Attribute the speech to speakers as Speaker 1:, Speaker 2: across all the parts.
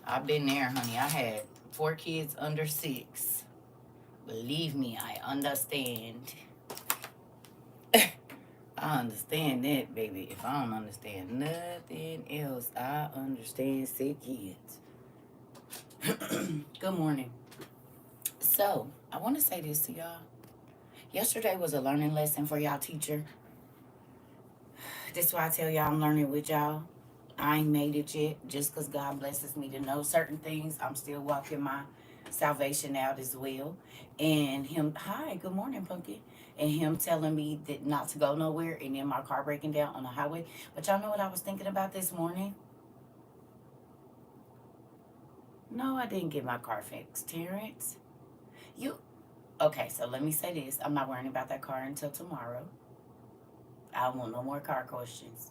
Speaker 1: I've been there, honey. I had 4 kids under 6. Believe me, I understand. I understand that, baby. If I don't understand nothing else, I understand 6 kids. Good morning. So, I want to say this to y'all. Yesterday was a learning lesson for y'all teacher. This is why I tell y'all I'm learning with y'all. I ain't made it yet. Just because God blesses me to know certain things, I'm still walking my salvation out as well. And him, hi, good morning, Pumpkin. And him telling me that not to go nowhere, and then my car breaking down on the highway. But y'all know what I was thinking about this morning? No, I didn't get my car fixed, Terrence. You, okay, so let me say this. I'm not worrying about that car until tomorrow. I don't want no more car questions.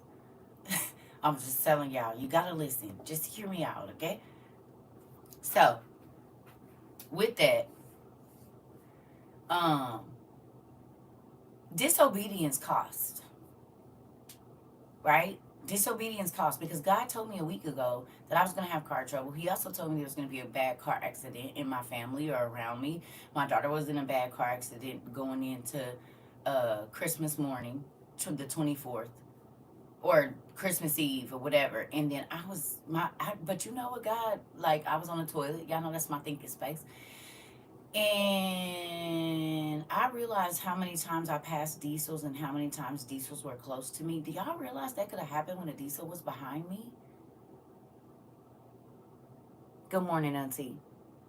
Speaker 1: I'm just telling y'all, you gotta listen. Just hear me out, okay? So, with that, um, disobedience cost, right? Disobedience cost, because God told me a week ago that I was going to have car trouble. He also told me there was going to be a bad car accident in my family or around me. My daughter was in a bad car accident going into Christmas morning, to the 24th, or Christmas Eve or whatever. And then but you know what, God, like I was on the toilet. Y'all know that's my thinking space. And I realized how many times I passed diesels and how many times diesels were close to me. Do y'all realize that could have happened when a diesel was behind me? Good morning, Auntie.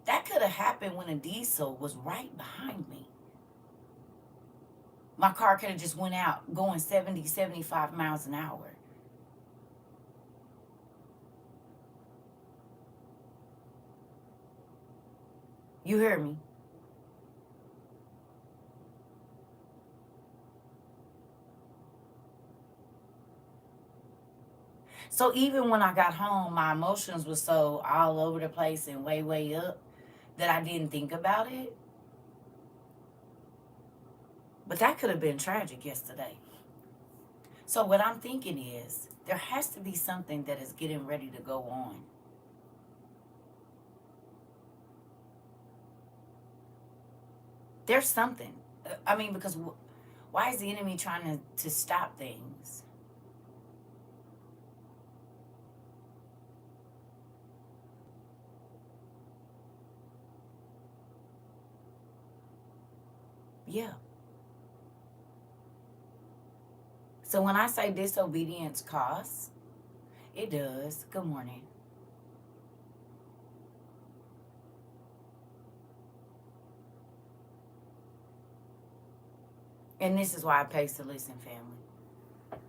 Speaker 1: That could have happened when a diesel was right behind me. My car could have just went out going 70, 75 miles an hour. You hear me? So even when I got home, my emotions were so all over the place and way, way up that I didn't think about it. But that could have been tragic yesterday. So what I'm thinking is there has to be something that is getting ready to go on. There's something. I mean, because why is the enemy trying to stop things? Yeah. So when I say disobedience costs, it does. Good morning. And this is why it pays to listen, family.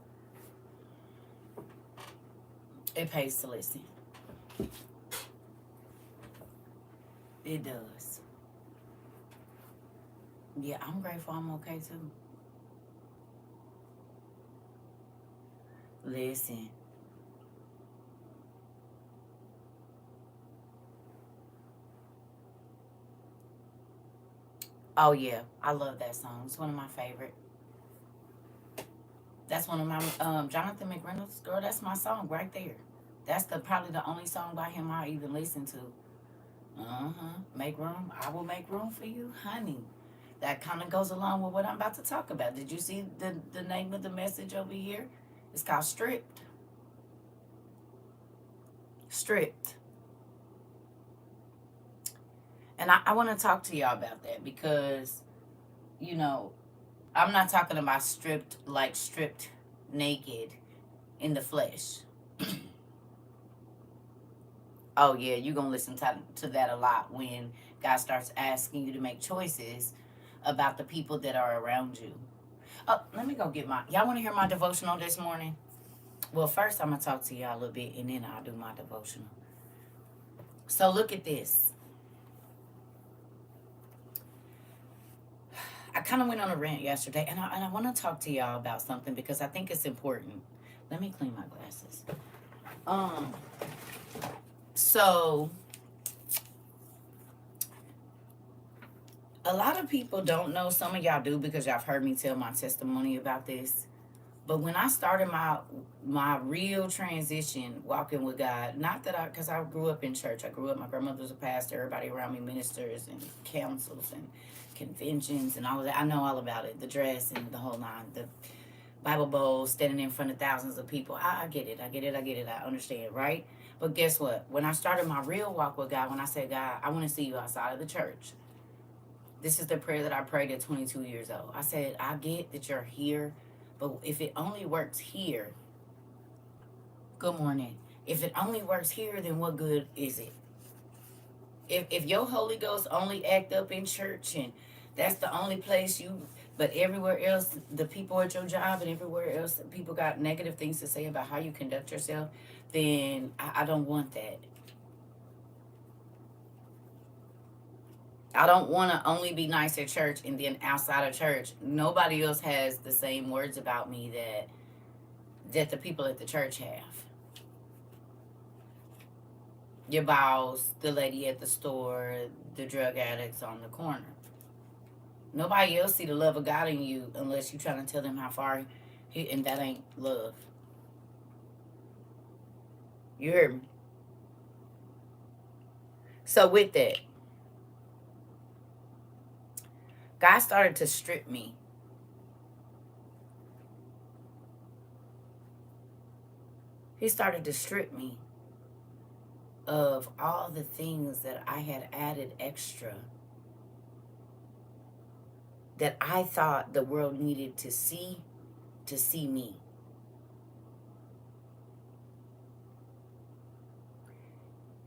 Speaker 1: It pays to listen. It does. Yeah, I'm grateful I'm okay too. Listen. Oh yeah, I love that song. It's one of my favorite. That's one of my Jonathan McReynolds, girl. That's my song right there. That's probably the only song by him I even listen to. Make room. I will make room for you, honey. That kind of goes along with what I'm about to talk about. Did you see the name of the message over here? It's called Stripped. Stripped. And I want to talk to y'all about that because, you know, I'm not talking about stripped like stripped naked in the flesh. Oh, yeah, you're going to listen to that a lot when God starts asking you to make choices about the people that are around you. Oh, let me go get y'all want to hear my devotional this morning? Well, first I'm going to talk to y'all a little bit and then I'll do my devotional. So look at this. I kind of went on a rant yesterday, and I want to talk to y'all about something because I think it's important. Let me clean my glasses. So a lot of people don't know. Some of y'all do because y'all have heard me tell my testimony about this. But when I started my real transition walking with God, not that because I grew up in church. I grew up, my grandmother was a pastor, everybody around me ministers and councils and conventions and all of that. I know all about it, the dress and the whole nine, the Bible Bowl, standing in front of thousands of people. I get it. I get it. I get it. I understand, right? But guess what? When I started my real walk with God, when I said, God, I want to see you outside of the church. This is the prayer that I prayed at 22 years old. I said, I get that you're here, but if it only works here, good morning. If it only works here, then what good is it? If your Holy Ghost only act up in church and that's the only place you, but everywhere else, the people at your job and everywhere else, people got negative things to say about how you conduct yourself, then I don't want that. I don't want to only be nice at church and then outside of church, nobody else has the same words about me that the people at the church have. Your boss, the lady at the store, the drug addicts on the corner. Nobody else see the love of God in you unless you're trying to tell them how far and that ain't love. You heard me? So with that, God started to strip me. He started to strip me of all the things that I had added extra that I thought the world needed to see me.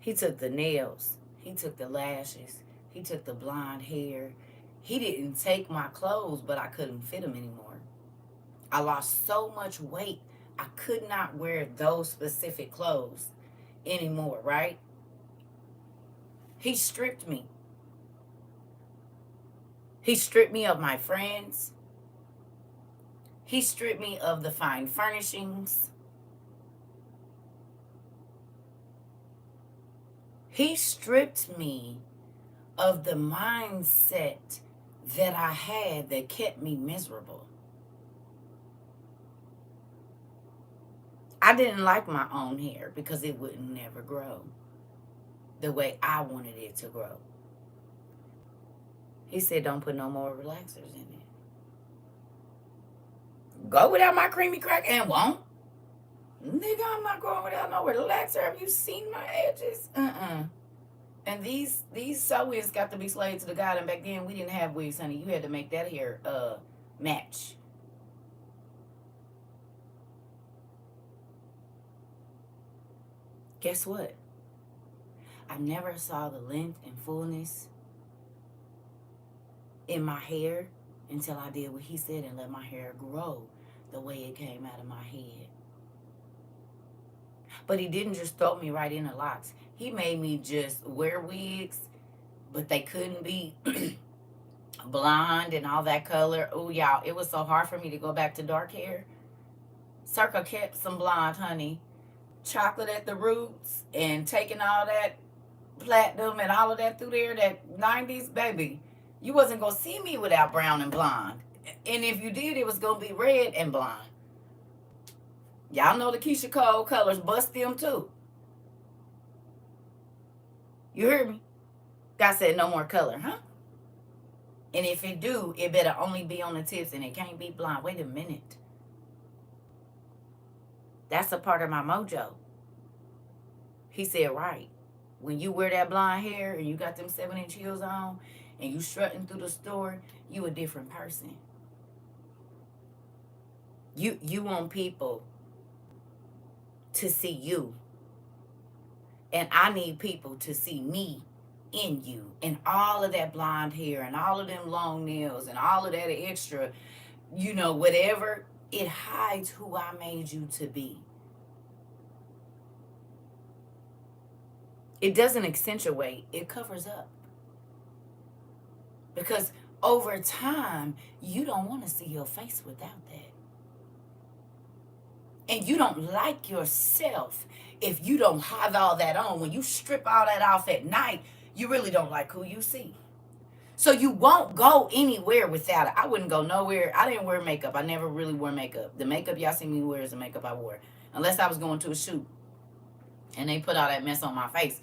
Speaker 1: He took the nails. He took the lashes. He took the blonde hair. He didn't take my clothes, but I couldn't fit them anymore. I lost so much weight, I could not wear those specific clothes anymore, right? He stripped me. He stripped me of my friends. He stripped me of the fine furnishings. He stripped me of the mindset that I had that kept me miserable. I didn't like my own hair because it would never grow the way I wanted it to grow. He said, don't put no more relaxers in it. Go without my creamy crack and won't. Nigga, I'm not going without no relaxer. Have you seen my edges? And these sew-ins got to be slayed to the God. And back then, we didn't have wigs, honey. You had to make that hair match. Guess what? I never saw the length and fullness in my hair until I did what he said and let my hair grow the way it came out of my head. But he didn't just throw me right in the locks. He made me just wear wigs, but they couldn't be blonde and all that color. Oh, y'all, it was so hard for me to go back to dark hair. CERCA kept some blonde, honey. Chocolate at the roots and taking all that platinum and all of that through there, that 90s, baby. You wasn't going to see me without brown and blonde. And if you did, it was going to be red and blonde. Y'all know the Keisha Cole colors. Bust them too. You heard me? God said no more color, huh? And if it do, it better only be on the tips and it can't be blonde. Wait a minute. That's a part of my mojo. He said, right. When you wear that blonde hair and you got them 7-inch heels on and you strutting through the store, you a different person. You want people to see you. And I need people to see me in you. And all of that blonde hair and all of them long nails and all of that extra, whatever, it hides who I made you to be. It doesn't accentuate, it covers up. Because over time, you don't want to see your face without that. And you don't like yourself if you don't have all that on. When you strip all that off at night, you really don't like who you see. So you won't go anywhere without it. I wouldn't go nowhere. I didn't wear makeup. I never really wore makeup. The makeup y'all see me wear is the makeup I wore. Unless I was going to a shoot and they put all that mess on my face.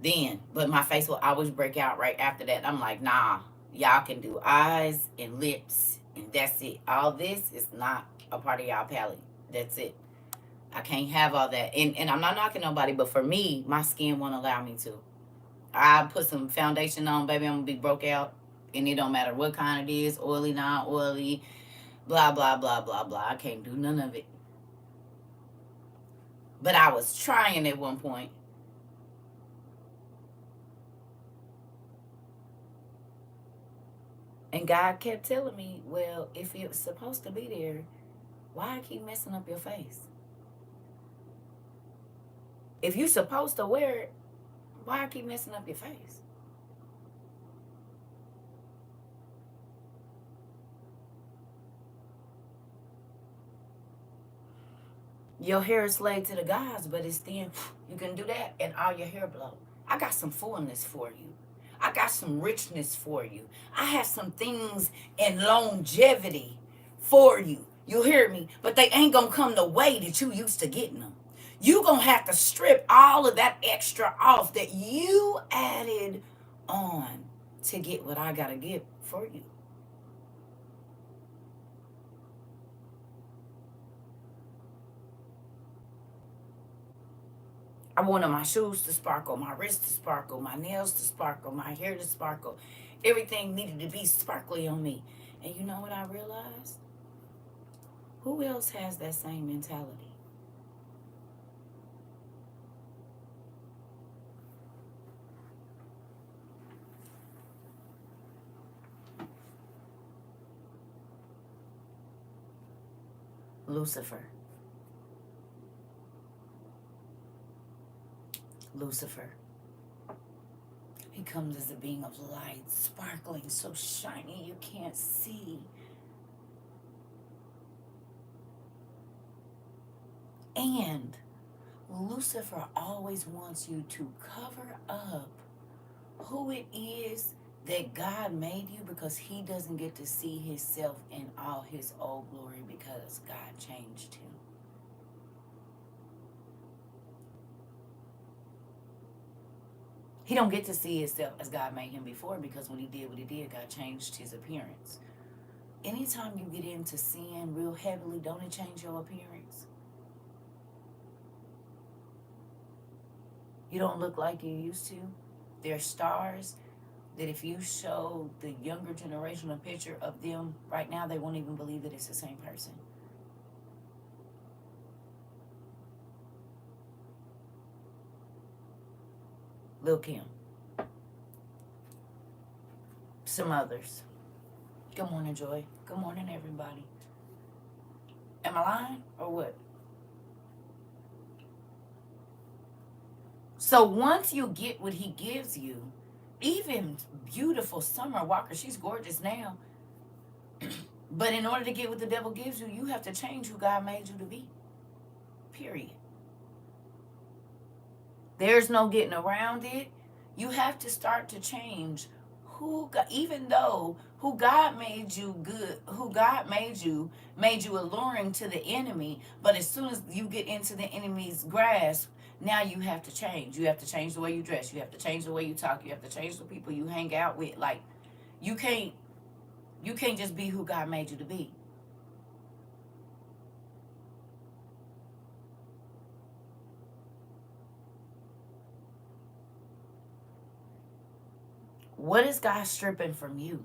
Speaker 1: Then, but my face will always break out right after that. I'm like, nah, y'all can do eyes and lips, and that's it. All this is not a part of y'all palette. That's it. I can't have all that. And I'm not knocking nobody, but for me, my skin won't allow me to. I put some foundation on, baby, I'm gonna be broke out. And it don't matter what kind it is, oily, non-oily, blah, blah, blah, blah, blah. I can't do none of it. But I was trying at one point. And God kept telling me, well, if it's supposed to be there, why I keep messing up your face? If you're supposed to wear it, why I keep messing up your face? Your hair is laid to the gods, but it's thin. You can do that and all your hair blow. I got some fullness for you. I got some richness for you. I have some things in longevity for you. You hear me? But they ain't going to come the way that you used to getting them. You going to have to strip all of that extra off that you added on to get what I got to give for you. I wanted my shoes to sparkle, my wrist to sparkle, my nails to sparkle, my hair to sparkle. Everything needed to be sparkly on me. And you know what I realized? Who else has that same mentality? Lucifer. Lucifer. He comes as a being of light, sparkling, so shiny you can't see. And Lucifer always wants you to cover up who it is that God made you, because he doesn't get to see himself in all his old glory because God changed him. He don't get to see himself as God made him before, because when he did what he did, God changed his appearance. Anytime you get into sin real heavily, don't it change your appearance? You don't look like you used to. There's stars that if you show the younger generation a picture of them right now, they won't even believe that it's the same person. Lil Kim. Some others. Good morning, Joy. Good morning, everybody. Am I lying or what? So once you get what he gives you, even beautiful Summer Walker, she's gorgeous now. But in order to get what the devil gives you, you have to change who God made you to be. Period. There's no getting around it. You have to start to change who God, even though who God made you good, who God made you alluring to the enemy. But as soon as you get into the enemy's grasp, now you have to change. You have to change the way you dress. You have to change the way you talk. You have to change the people you hang out with. Like, you can't just be who God made you to be. What is God stripping from you?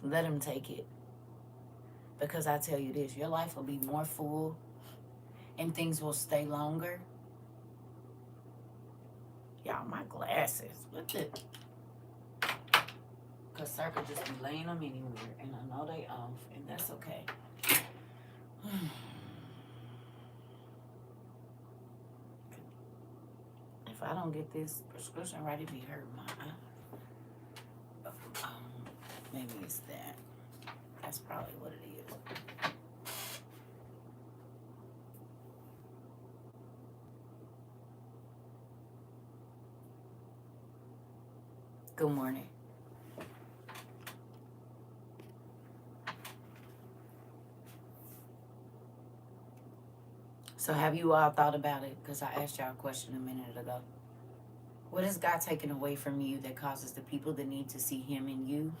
Speaker 1: Let him take it. Because I tell you this, your life will be more full and things will stay longer. Y'all, my glasses. What the? Because CERCA just be laying them anywhere. And I know they off. And that's okay. If I don't get this prescription right, it be hurting my eye. Maybe it's that. That's probably what it is. Good morning. So have you all thought about it? Because I asked y'all a question a minute ago. What is God taking away from you that causes the people that need to see him in you?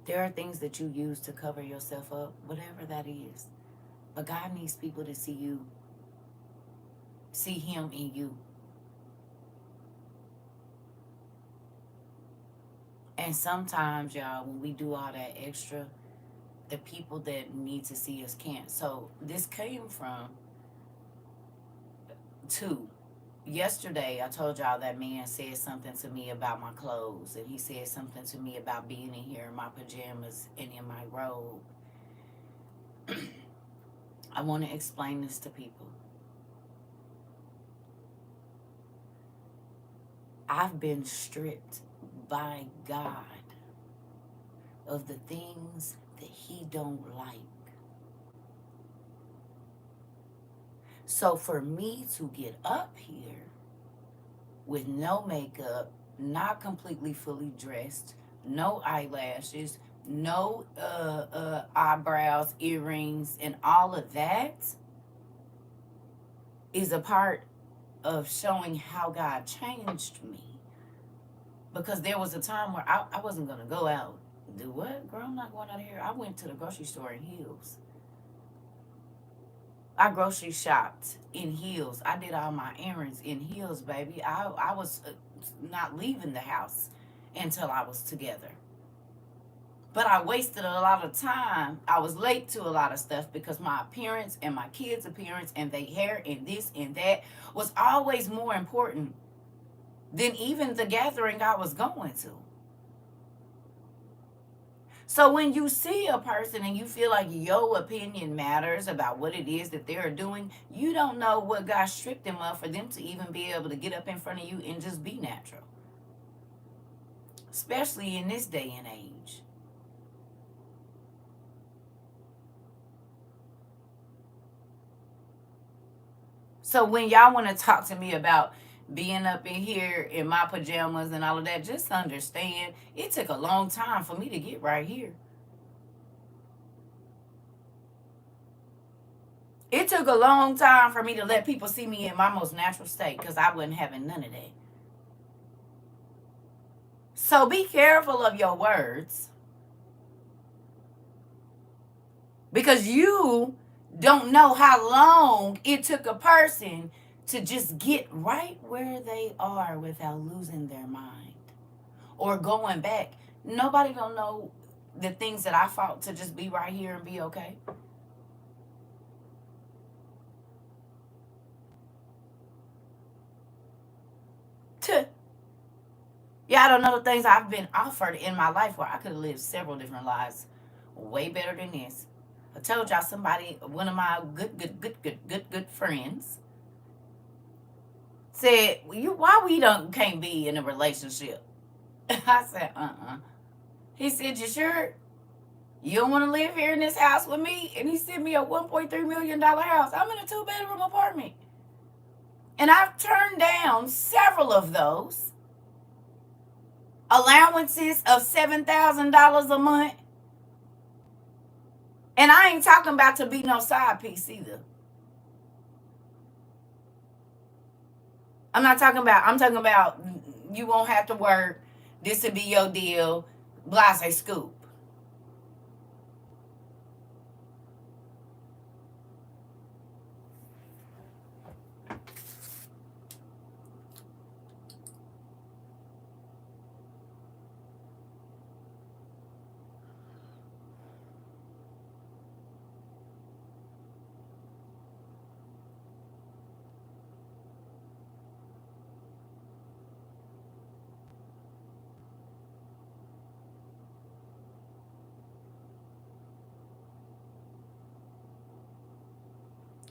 Speaker 1: There are things that you use to cover yourself up, whatever that is. But God needs people to see you, see him in you. And sometimes, y'all, when we do all that extra, the people that need to see us can't. So this came from two. Yesterday, I told y'all that man said something to me about my clothes, and he said something to me about being in here in my pajamas and in my robe. I want to explain this to people. I've been stripped by God of the things that he don't like. So for me to get up here with no makeup, not completely fully dressed, no eyelashes, no eyebrows, earrings, and all of that is a part of showing how God changed me. Because there was a time where I wasn't going to go out. Do what? Girl, I'm not going out here. I went to the grocery store in heels. I grocery shopped in heels. I did all my errands in heels, baby. I was not leaving the house until I was together. But I wasted a lot of time. I was late to a lot of stuff because my appearance and my kids' appearance and their hair and this and that was always more important than even the gathering I was going to. So when you see a person and you feel like your opinion matters about what it is that they're doing, you don't know what God stripped them of for them to even be able to get up in front of you and just be natural. Especially in this day and age. So when y'all want to talk to me about being up in here in my pajamas and all of that, just understand it took a long time for me to get right here. It took a long time for me to let people see me in my most natural state because I wasn't having none of that. So be careful of your words because you don't know how long it took a person to just get right where they are without losing their mind or going back. Nobody don't know the things that I fought to just be right here and be okay. Y'all don't know the things I've been offered in my life where I could have lived several different lives way better than this. I told y'all somebody, one of my good friends said, why we can't be in a relationship? I said, He said, you sure? You don't want to live here in this house with me? And he sent me a $1.3 million house. I'm in a 2-bedroom apartment. And I've turned down several of those. Allowances of $7,000 a month. And I ain't talking about to be no side piece either. I'm talking about you won't have to work. This will be your deal. Blase scoop.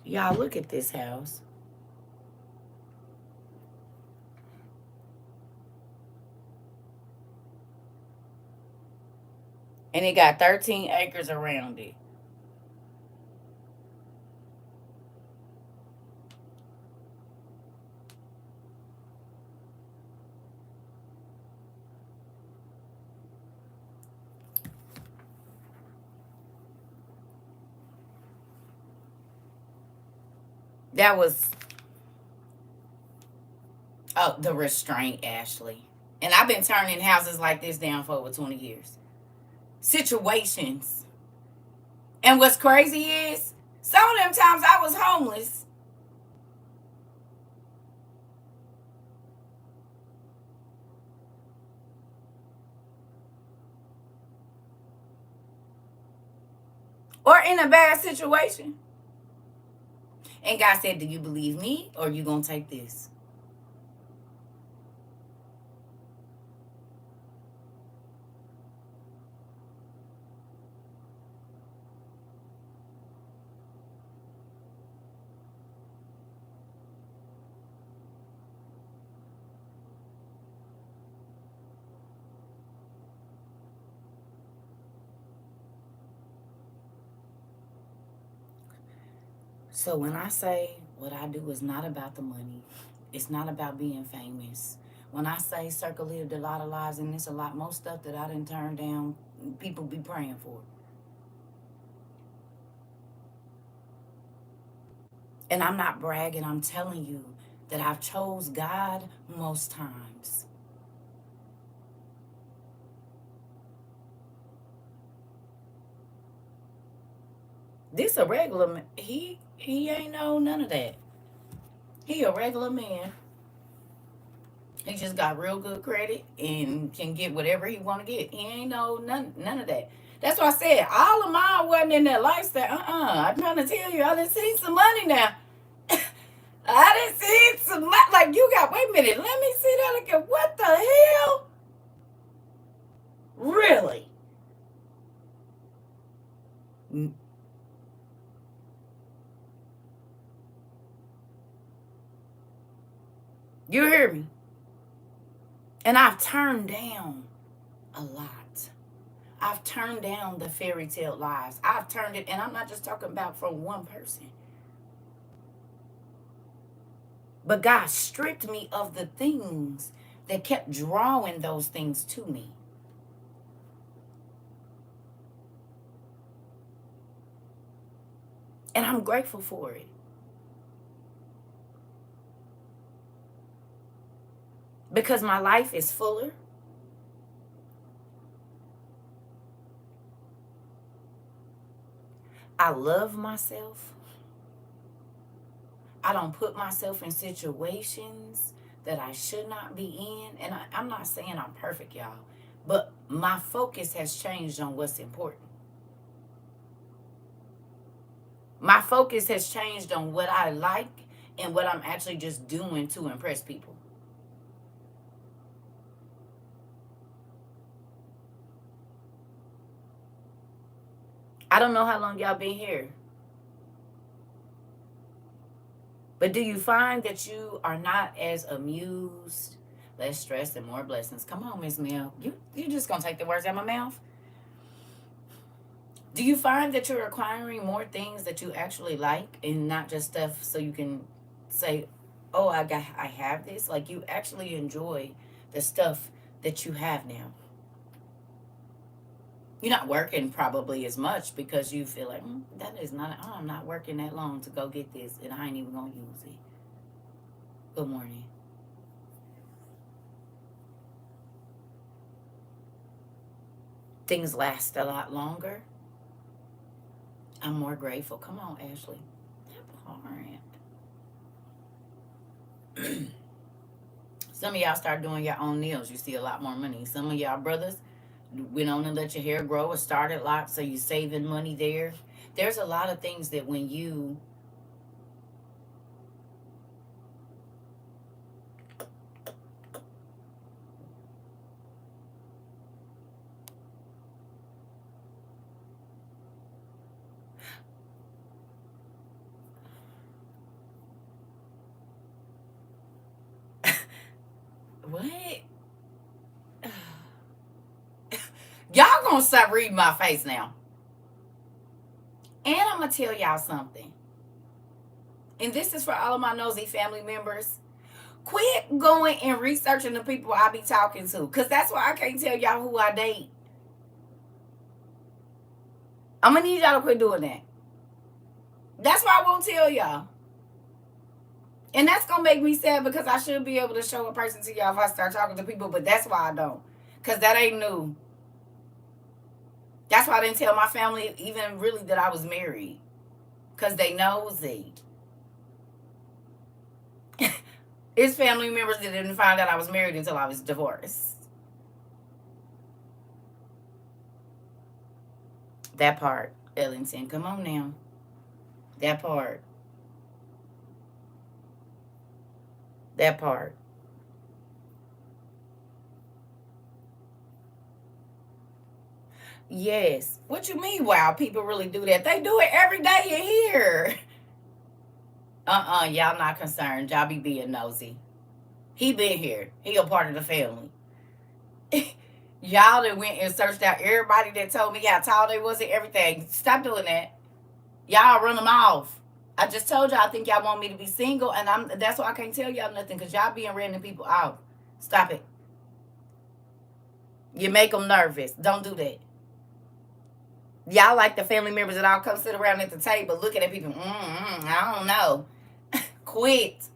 Speaker 1: Y'all look at this house. And it got 13 acres around it. That was, oh, the restraint, Ashley. And I've been turning houses like this down for over 20 years. Situations. And what's crazy is, some of them times I was homeless. Or in a bad situation. And God said, do you believe me or are you going to take this? So when I say what I do is not about the money, it's not about being famous. When I say Circa lived a lot of lives, and it's a lot more stuff that I didn't turn down, people be praying for. And I'm not bragging, I'm telling you that I've chose God most times. This a regular, he ain't know none of that. He a regular man. He just got real good credit and can get whatever he want to get. He ain't know none of that. That's why I said all of mine wasn't in that lifestyle. I'm trying to tell you, I done seen some money now. I done seen some money. Like you got. Wait a minute. Let me see that again. What the hell? Really? You hear me? And I've turned down a lot. I've turned down the fairy tale lives. I've turned it, and I'm not just talking about from one person. But God stripped me of the things that kept drawing those things to me. And I'm grateful for it. Because my life is fuller. I love myself. I don't put myself in situations that I should not be in. And I'm not saying I'm perfect, y'all. But my focus has changed on what's important. My focus has changed on what I like and what I'm actually just doing to impress people. I don't know how long y'all been here. But do you find that you are not as amused, less stressed, and more blessings? Come on, Miss Mel. You just gonna take the words out of my mouth? Do you find that you're acquiring more things that you actually like and not just stuff so you can say, oh, I have this? Like you actually enjoy the stuff that you have now. You're not working probably as much because you feel like that is not. Oh, I'm not working that long to go get this, and I ain't even gonna use it. Good morning. Things last a lot longer. I'm more grateful. Come on, Ashley. Some of y'all start doing your own nails. You see a lot more money. Some of y'all brothers went on and let your hair grow or started a lot, so you saving money there. There's a lot of things that when you what? Y'all gonna Don't stop reading my face now. And I'm going to tell y'all something. And this is for all of my nosy family members. Quit going and researching the people I be talking to. Because that's why I can't tell y'all who I date. I'm going to need y'all to quit doing that. That's why I won't tell y'all. And that's going to make me sad because I should be able to show a person to y'all if I start talking to people. But that's why I don't. Because that ain't new. That's why I didn't tell my family even really that I was married. Because they nosy. It's family members that didn't find out I was married until I was divorced. That part, Ellington. Come on now. That part. That part. Yes. What you mean, wow, people really do that? They do it every day in here. Y'all not concerned. Y'all be being nosy. He been here. He a part of the family. Y'all that went and searched out everybody that told me how tall they was and everything. Stop doing that. Y'all run them off. I just told y'all I think y'all want me to be single, and that's why I can't tell y'all nothing, because y'all being random people off. Stop it. You make them nervous. Don't do that. Y'all like the family members that all come sit around at the table looking at people. I don't know. Quit.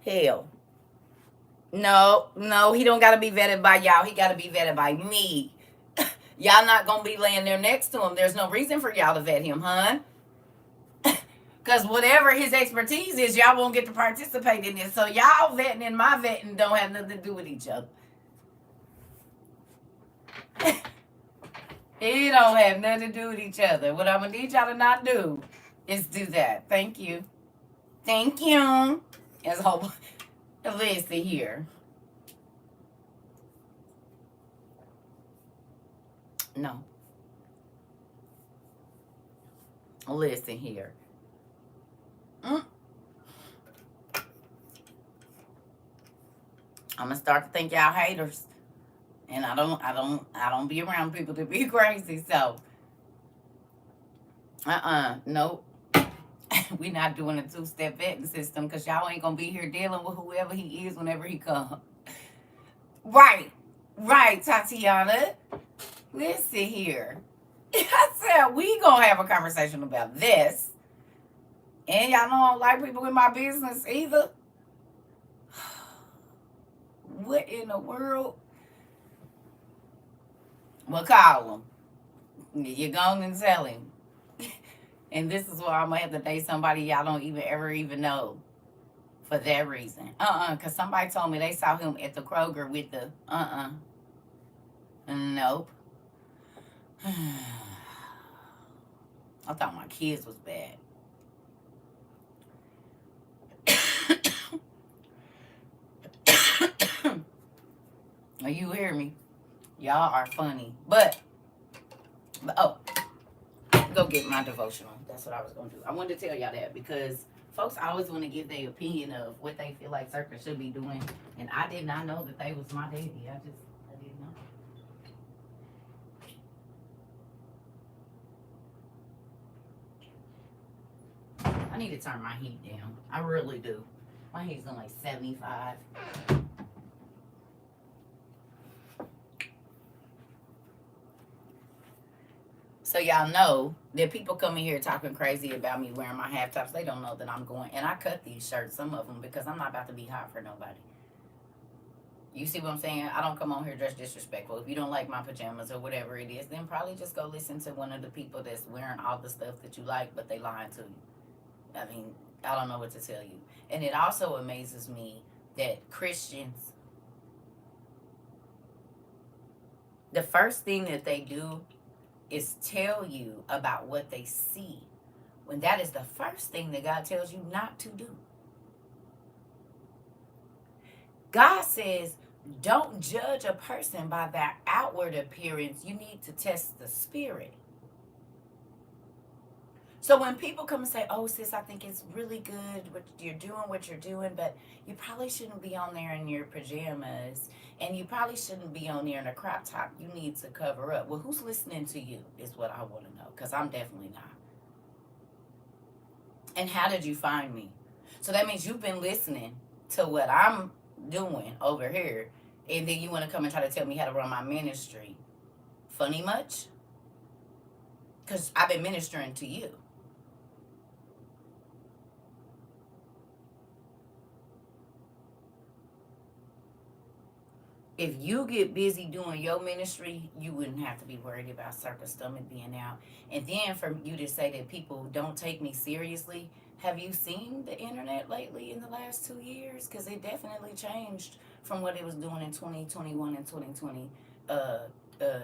Speaker 1: Hell. No, he don't got to be vetted by y'all. He got to be vetted by me. Y'all not going to be laying there next to him. There's no reason for y'all to vet him, huh? Because whatever his expertise is, y'all won't get to participate in it. So y'all vetting and my vetting don't have nothing to do with each other. It don't have nothing to do with each other. What I'm going to need y'all to not do is do that. Thank you. Thank you. As a whole listen here. No. Listen here. I'm gonna start to think y'all haters. And I don't be around people to be crazy, so nope. We not doing a 2-step vetting system, because y'all ain't gonna be here dealing with whoever he is whenever he comes. Right, Tatiana. Listen here. I said we gonna have a conversation about this. And y'all know I don't like people in my business either. What in the world? Well, call him. You're going and tell him. And this is why I'm going to have to date somebody y'all don't ever know. For that reason. Because somebody told me they saw him at the Kroger with the Nope. I thought my kids was bad. You hear me? Y'all are funny. But oh, go get my devotional. That's what I was going to do. I wanted to tell y'all that because folks always want to give their opinion of what they feel like CERCA should be doing. And I did not know that they was my daddy. I didn't know. I need to turn my heat down. I really do. My heat's on like 75. So y'all know that people come in here talking crazy about me wearing my half tops. They don't know that I'm going. And I cut these shirts, some of them, because I'm not about to be hot for nobody. You see what I'm saying? I don't come on here dressed disrespectful. If you don't like my pajamas or whatever it is, then probably just go listen to one of the people that's wearing all the stuff that you like, but they lying to you. I mean, I don't know what to tell you. And it also amazes me that Christians, the first thing that they do is tell you about what they see, when that is the first thing that God tells you not to do. God says, don't judge a person by their outward appearance. You need to test the spirit. So when people come and say, "Oh, sis, I think it's really good what you're doing, but you probably shouldn't be on there in your pajamas, and you probably shouldn't be on there in a crop top. You need to cover up." Well, who's listening to you is what I want to know, because I'm definitely not. And how did you find me? So that means you've been listening to what I'm doing over here, and then you want to come and try to tell me how to run my ministry. Funny much? Because I've been ministering to you. If you get busy doing your ministry, you wouldn't have to be worried about CERCA stomach being out. And then for you to say that people don't take me seriously, have you seen the internet lately in the last 2 years? Because it definitely changed from what it was doing in 2021 and 2020, uh, uh,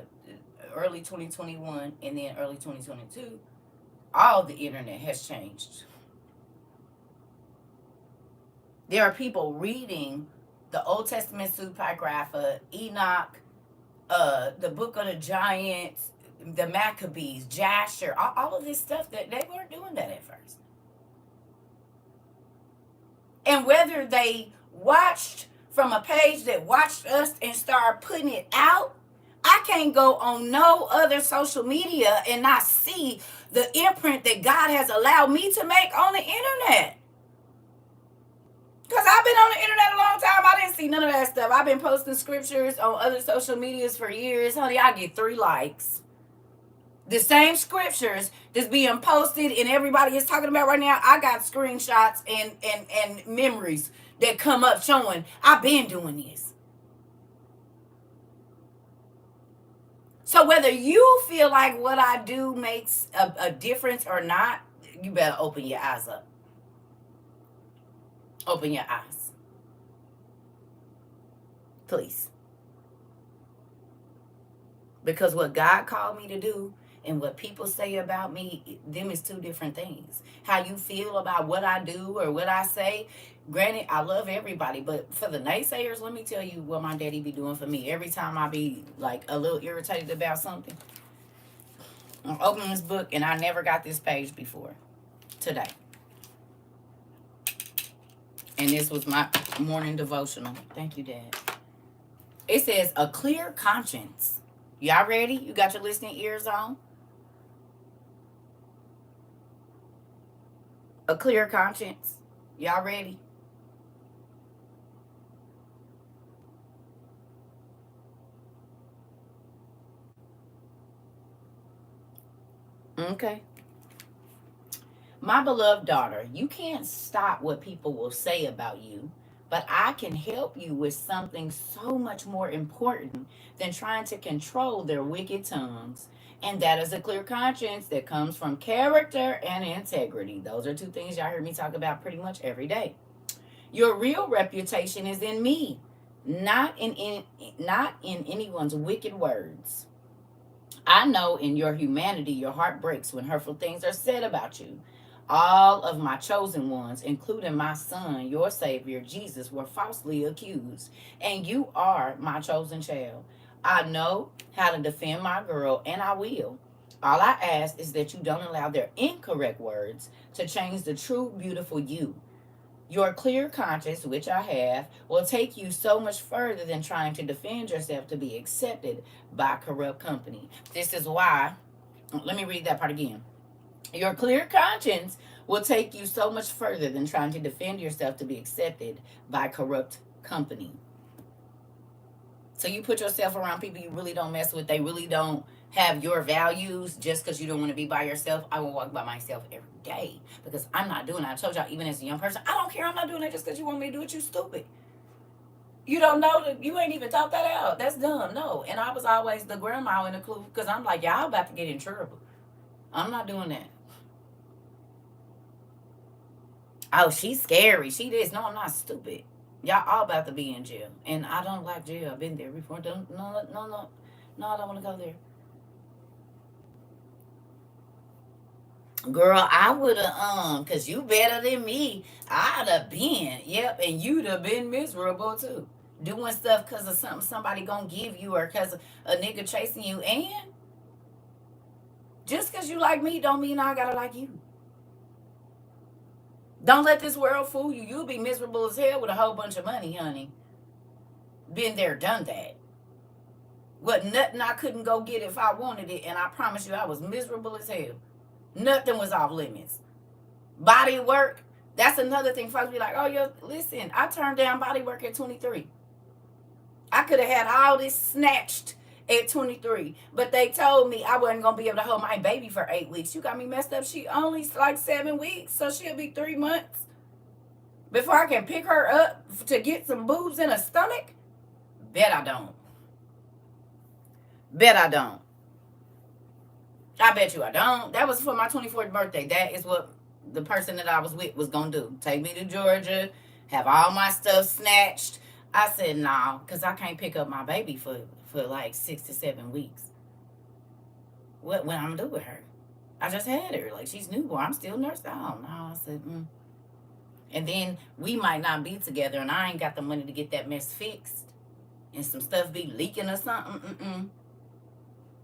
Speaker 1: early 2021 and then early 2022. All the internet has changed. There are people reading the Old Testament Supergrapha, Enoch, the Book of the Giants, the Maccabees, Jasher, all of this stuff that they weren't doing that at first. And whether they watched from a page that watched us and started putting it out, I can't go on no other social media and not see the imprint that God has allowed me to make on the internet. Because I've been on the internet a long time. I didn't see none of that stuff. I've been posting scriptures on other social medias for years. Honey, I get 3 likes. The same scriptures that's being posted and everybody is talking about right now, I got screenshots and memories that come up showing I've been doing this. So whether you feel like what I do makes a difference or not, you better open your eyes up. Open your eyes. Please. Because what God called me to do and what people say about me, them is 2 different things. How you feel about what I do or what I say, granted, I love everybody, but for the naysayers, let me tell you what my daddy be doing for me. Every time I be like a little irritated about something, I'm opening this book and I never got this page before today. And this was my morning devotional. Thank you, Dad. It says, a clear conscience. Y'all ready? You got your listening ears on? A clear conscience. Y'all ready? Okay. My beloved daughter, you can't stop what people will say about you, but I can help you with something so much more important than trying to control their wicked tongues. And that is a clear conscience that comes from character and integrity. Those are 2 things y'all hear me talk about pretty much every day. Your real reputation is in me, not in anyone's wicked words. I know in your humanity, your heart breaks when hurtful things are said about you. All of my chosen ones, including my son, your Savior, Jesus, were falsely accused. And you are my chosen child. I know how to defend my girl, and I will. All I ask is that you don't allow their incorrect words to change the true, beautiful you. Your clear conscience, which I have, will take you so much further than trying to defend yourself to be accepted by corrupt company. This is why, let me read that part again. Your clear conscience will take you so much further than trying to defend yourself to be accepted by corrupt company. So you put yourself around people you really don't mess with. They really don't have your values just because you don't want to be by yourself. I will walk by myself every day because I'm not doing it. I told y'all, even as a young person, I don't care. I'm not doing it just because you want me to do it. You stupid. You don't know that you ain't even thought that out. That's dumb. No. And I was always the grandma in the clue because I'm like, y'all about to get in trouble. I'm not doing that. Oh, she's scary. She this. No, I'm not stupid. Y'all all about to be in jail. And I don't like jail. I've been there before. Don't no no no. No, I don't want to go there. Girl, I would have cause you better than me. I'd have been. Yep, and you'd have been miserable too. Doing stuff cause of something somebody gonna give you or cause of a nigga chasing you. And just cause you like me don't mean I gotta like you. Don't let this world fool you. You'll be miserable as hell with a whole bunch of money, honey. Been there, done that. What, nothing I couldn't go get if I wanted it, and I promise you I was miserable as hell. Nothing was off limits. Body work, that's another thing. Folks be like, oh, yo, listen, I turned down body work at 23. I could have had all this snatched at 23, but they told me I wasn't going to be able to hold my baby for 8 weeks. You got me messed up. She only like 7 weeks, so she'll be 3 months before I can pick her up to get some boobs in her stomach. Bet I don't. Bet I don't. I bet you I don't. That was for my 24th birthday. That is what the person that I was with was going to do. Take me to Georgia, have all my stuff snatched. I said, no, because I can't pick up my baby for like 6 to 7 weeks. What I'm going to do with her? I just had her. Like, she's newborn. I'm still nursed. I don't know. I said, And then we might not be together, and I ain't got the money to get that mess fixed. And some stuff be leaking or something.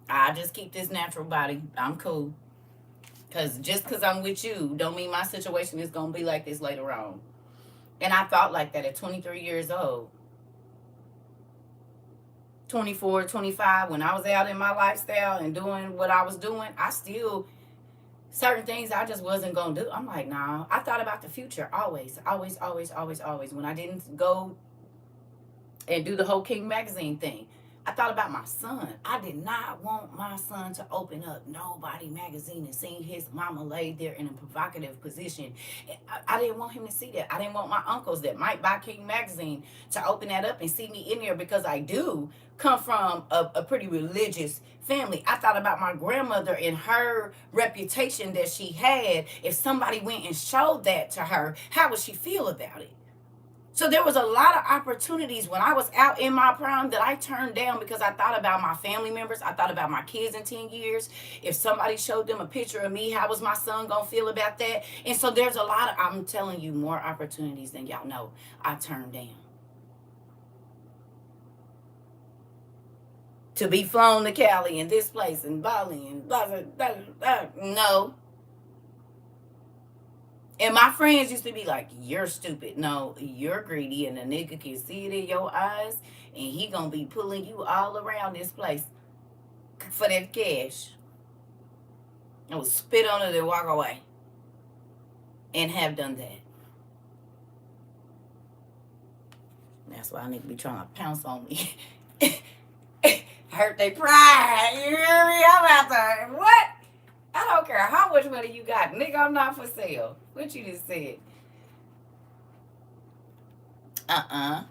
Speaker 1: I just keep this natural body. I'm cool. Because just because I'm with you don't mean my situation is going to be like this later on. And I thought like that at 23 years old. 24, 25, when I was out in my lifestyle and doing what I was doing, I still, certain things I just wasn't going to do. I'm like, nah. I thought about the future always. When I didn't go and do the whole King magazine thing, I thought about my son. I did not want my son to open up Nobody magazine and see his mama laid there in a provocative position. I didn't want him to see that. I didn't want my uncles that might buy King magazine to open that up and see me in there, because I do come from a pretty religious family. I thought about my grandmother and her reputation that she had. If somebody went and showed that to her, how would she feel about it? So there was a lot of opportunities when I was out in my prime that I turned down because I thought about my family members. I thought about my kids in 10 years. If somebody showed them a picture of me, how was my son going to feel about that? And so there's a lot of, I'm telling you, more opportunities than y'all know I turned down. To be flown to Cali and this place and Bali and blah, blah, blah, blah. No. And my friends used to be like, you're stupid. No, you're greedy, and the nigga can see it in your eyes, and he gonna be pulling you all around this place for that cash. I would spit on it and walk away. And have done that. That's why a nigga be trying to pounce on me. Hurt their pride. You hear me? I'm out there. What? I don't care how much money you got. Nigga, I'm not for sale. What you just said? I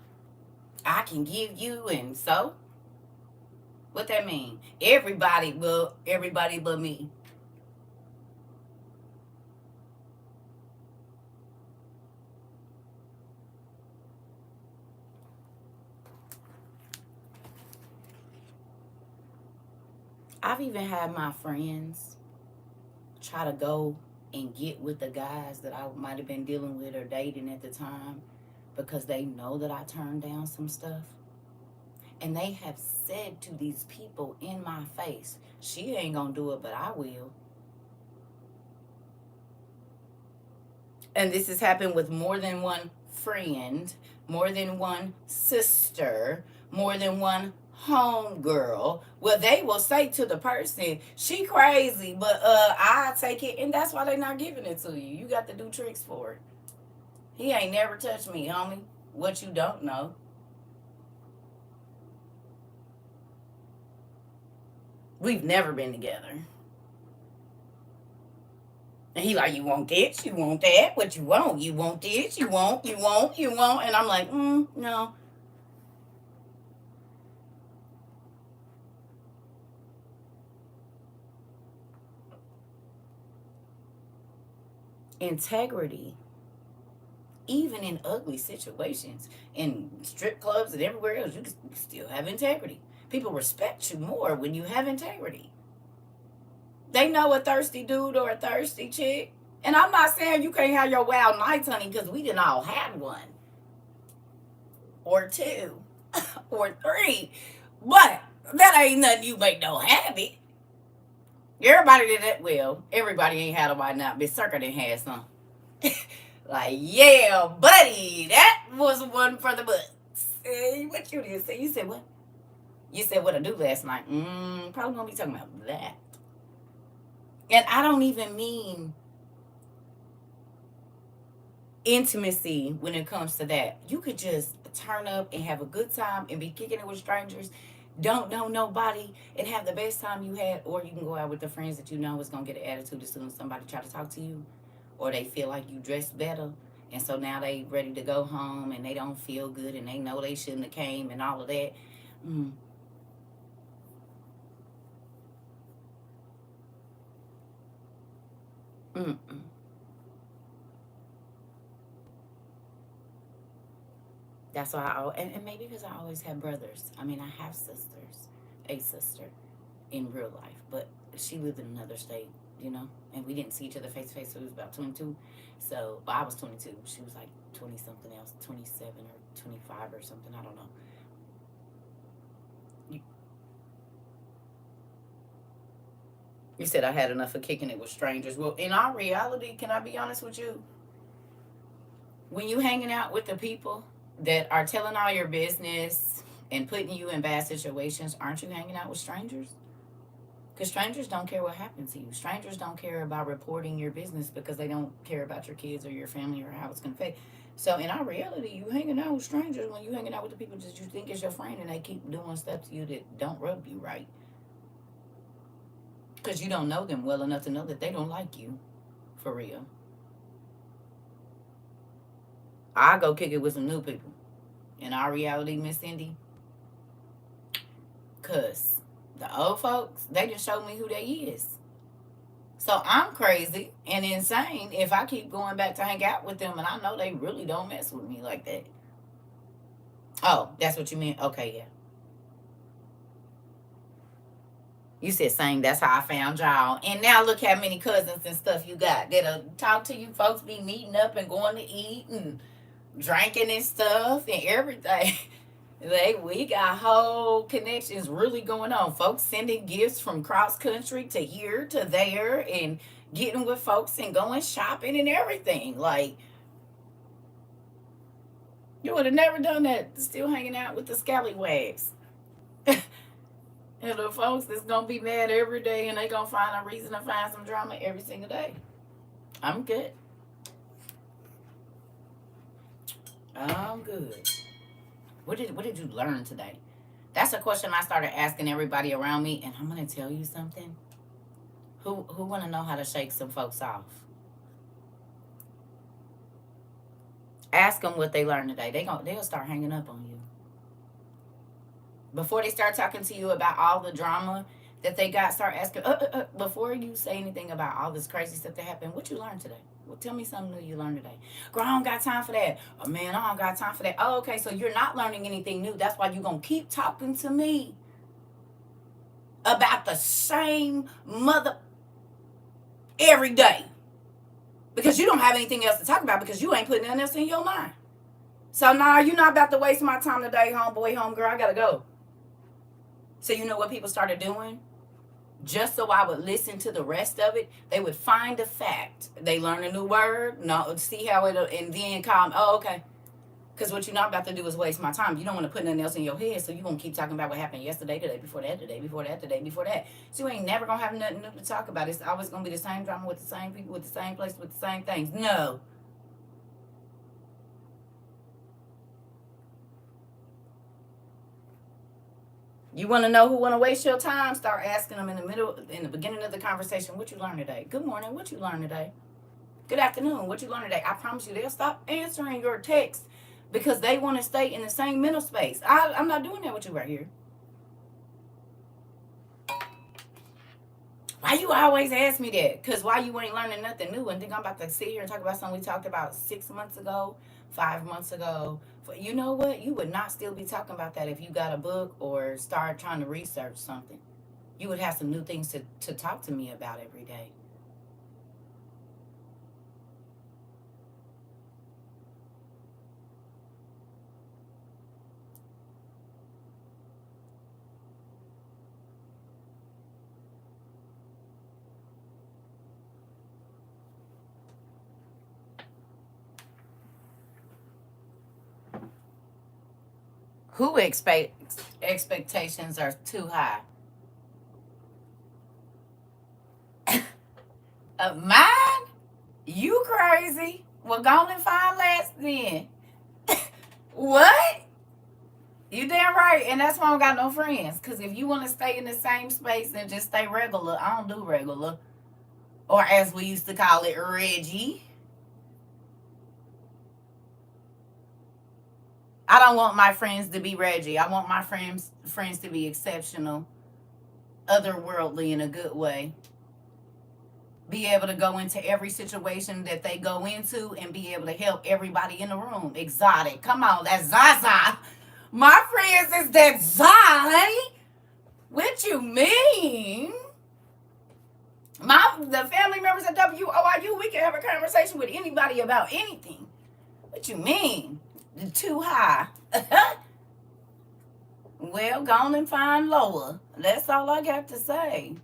Speaker 1: can give you, and so? What that mean? Everybody but me. I've even had my friends try to go and get with the guys that I might have been dealing with or dating at the time, because they know that I turned down some stuff. And they have said to these people in my face, she ain't gonna do it, but I will. And this has happened with more than one friend, more than one sister, more than one homegirl. Well, they will say to the person, she crazy, but I take it, and that's why they not giving it to you. You got to do tricks for it. He ain't never touched me, homie. What you don't know. We've never been together. And he like, you want this, you want that, what you want? You want this, you want. And I'm like, no. Integrity, even in ugly situations, in strip clubs and everywhere else, you can still have integrity. People respect you more when you have integrity. They know a thirsty dude or a thirsty chick. And I'm not saying you can't have your wild nights, honey, because we didn't all have one. Or two. Or three. But that ain't nothing you make no habit. Everybody did that. Well, everybody ain't had a wild night, but CERCA didn't have some. Like, yeah, buddy, that was one for the books. Hey, what you did say? You said what? You said what I do last night. Probably gonna be talking about that. And I don't even mean intimacy when it comes to that. You could just turn up and have a good time and be kicking it with strangers, don't know nobody, and have the best time you had. Or you can go out with the friends that you know is gonna get an attitude as soon as somebody try to talk to you, or they feel like you dress better, and so now they ready to go home and they don't feel good and they know they shouldn't have came and all of that. Mm. Mm-mm. That's why and maybe because I always had brothers. I mean, I have sisters, a sister in real life, but she lived in another state, and we didn't see each other face to face. So we was about 22. So I was 22. She was like 20 something else, 27 or 25 or something. I don't know. You, you said I had enough of kicking it with strangers. Well, in our reality, can I be honest with you? When you hanging out with the people that are telling all your business and putting you in bad situations, aren't you hanging out with strangers? Because strangers don't care what happens to you. Strangers don't care about reporting your business because they don't care about your kids or your family or how it's going to affect. So in our reality, you hanging out with strangers when you hanging out with the people that you think is your friend and they keep doing stuff to you that don't rub you right. Because you don't know them well enough to know that they don't like you. For real. I go kick it with some new people. In our reality, Miss Cindy, because the old folks, they just showed me who they is. So I'm crazy and insane if I keep going back to hang out with them and I know they really don't mess with me like that. Oh, that's what you mean? Okay, yeah. You said same, that's how I found y'all. And now look how many cousins and stuff you got that'll talk to you folks, be meeting up and going to eat and drinking and stuff and everything. We got whole connections really going on. Folks sending gifts from cross country to here to there and getting with folks and going shopping and everything. Like, you would have never done that still hanging out with the scallywags. And the folks that's gonna be mad every day and they gonna find a reason to find some drama every single day. I'm good. I'm good. What did you learn today? That's a question I started asking everybody around me, and I'm gonna tell you something. Who wanna know how to shake some folks off? Ask them what they learned today. They'll start hanging up on you before they start talking to you about all the drama that they got. Start asking before you say anything about all this crazy stuff that happened. What you learned today? Well, tell me something new you learned today. Girl, I don't got time for that. Oh man, I don't got time for that. Oh, okay, so you're not learning anything new. That's why you're gonna keep talking to me about the same mother every day because you don't have anything else to talk about because you ain't putting nothing else in your mind. So nah, you're not about to waste my time today, homeboy, homegirl. I gotta go. So you know what people started doing? Just so I would listen to the rest of it, they would find a fact. They learn a new word, no, see how it, and then call. Oh, okay. Because what you're not about to do is waste my time. You don't want to put nothing else in your head, so you're going to keep talking about what happened yesterday, the day before that, the day before that, the day before that. So you ain't never going to have nothing new to talk about. It's always going to be the same drama with the same people, with the same place, with the same things. No. You want to know who want to waste your time? Start asking them in the beginning of the conversation, what you learned today? Good morning, what you learned today? Good afternoon, what you learned today? I promise you, they'll stop answering your text because they want to stay in the same mental space. I'm not doing that with you right here. Why you always ask me that? Because why you ain't learning nothing new and think I'm about to sit here and talk about something we talked about 6 months ago, 5 months ago. You know what? You would not still be talking about that if you got a book or start trying to research something. You would have some new things to talk to me about every day. Who expectations are too high? Mine? You crazy? Well, go on and find less then. What? You damn right, and that's why I don't got no friends. Cause if you want to stay in the same space and just stay regular, I don't do regular, or as we used to call it, Reggie. I don't want my friends to be Reggie. I want my friends to be exceptional, otherworldly in a good way. Be able to go into every situation that they go into and be able to help everybody in the room. Exotic. Come on, that's Zaza. My friends is that Zai. What you mean? The family members at WOIU, we can have a conversation with anybody about anything. What you mean? Too high. Well, go on and find lower. That's all I got to say.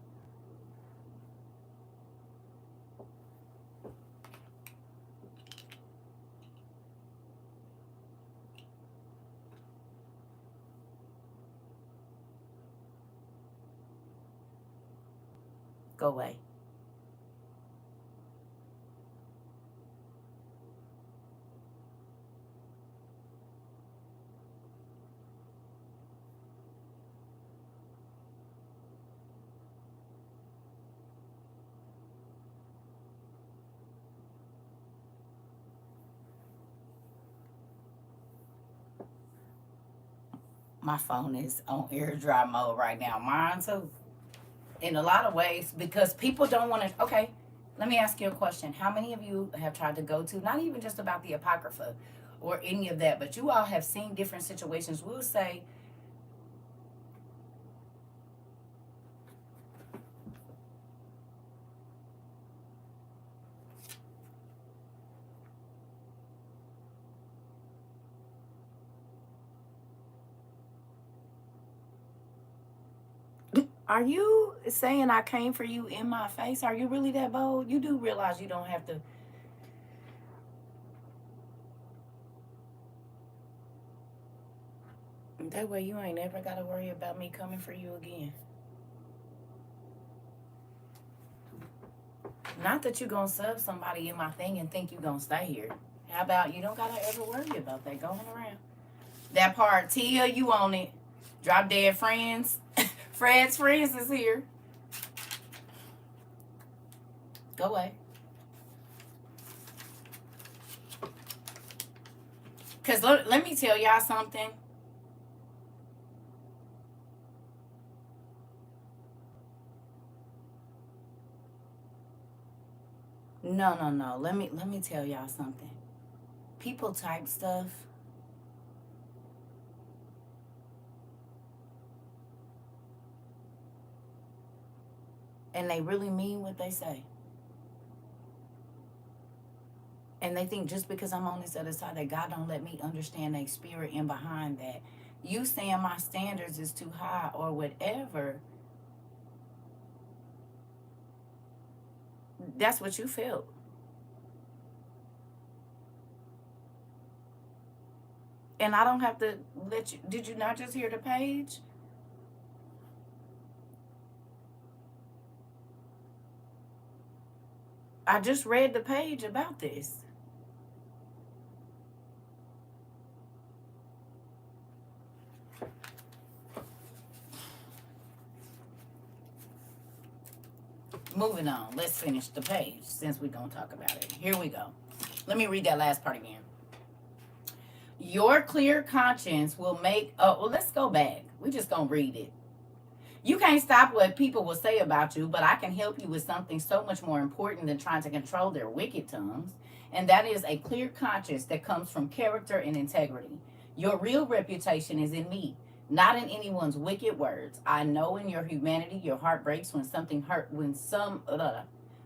Speaker 1: Go away. My phone is on airdrop mode right now. Mine too. In a lot of ways, because people don't want to. Okay, let me ask you a question. How many of you have tried to go to, not even just about the Apocrypha or any of that, but you all have seen different situations? We'll say, are you saying I came for you in my face? Are you really that bold? You do realize you don't have to. That way you ain't ever got to worry about me coming for you again. Not that you going to sub somebody in my thing and think you going to stay here. How about you don't got to ever worry about that going around? That part, Tia, you on it. Drop dead friends. Fred's friends is here. Go away. Because let me tell y'all something. No. Let me tell y'all something. People type stuff. And they really mean what they say. And they think just because I'm on this other side that God don't let me understand their spirit in behind that. You saying my standards is too high or whatever. That's what you felt. And I don't have to let you. Did you not just hear the page? I just read the page about this. Moving on. Let's finish the page since we're going to talk about it. Here we go. Let me read that last part again. Your clear conscience will make. Oh, well, let's go back. We're just going to read it. You can't stop what people will say about you, but I can help you with something so much more important than trying to control their wicked tongues. And that is a clear conscience that comes from character and integrity. Your real reputation is in me, not in anyone's wicked words. I know in your humanity, your heart breaks when something hurt, when some,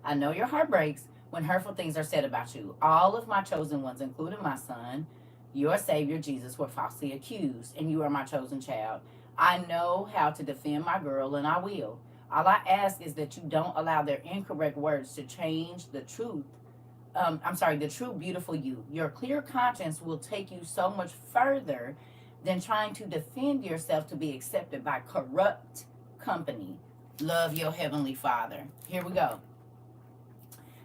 Speaker 1: I know your heart breaks when hurtful things are said about you. All of my chosen ones, including my son, your Savior Jesus, were falsely accused, and you are my chosen child. I know how to defend my girl, and I will. All I ask is that you don't allow their incorrect words to change the truth. The true beautiful you. Your clear conscience will take you so much further than trying to defend yourself to be accepted by corrupt company. Love your Heavenly Father. Here we go.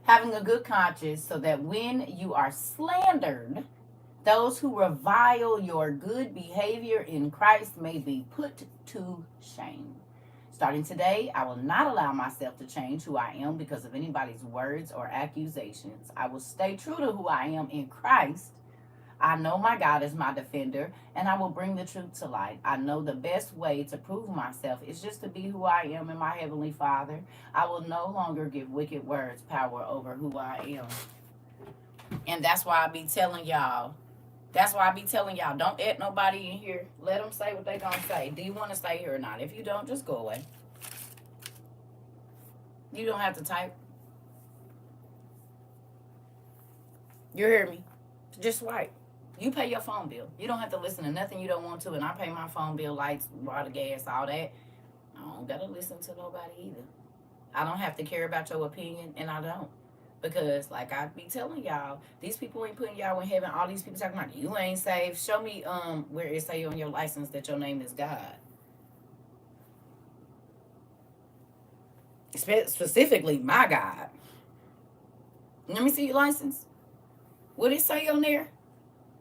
Speaker 1: Having a good conscience so that when you are slandered, those who revile your good behavior in Christ may be put to shame. Starting today, I will not allow myself to change who I am because of anybody's words or accusations. I will stay true to who I am in Christ. I know my God is my defender, and I will bring the truth to light. I know the best way to prove myself is just to be who I am in my Heavenly Father. I will no longer give wicked words power over who I am. And that's why I be telling y'all, don't let nobody in here. Let them say what they gonna say. Do you want to stay here or not? If you don't, just go away. You don't have to type. You hear me? Just swipe. You pay your phone bill. You don't have to listen to nothing you don't want to. And I pay my phone bill, lights, water, gas, all that. I don't gotta listen to nobody either. I don't have to care about your opinion, and I don't. Because, like I be telling y'all, these people ain't putting y'all in heaven. All these people talking about you ain't saved. Show me where it say on your license that your name is God. Specifically, my God. Let me see your license. What it say on there?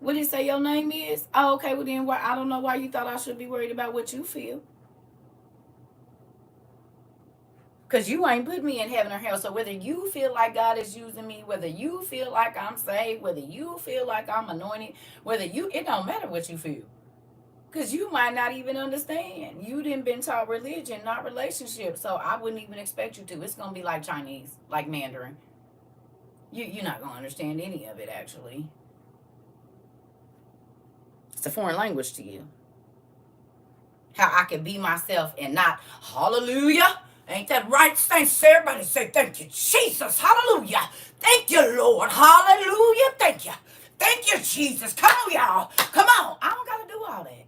Speaker 1: What it say your name is? Oh, okay, well then I don't know why you thought I should be worried about what you feel. Because you ain't put me in heaven or hell. So whether you feel like God is using me, whether you feel like I'm saved, whether you feel like I'm anointed, it don't matter what you feel. Because you might not even understand. You didn't been taught religion, not relationship. So I wouldn't even expect you to. It's going to be like Chinese, like Mandarin. You're not going to understand any of it, actually. It's a foreign language to you. How I can be myself and not, hallelujah. Ain't that right, saints? Everybody say, thank you, Jesus. Hallelujah. Thank you, Lord. Hallelujah. Thank you. Thank you, Jesus. Come on, y'all. Come on. I don't got to do all that.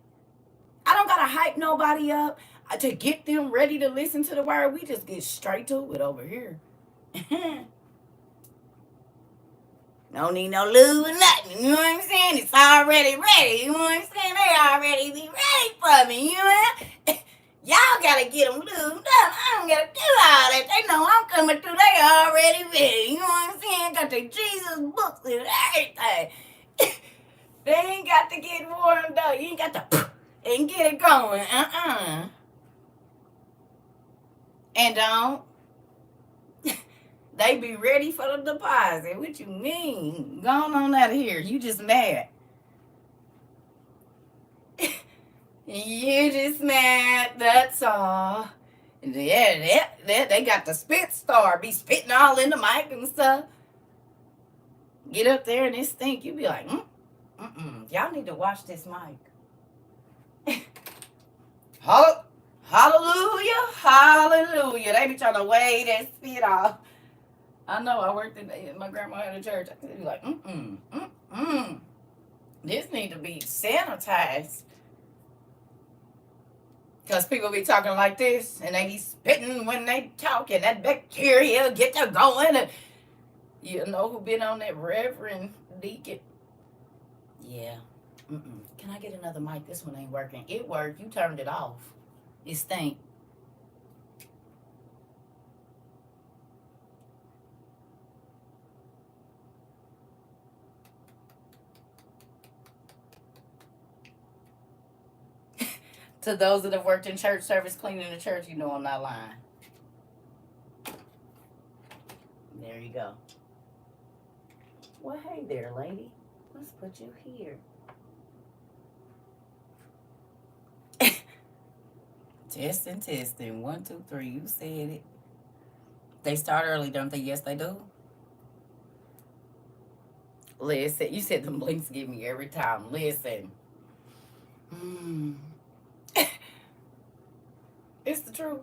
Speaker 1: I don't got to hype nobody up to get them ready to listen to the word. We just get straight to it over here. No need no lube or nothing. You know what I'm saying? It's already ready. You know what I'm saying? They already be ready for me. You know? Y'all gotta get them lubed up. I don't gotta do all that. They know I'm coming through. They already ready. You know what I'm saying? Got their Jesus books and everything. They ain't got to get warmed up. You ain't got to and get it going. And don't. They be ready for the deposit. What you mean? Going on out of here. You just mad. You just mad. That's all. Yeah, they got the spit star. Be spitting all in the mic and stuff. Get up there and it stink. You be like, y'all need to watch this mic. Hallelujah. Hallelujah. They be trying to wave that spit off. I know I worked in my grandma had a church. I could be like, this need to be sanitized. Because people be talking like this, and they be spitting when they talk, and that bacteria get to going. And you know who been on that Reverend Deacon? Yeah. Can I get another mic? This one ain't working. It worked. You turned it off. It stink. To those that have worked in church service, cleaning the church, you know I'm not lying. There you go. Well, hey there, lady. Let's put you here. Testing. 1, 2, 3. You said it. They start early, don't they? Yes, they do. Listen, you said the blinks give me every time. Listen. It's the truth.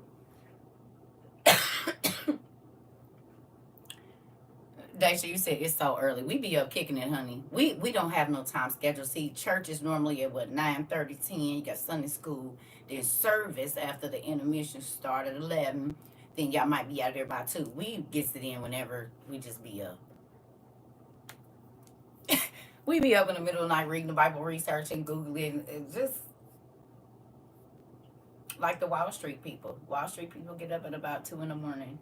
Speaker 1: Daisha, you said it's so early. We be up kicking it, honey. We don't have no time schedule. See, church is normally at 9:30, 10. You got Sunday school. Then service after the intermission start at 11. Then y'all might be out there by 2. We gets it in whenever we just be up. We be up in the middle of the night reading the Bible, researching, Googling. It's just like the Wall Street people. Wall Street people get up at about 2 in the morning.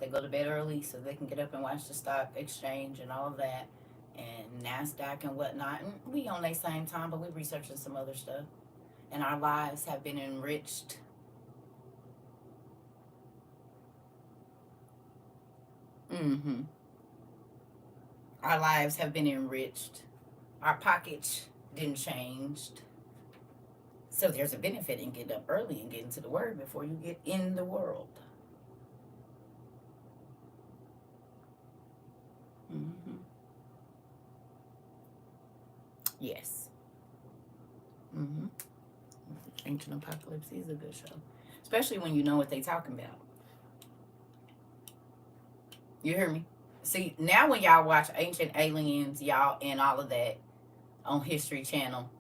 Speaker 1: They go to bed early so they can get up and watch the stock exchange and all of that, and NASDAQ and whatnot. And we on that same time, but we researching some other stuff. And our lives have been enriched. Mm-hmm. Our lives have been enriched. Our pockets didn't change. So there's a benefit in getting up early and getting to the word before you get in the world. Mm-hmm. Yes. Mm-hmm. Ancient Apocalypse is a good show, especially when you know what they talking about. You hear me? See, now when y'all watch Ancient Aliens, y'all, and all of that on History Channel,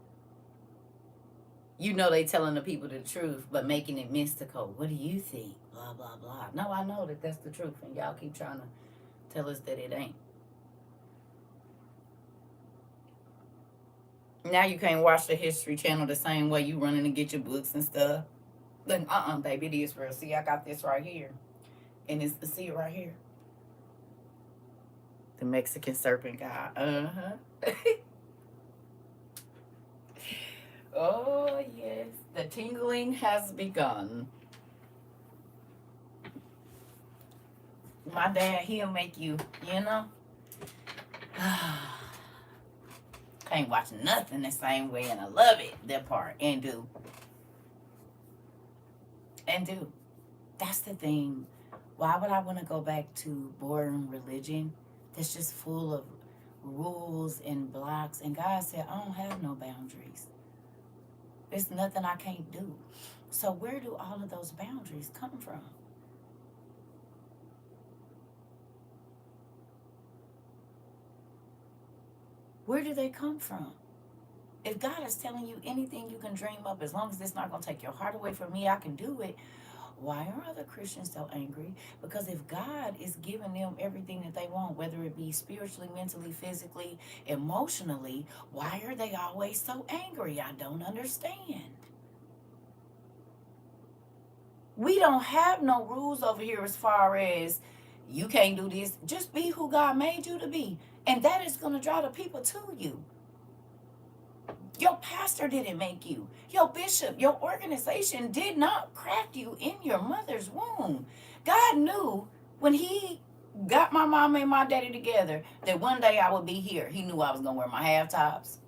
Speaker 1: you know they telling the people the truth, but making it mystical. What do you think? Blah, blah, blah. No, I know that that's the truth, and y'all keep trying to tell us that it ain't. Now you can't watch the History Channel the same way you running to get your books and stuff. Then, baby, it is real. See, I got this right here. And it's, see it right here. The Mexican serpent guy. Uh-huh. Oh, yes. The tingling has begun. My dad, he'll make you, you know. Can't watch nothing the same way, and I love it, that part. And do. That's the thing. Why would I want to go back to boring religion that's just full of rules and blocks? And God said, I don't have no boundaries. There's nothing I can't do. So where do all of those boundaries come from? Where do they come from? If God is telling you anything you can dream up, as long as it's not going to take your heart away from me, I can do it. Why are other Christians so angry? Because if God is giving them everything that they want, whether it be spiritually, mentally, physically, emotionally, why are they always so angry? I don't understand. We don't have no rules over here as far as you can't do this. Just be who God made you to be. And that is going to draw the people to you. Your pastor didn't make you. Your bishop, your organization did not craft you in your mother's womb. God knew when he got my mom and my daddy together that one day I would be here. He knew I was going to wear my half tops.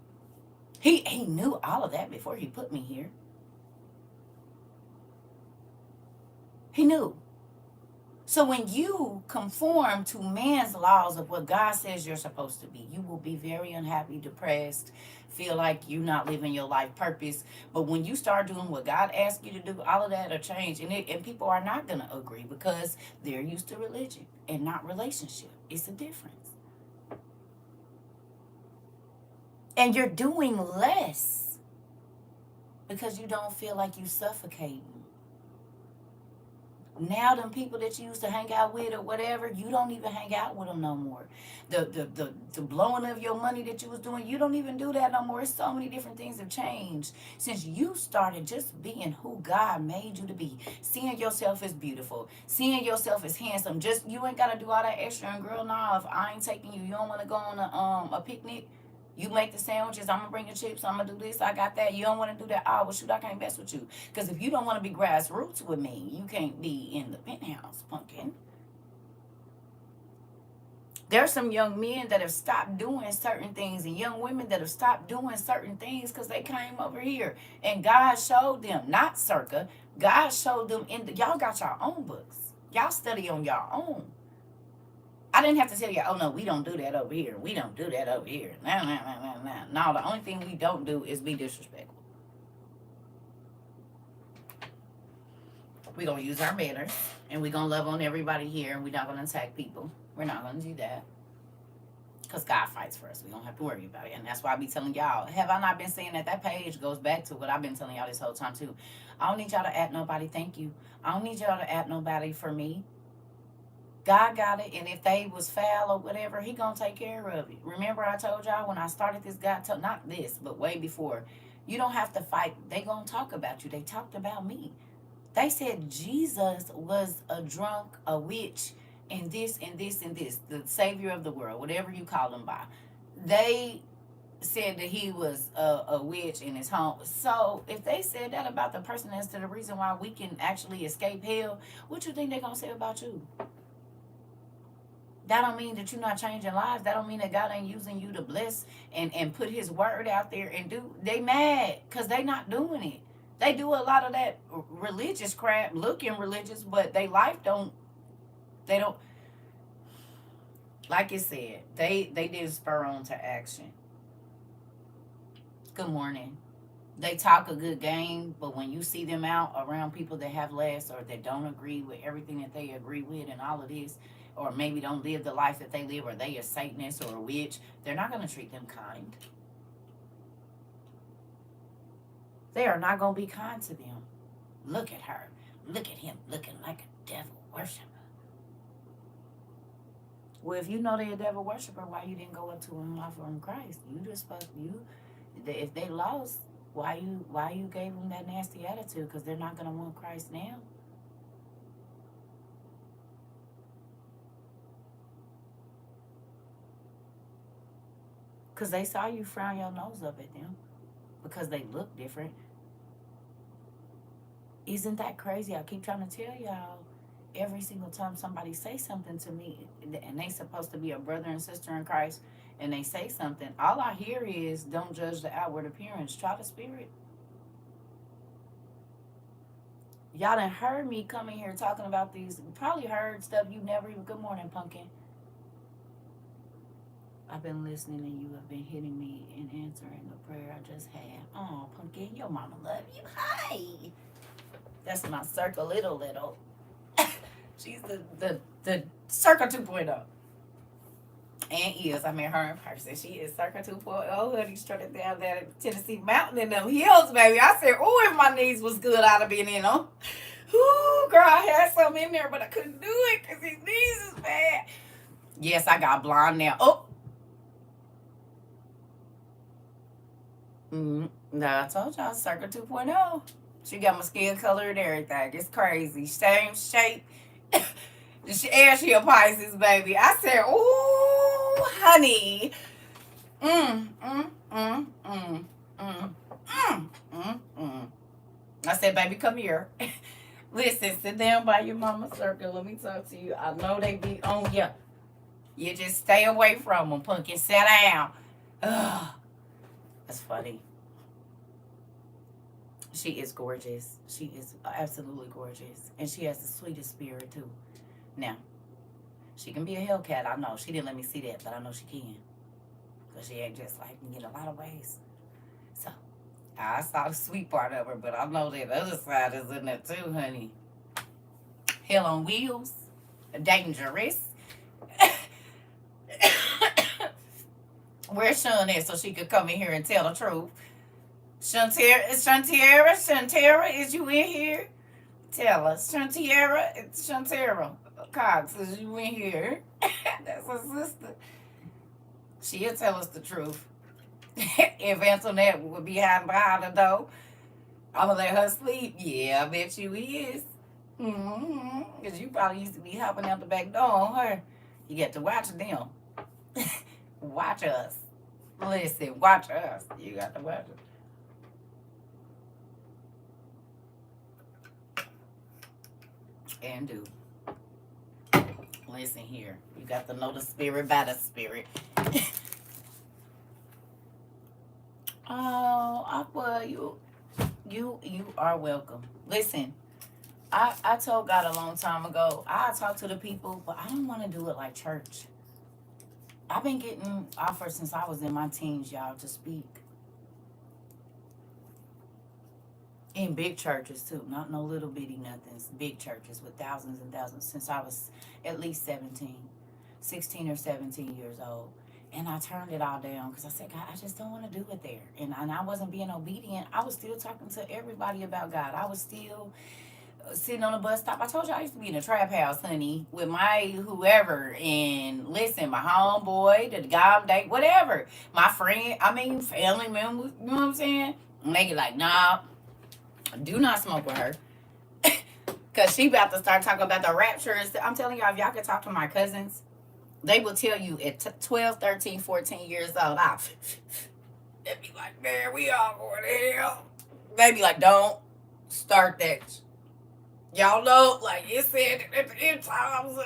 Speaker 1: He knew all of that before he put me here. He knew. So when you conform to man's laws of what God says you're supposed to be, you will be very unhappy, depressed, feel like you're not living your life purpose. But when you start doing what God asks you to do, all of that will change. And people are not going to agree because they're used to religion and not relationship. It's a difference. And you're doing less because you don't feel like you're suffocating. Now them people that you used to hang out with or whatever, you don't even hang out with them no more. The blowing of your money that you was doing, you don't even do that no more. It's so many different things have changed since you started just being who God made you to be. Seeing yourself as beautiful, seeing yourself as handsome. Just you ain't gotta do all that extra. And girl, nah, if I ain't taking you, you don't want to go on a picnic. You make the sandwiches, I'm going to bring the chips, I'm going to do this, I got that. You don't want to do that. Oh, well, shoot, I can't mess with you. Because if you don't want to be grassroots with me, you can't be in the penthouse, pumpkin. There's some young men that have stopped doing certain things and young women that have stopped doing certain things because they came over here. And God showed them, not CERCA, God showed them, y'all got your own books. Y'all study on your own. I didn't have to tell you, oh no, we don't do that over here. We don't do that over here. No. No, the only thing we don't do is be disrespectful. We're going to use our manners and we're going to love on everybody here and we're not going to attack people. We're not going to do that. Because God fights for us. We don't have to worry about it. And that's why I be telling y'all, have I not been saying that? That page goes back to what I've been telling y'all this whole time too. I don't need y'all to at nobody thank you. I don't need y'all to at nobody for me. God got it, and if they was foul or whatever, he gonna take care of it. Remember I told y'all when I started this, God told, not this, but way before, you don't have to fight. They gonna talk about you. They talked about me. They said Jesus was a drunk, a witch, and this and this and this, the savior of the world, whatever you call him by. They said that he was a witch in his home. So if they said that about the person that's the reason why we can actually escape hell, what you think they gonna say about you? That don't mean that you're not changing lives. That don't mean that God ain't using you to bless and put his word out there and do. They mad because they not doing it. They do a lot of that religious crap, looking religious, but they life they don't, like it said, they did spur on to action. Good morning. They talk a good game, but when you see them out around people that have less or that don't agree with everything that they agree with and all of this, or maybe don't live the life that they live, or they a Satanist or a witch, they're not going to treat them kind. They are not going to be kind to them. Look at her. Look at him looking like a devil worshiper. Well, if you know they're a devil worshiper, why you didn't go up to them and offer them Christ? You just supposed if they lost, why you gave them that nasty attitude? Because they're not going to want Christ now. Because they saw you frown your nose up at them because they look different. Isn't that crazy? I keep trying to tell y'all, every single time somebody say something to me, and they supposed to be a brother and sister in Christ, and they say something, all I hear is, don't judge the outward appearance, try the spirit. Y'all done heard me coming here talking about these, probably heard stuff you never even, good morning, Pumpkin. I've been listening and you have been hitting me and answering the prayer I just had. Oh, Pumpkin, your mama love you. Hi. That's my CERCA little. She's the CERCA 2.0. And is, I met her in person. She is CERCA 2.0. Honey, strutting down that Tennessee mountain in them hills, baby. I said, oh, if my knees was good, I'd have been in them. Ooh, girl, I had something in there, but I couldn't do it because his knees is bad. Yes, I got blind now. Oh. No, I told y'all, CERCA 2.0. She got my skin color and everything. It's crazy. Same shape. And she a Pisces, baby. I said, ooh, honey. I said, baby, come here. Listen, sit down by your mama CERCA. Let me talk to you. I know they be on you. You just stay away from them, Pumpkin. Sit down. Ugh. That's funny. She is gorgeous. She is absolutely gorgeous. And she has the sweetest spirit, too. Now, she can be a Hellcat. I know. She didn't let me see that, but I know she can. Because she ain't just like me in a lot of ways. So, I saw the sweet part of her, but I know that other side is in there, too, honey. Hell on wheels. Dangerous. Where's Sean at so she could come in here and tell the truth? Shantara, is you in here? Tell us. Shantara Cox, is you in here? That's her sister. She'll tell us the truth. If Antoinette would be hiding behind the door, I'm going to let her sleep. Yeah, I bet you is. Because you probably used to be hopping out the back door on her. You get to watch them. Watch us. Listen, watch us. You got to watch us. And do. Listen here. You got to know the spirit by the spirit. Oh, well, you are welcome. Listen, I told God a long time ago, I talk to the people, but I don't want to do it like church. I've been getting offers since I was in my teens, y'all, to speak. In big churches, too. Not no little bitty nothings. Big churches with thousands and thousands since I was at least 16 or 17 years old. And I turned it all down because I said, God, I just don't want to do it there. And I wasn't being obedient. I was still talking to everybody about God. I was still sitting on the bus stop. I told you I used to be in a trap house, honey, with my whoever. And listen, my homeboy, the guy I'm dating, whatever. My friend, I mean, family members, you know what I'm saying? And they get like, nah, do not smoke with her. Because she about to start talking about the rapture. And I'm telling y'all, if y'all could talk to my cousins, they will tell you at 12, 13, 14 years old, they'd be like, man, we all going to hell. They be like, don't start that. Y'all know, like it said at the end times,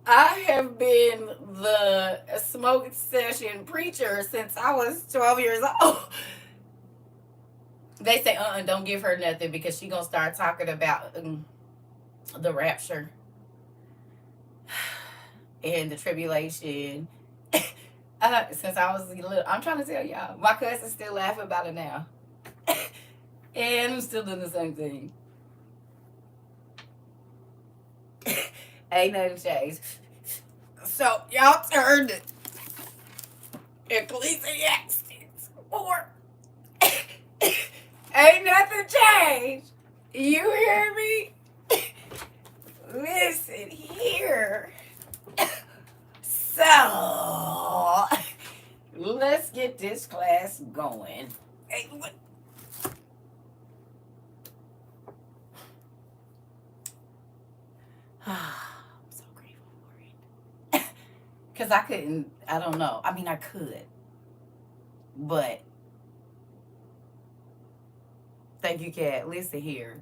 Speaker 1: I have been the smoke session preacher since I was 12 years old. They say, don't give her nothing because she gonna start talking about the rapture and the tribulation. Since I was little, I'm trying to tell y'all, my cousins still laughing about it now. And I'm still doing the same thing. Ain't nothing changed. So y'all turned it. Ecclesiastes 4. Ain't nothing changed. You hear me? Listen here. So let's get this class going. Hey, what? I'm so grateful for it. Because I don't know. I mean, I could. But, thank you, Kat. Listen here.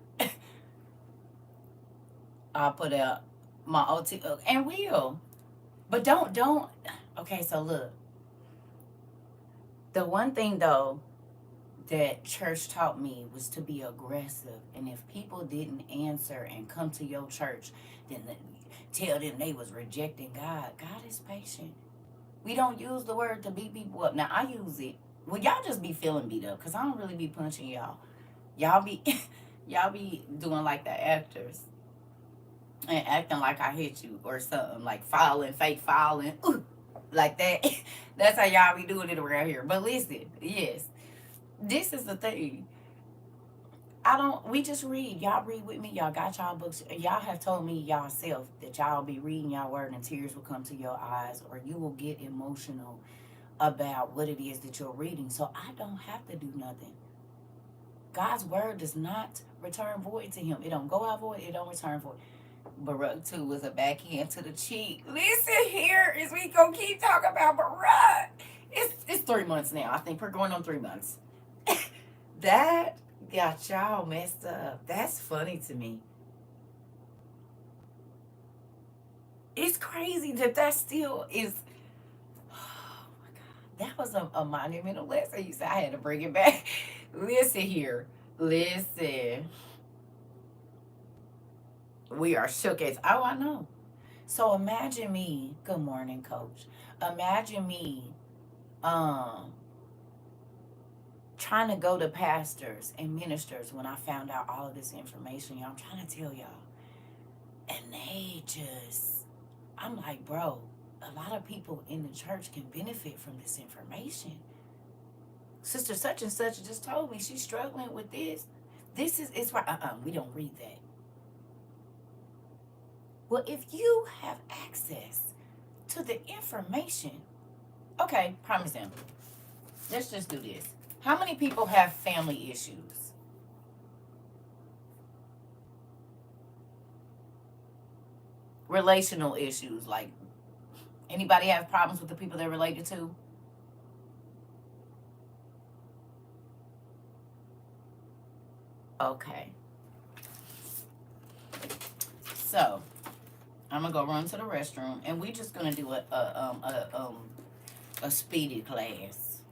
Speaker 1: I'll put out my OT, and will. But don't. Okay, so look. The one thing, though, that church taught me was to be aggressive. And if people didn't answer and come to your church, then tell them they was rejecting God. God is patient. We don't use the word to beat people up. Now, I use it. Well, y'all just be feeling beat up because I don't really be punching y'all. Y'all be doing like the actors and acting like I hit you or something, like fake filing, like that. That's how y'all be doing it around here. But listen, yes, this is the thing. We just read. Y'all read with me. Y'all got y'all books. Y'all have told me y'all self that y'all be reading y'all word and tears will come to your eyes or you will get emotional about what it is that you're reading. So I don't have to do nothing. God's word does not return void to him. It don't go out void. It don't return void. Baruch 2 was a backhand to the cheek. Listen here, is we gonna keep talking about Baruch. It's 3 months now. I think we're going on 3 months. That got y'all messed up. That's funny to me. It's crazy that still is. Oh my God. That was a monumental lesson. You said I had to bring it back. Listen here. Listen. We are shook as. Oh, I know. So imagine me. Good morning, coach. Imagine me trying to go to pastors and ministers when I found out all of this information. Y'all, I'm trying to tell y'all. And they just, I'm like, bro, a lot of people in the church can benefit from this information. Sister such and such just told me she's struggling with this. It's right. We don't read that. Well, if you have access to the information, okay, prime example. Let's just do this. How many people have family issues? Relational issues, like anybody have problems with the people they're related to? Okay. So, I'm gonna go run to the restroom, and we're just gonna do a speedy class.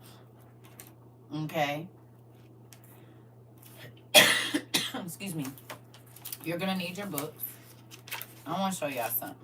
Speaker 1: Okay. Excuse me. You're gonna need your books. I want to show y'all something.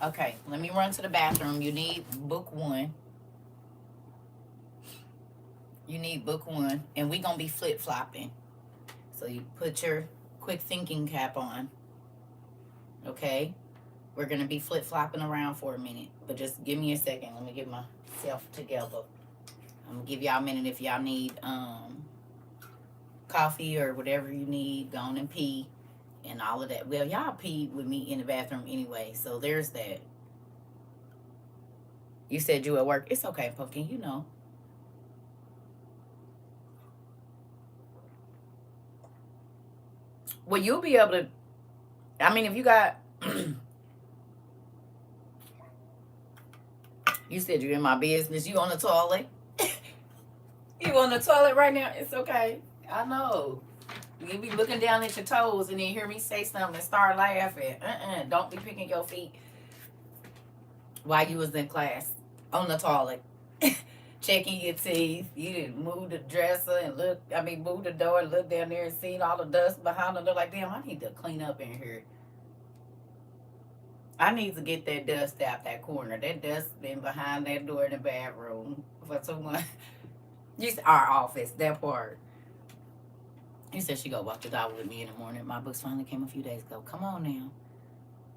Speaker 1: Okay, let me run to the bathroom. You need book one. You need book one. And we going to be flip-flopping. So you put your quick thinking cap on. Okay? We're going to be flip-flopping around for a minute. But just give me a second. Let me get myself together. I'm going to give y'all a minute if y'all need coffee or whatever you need. Go on and pee and all of that. Well, y'all peed with me in the bathroom anyway. So there's that. You said you at work. It's okay, Pumpkin. You know. Well, you'll be able to. I mean, if you got. You said you're in my business. You on the toilet? You on the toilet right now? It's okay. I know. You be looking down at your toes and then hear me say something and start laughing. Don't be picking your feet while you was in class on the toilet. Checking your teeth. You didn't move the dresser and move the door and look down there and see all the dust behind them. They're like, damn, I need to clean up in here. I need to get that dust out that corner. That dust been behind that door in the bathroom for too much. Our office, that part. He said she go walk the dog with me in the morning. My books finally came a few days ago. Come on now.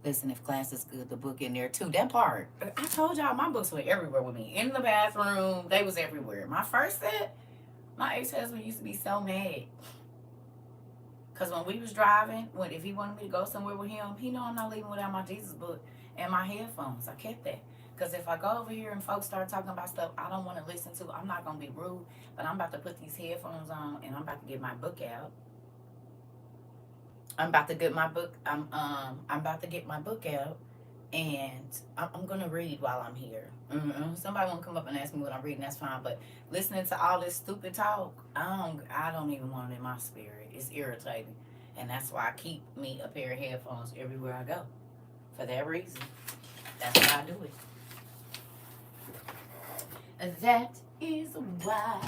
Speaker 1: Listen, if class is good, the book in there too. That part. I told y'all my books were everywhere with me. In the bathroom. They was everywhere. My first set, my ex-husband used to be so mad. Because when we was driving, if he wanted me to go somewhere with him, he know I'm not leaving without my Jesus book and my headphones. I kept that. Because if I go over here and folks start talking about stuff I don't want to listen to, I'm not going to be rude, but I'm about to put these headphones on and I'm about to get my book out. I'm about to get my book. I'm about to get my book out, and I'm gonna read while I'm here. Somebody want to come up and ask me what I'm reading? That's fine. But listening to all this stupid talk, I don't even want it in my spirit. It's irritating, and that's why I keep me a pair of headphones everywhere I go. For that reason, that's why I do it. That is why.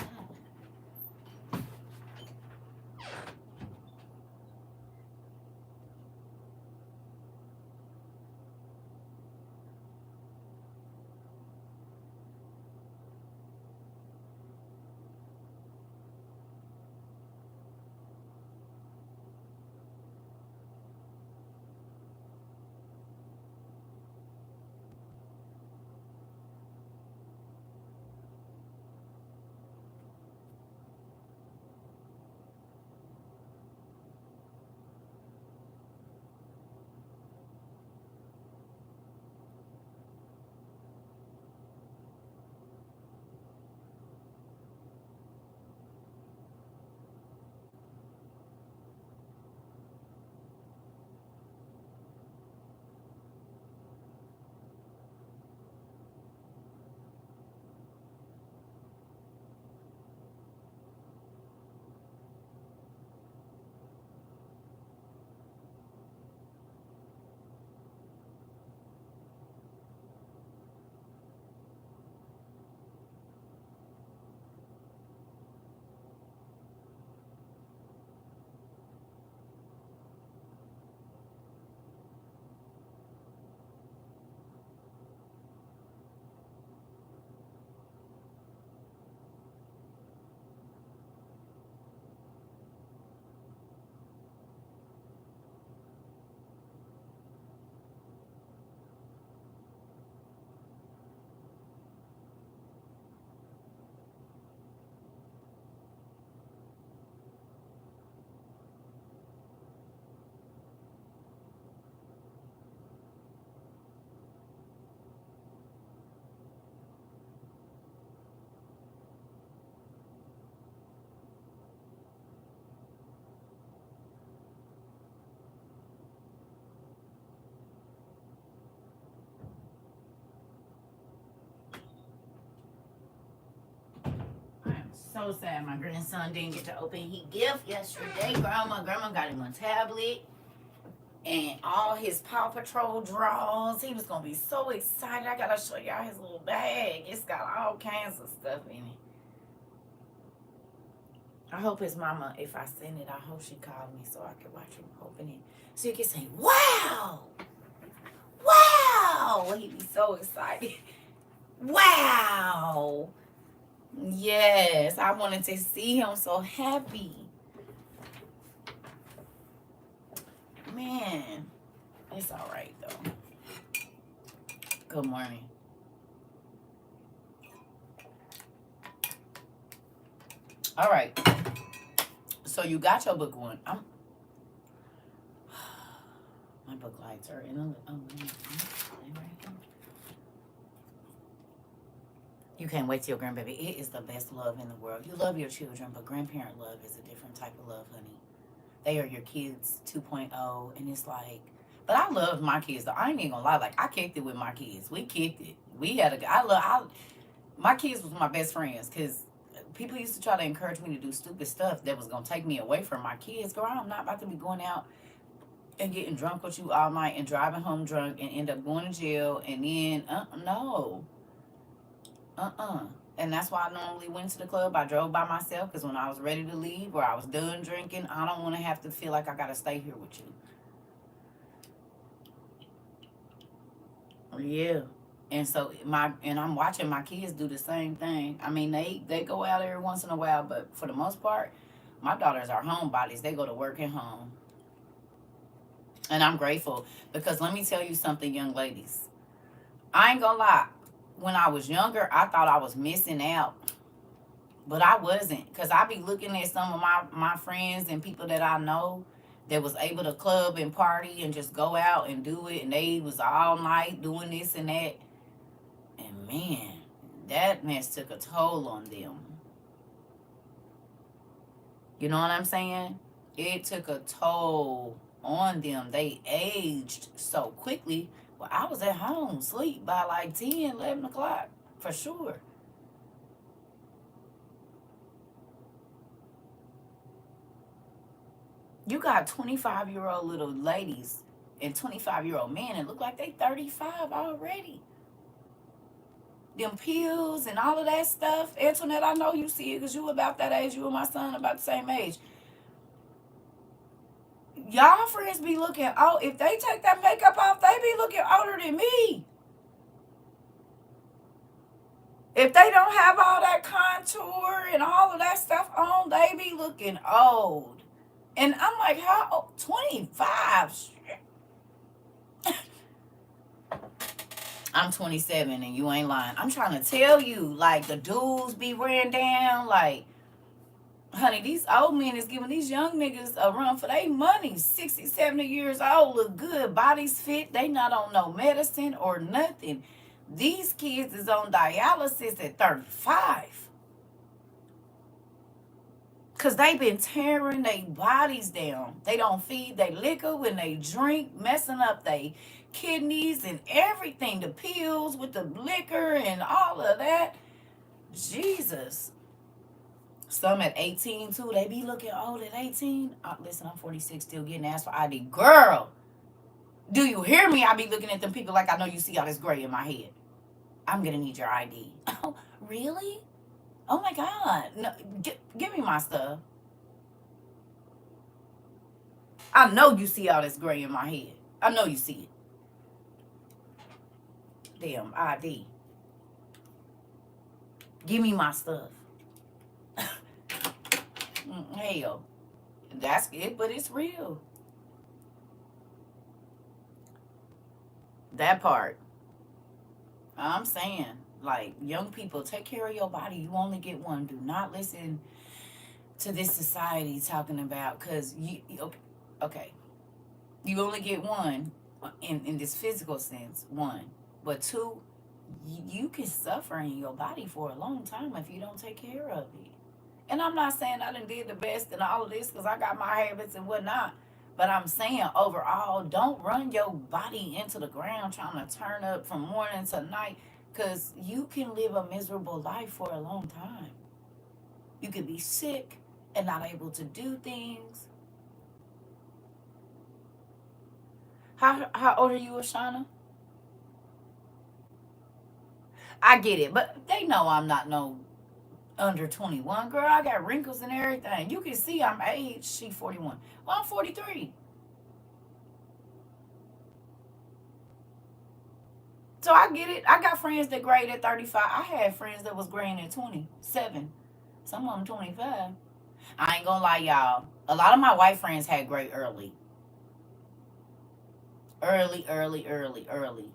Speaker 1: So sad my grandson didn't get to open his gift yesterday. Grandma got him a tablet and all his Paw Patrol drawers. He was gonna be so excited. I gotta show y'all his little bag. It's got all kinds of stuff in it. I hope his mama, if I send it, I hope she called me so I can watch him open it. So you can say, wow! Wow! Oh, he be so excited. Wow. Yes, I wanted to see him so happy. Man, it's all right though. Good morning. All right. So you got your book one. My book lights are in a You can't wait till your grandbaby. It is the best love in the world. You love your children, but grandparent love is a different type of love, honey. They are your kids 2.0, and it's like, but I love my kids though. I ain't even gonna lie, like I kicked it with my kids. We kicked it. We had my kids was my best friends because people used to try to encourage me to do stupid stuff that was gonna take me away from my kids. Girl, I'm not about to be going out and getting drunk with you all night and driving home drunk and end up going to jail and then no. And that's why I normally went to the club. I drove by myself because when I was ready to leave or I was done drinking, I don't want to have to feel like I got to stay here with you. Yeah. And so I'm watching my kids do the same thing. I mean, they go out every once in a while, but for the most part, my daughters are homebodies. They go to work and home. And I'm grateful because let me tell you something, young ladies. I ain't gonna lie. When I was younger, I thought I was missing out. But I wasn't. Because I be looking at some of my friends and people that I know that was able to club and party and just go out and do it. And they was all night doing this and that. And man, that mess took a toll on them. You know what I'm saying? It took a toll on them. They aged so quickly. Well, I was at home, sleep by like 10, 11 o'clock, for sure. You got 25-year-old little ladies and 25-year-old men that look like they 35 already. Them pills and all of that stuff. Antoinette, I know you see it because you about that age. You and my son about the same age. Y'all friends be looking, oh, if they take that makeup off, they be looking older than me. If they don't have all that contour and all of that stuff on, they be looking old. And I'm like, how old? 25. I'm 27 and you ain't lying. I'm trying to tell you, like, the dudes be wearing down, like, honey, these old men is giving these young niggas a run for their money. 60, 70 years old, look good, bodies fit. They not on no medicine or nothing. These kids is on dialysis at 35. Because they been tearing their bodies down. They don't feed their liquor when they drink, messing up their kidneys and everything. The pills with the liquor and all of that. Jesus. Some at 18 too. They be looking old at 18. Listen, I'm 46 still getting asked for ID. Girl, do you hear me? I be looking at them people like I know you see all this gray in my head. I'm going to need your ID. Oh, really? Oh my God. No, give me my stuff. I know you see all this gray in my head. I know you see it. Damn ID. Give me my stuff. Hell, that's it, but it's real. That part. I'm saying, like, young people, take care of your body. You only get one. Do not listen to this society talking about, because okay, you only get one in this physical sense, one. But two, you can suffer in your body for a long time if you don't take care of it. And I'm not saying I done did the best in all of this because I got my habits and whatnot. But I'm saying overall, don't run your body into the ground trying to turn up from morning to night, because you can live a miserable life for a long time. You could be sick and not able to do things. How old are you, Ashana? I get it, but they know I'm not no under 21. Girl, I got wrinkles and everything. You can see I'm aged. She 41. Well, I'm 43. So I get it. I got friends that grade at 35. I had friends that was grading at 27. Some of them 25. I ain't gonna lie, y'all. A lot of my white friends had grade early. Early, early, early, early.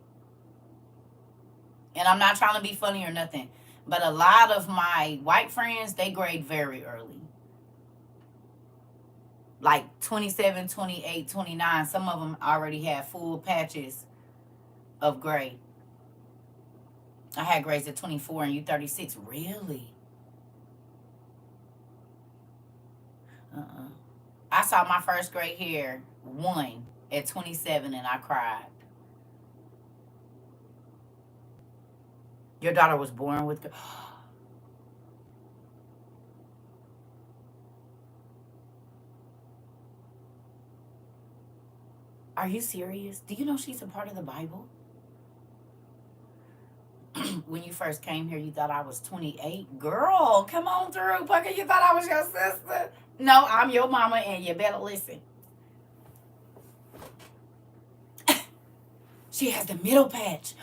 Speaker 1: And I'm not trying to be funny or nothing. But a lot of my white friends, they grade very early. Like 27, 28, 29. Some of them already had full patches of grade. I had grades at 24 and you 36. Really? I saw my first gray hair one at 27 and I cried. Your daughter was born with... Are you serious? Do you know she's a part of the Bible? When you first came here, you thought I was 28. Girl, come on through. Pucker, you thought I was your sister. No, I'm your mama, and you better listen. She has the middle patch.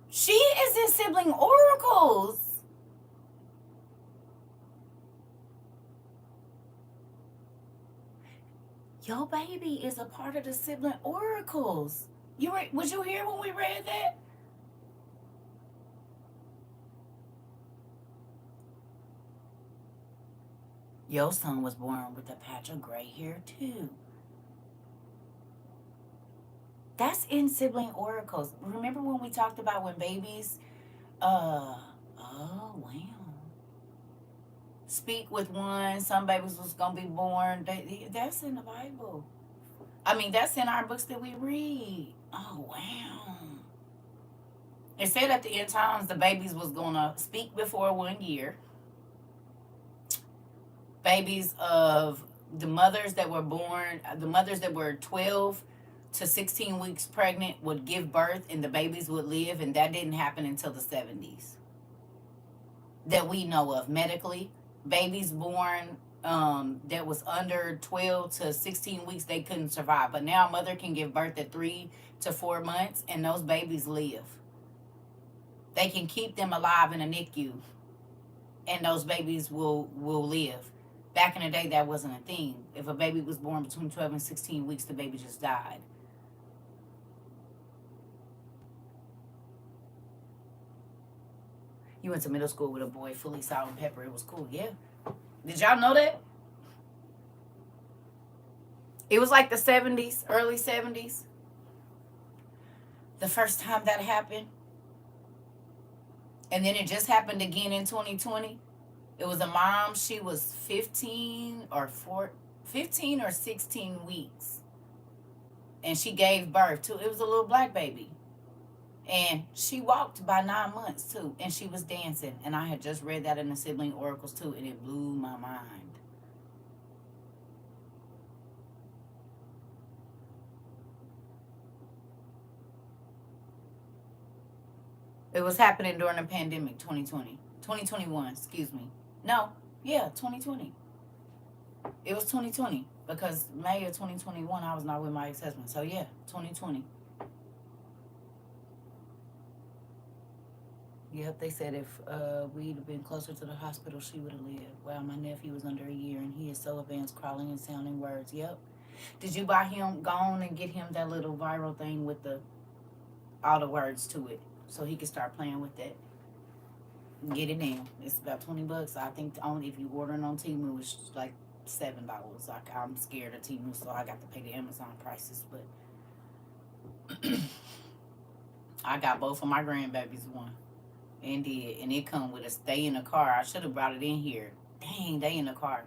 Speaker 1: She is in sibling oracles. Your baby is a part of the sibling oracles. Was you here when we read that? Your son was born with a patch of gray hair too. That's in sibling oracles. Remember when we talked about when babies, oh wow, speak with one, some babies was gonna be born. That's in the Bible. I mean, that's in our books that we read. Oh wow. It said at the end times the babies was gonna speak before 1 year. Babies of the mothers that were born, the mothers that were 12 to 16 weeks pregnant would give birth and the babies would live, and that didn't happen until the 70s that we know of medically. Babies born that was under 12 to 16 weeks, they couldn't survive. But now a mother can give birth at 3 to 4 months and those babies live. They can keep them alive in a NICU and those babies will live. Back in the day, that wasn't a thing. If a baby was born between 12 and 16 weeks, the baby just died. You went to middle school with a boy, fully salt and pepper. It was cool, yeah. Did y'all know that? It was like the 70s, early 70s. The first time that happened. And then it just happened again in 2020. It was a mom. She was 15 or 16 weeks. And she gave birth to, it was a little black baby. And she walked by 9 months too. And she was dancing. And I had just read that in the sibling oracles too. And it blew my mind. It was happening during the pandemic, 2020. 2021, excuse me. No, yeah, 2020. It was 2020 because May of 2021, I was not with my ex-husband. So yeah, 2020. Yep, they said if we'd have been closer to the hospital, she would have lived. Wow, my nephew was under a year and he is so advanced, crawling and sounding words. Yep. Did you buy him, go on and get him that little viral thing with all the words to it so he can start playing with that? Get it now. It's about $20. I think only if you ordering on Temu, it's like $7. Like, I'm scared of Temu, so I got to pay the Amazon prices. But I got both of my grandbabies one, and it come with a stay in the car. I should have brought it in here. Dang, they in the car.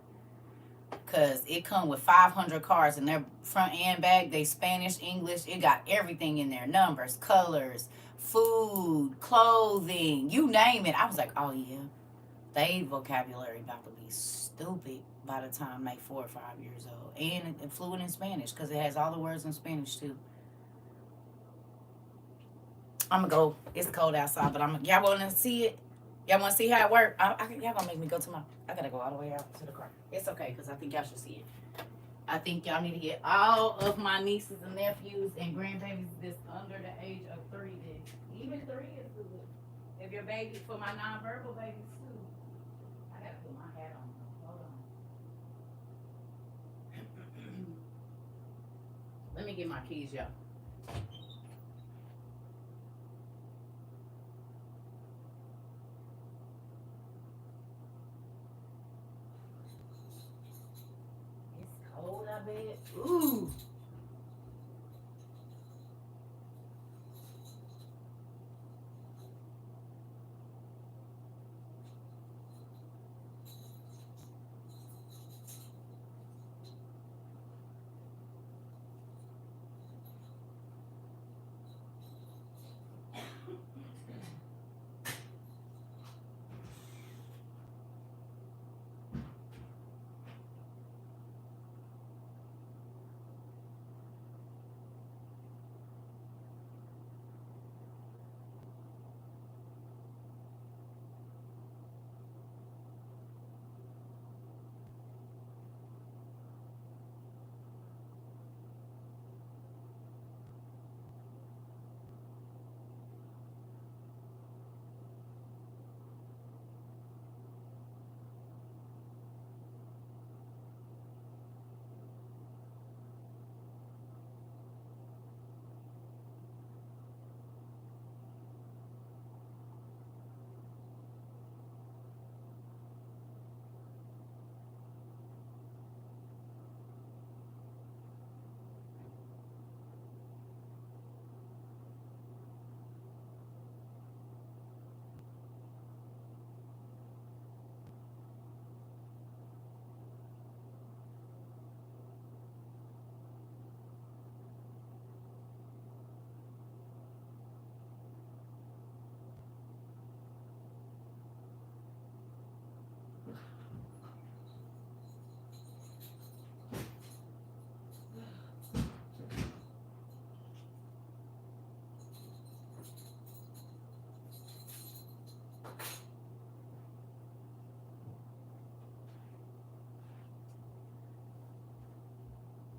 Speaker 1: Cause it come with 500 cards, and their front and back. They Spanish, English. It got everything in there: numbers, colors, food, clothing, you name it. I was like, oh yeah, they vocabulary about to be stupid by the time they 4 or 5 years old, and fluent in Spanish because it has all the words in Spanish too. I'm gonna go. It's cold outside, but y'all want to see it? Y'all want to see how it work? Y'all gonna make me go to I gotta go all the way out to the car. It's okay because I think y'all should see it. I think y'all need to get all of my nieces and nephews and grandbabies that's under the age of 3. Even 3 is good. If your baby, for my nonverbal babies too. I gotta put my hat on. Hold on. Let me get my keys, y'all. It's cold, I bet. Ooh.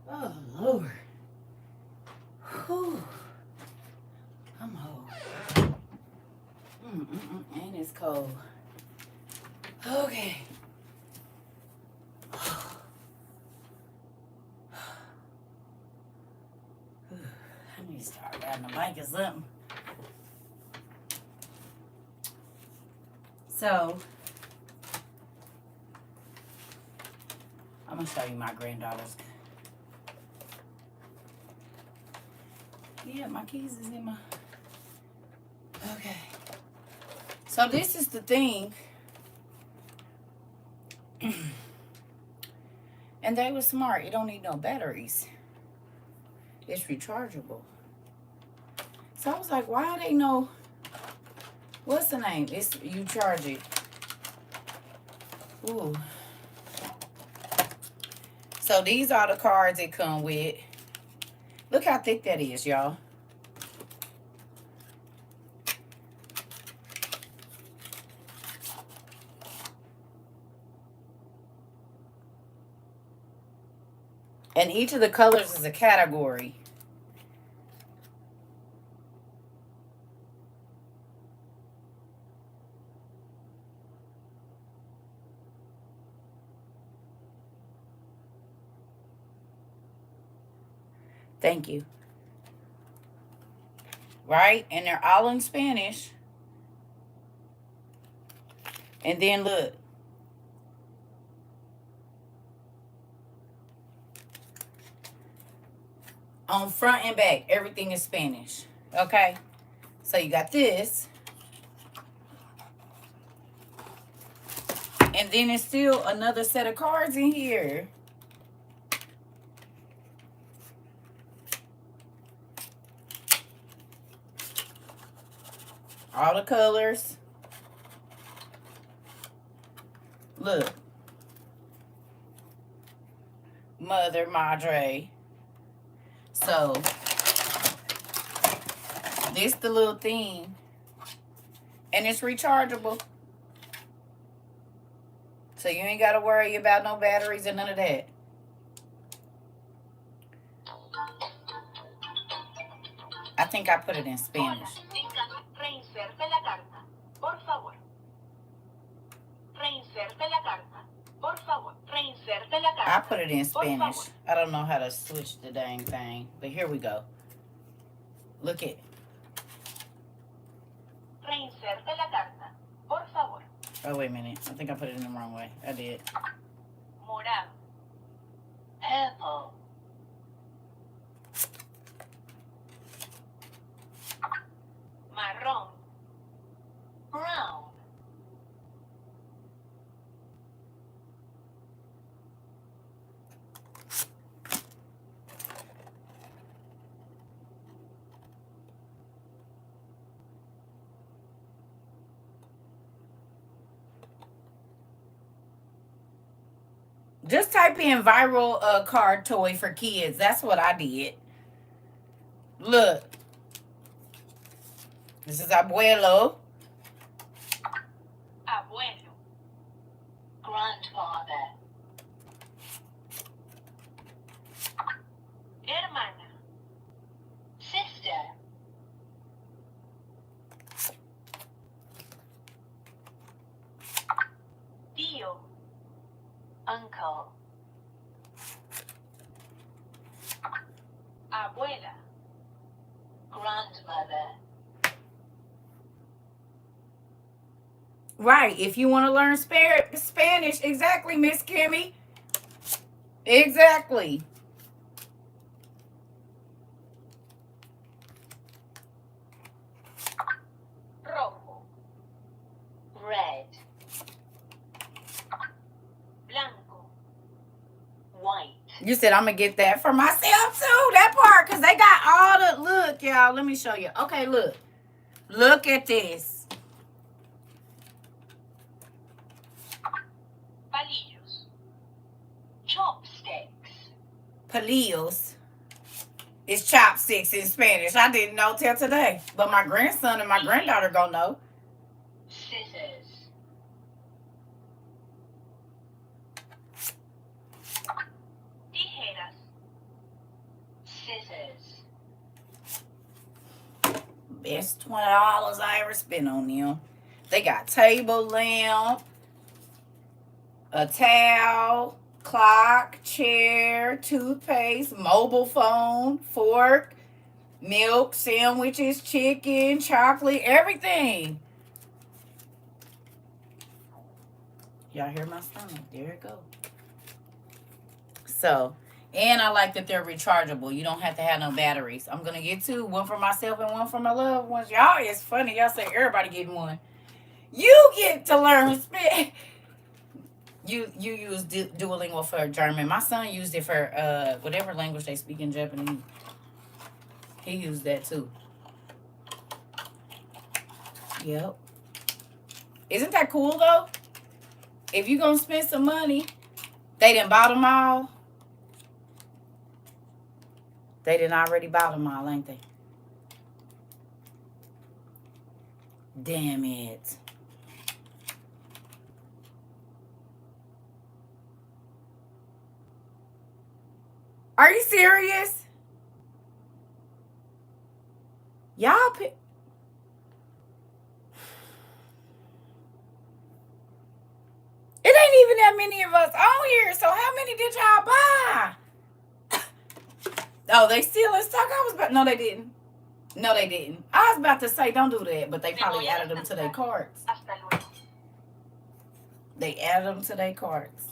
Speaker 1: Oh, Lord. Whew. I'm old. And it's cold. Okay. I need to start riding the bike or something. So, I'm going to show you my granddaughters. Yeah, my keys is in my... Okay. So this is the thing. And they were smart. It don't need no batteries. It's rechargeable. So I was like, why they know... What's the name? It's you charge it. Ooh. So these are the cards it come with. Look how thick that is, y'all. And each of the colors is a category. Thank you. Right? And they're all in Spanish. And then look. On front and back, everything is Spanish. Okay? So you got this. And then it's still another set of cards in here. All the colors. Look. Mother, Madre. So, this the little thing. And it's rechargeable. So you ain't got to worry about no batteries or none of that. think I put it in Spanish.
Speaker 2: Reinserte la carta, por favor. Reinserte la carta, por favor. Reinserte la carta.
Speaker 1: I put it in Spanish. I don't know how to switch the dang thing, but here we go. Look at.
Speaker 2: Reinserte la carta, por favor.
Speaker 1: Oh, wait a minute. I think I put it in the wrong way. I did.
Speaker 2: Morado. Purple. Marrón. Brown.
Speaker 1: Just type in viral card toy for kids. That's what I did. Look. This is abuelo.
Speaker 2: Abuelo. Grandfather. Hermana. Sister. Tío. Uncle. Abuela. Grandmother.
Speaker 1: Right. If you want to learn Spanish, exactly, Miss Kimmy. Exactly.
Speaker 2: Rojo. Red. Blanco. White.
Speaker 1: You said I'm going to get that for myself too, that part, because they got all the, look, y'all, let me show you. Okay, look. Look at this.
Speaker 2: Palillos. Chopsticks.
Speaker 1: Palillos. It's chopsticks in Spanish. I didn't know till today. But my grandson and my granddaughter gonna know.
Speaker 2: Scissors. Tijeras. Scissors.
Speaker 1: Best $20 I ever spent on them. They got table lamp, a towel, clock, chair, toothpaste, mobile phone, fork, milk, sandwiches, chicken, chocolate, everything. Y'all hear my stomach? There it goes. So, and I like that they're rechargeable. You don't have to have no batteries. I'm going to get two. One for myself and one for my loved ones. Y'all, it's funny. Y'all say everybody getting one. You get to learn Spanish. You use Duolingo for German. My son used it for whatever language they speak in Japanese. He used that too. Yep. Isn't that cool though? If you gonna spend some money, they didn't buy them all. They didn't already buy them all, ain't they? Damn it. Are you serious? Y'all pick. It ain't even that many of us on here, so how many did y'all buy? Oh, they still in stock? I was about, no, they didn't. No, they didn't. I was about to say, don't do that, but they probably added them to their carts. They added them to their carts.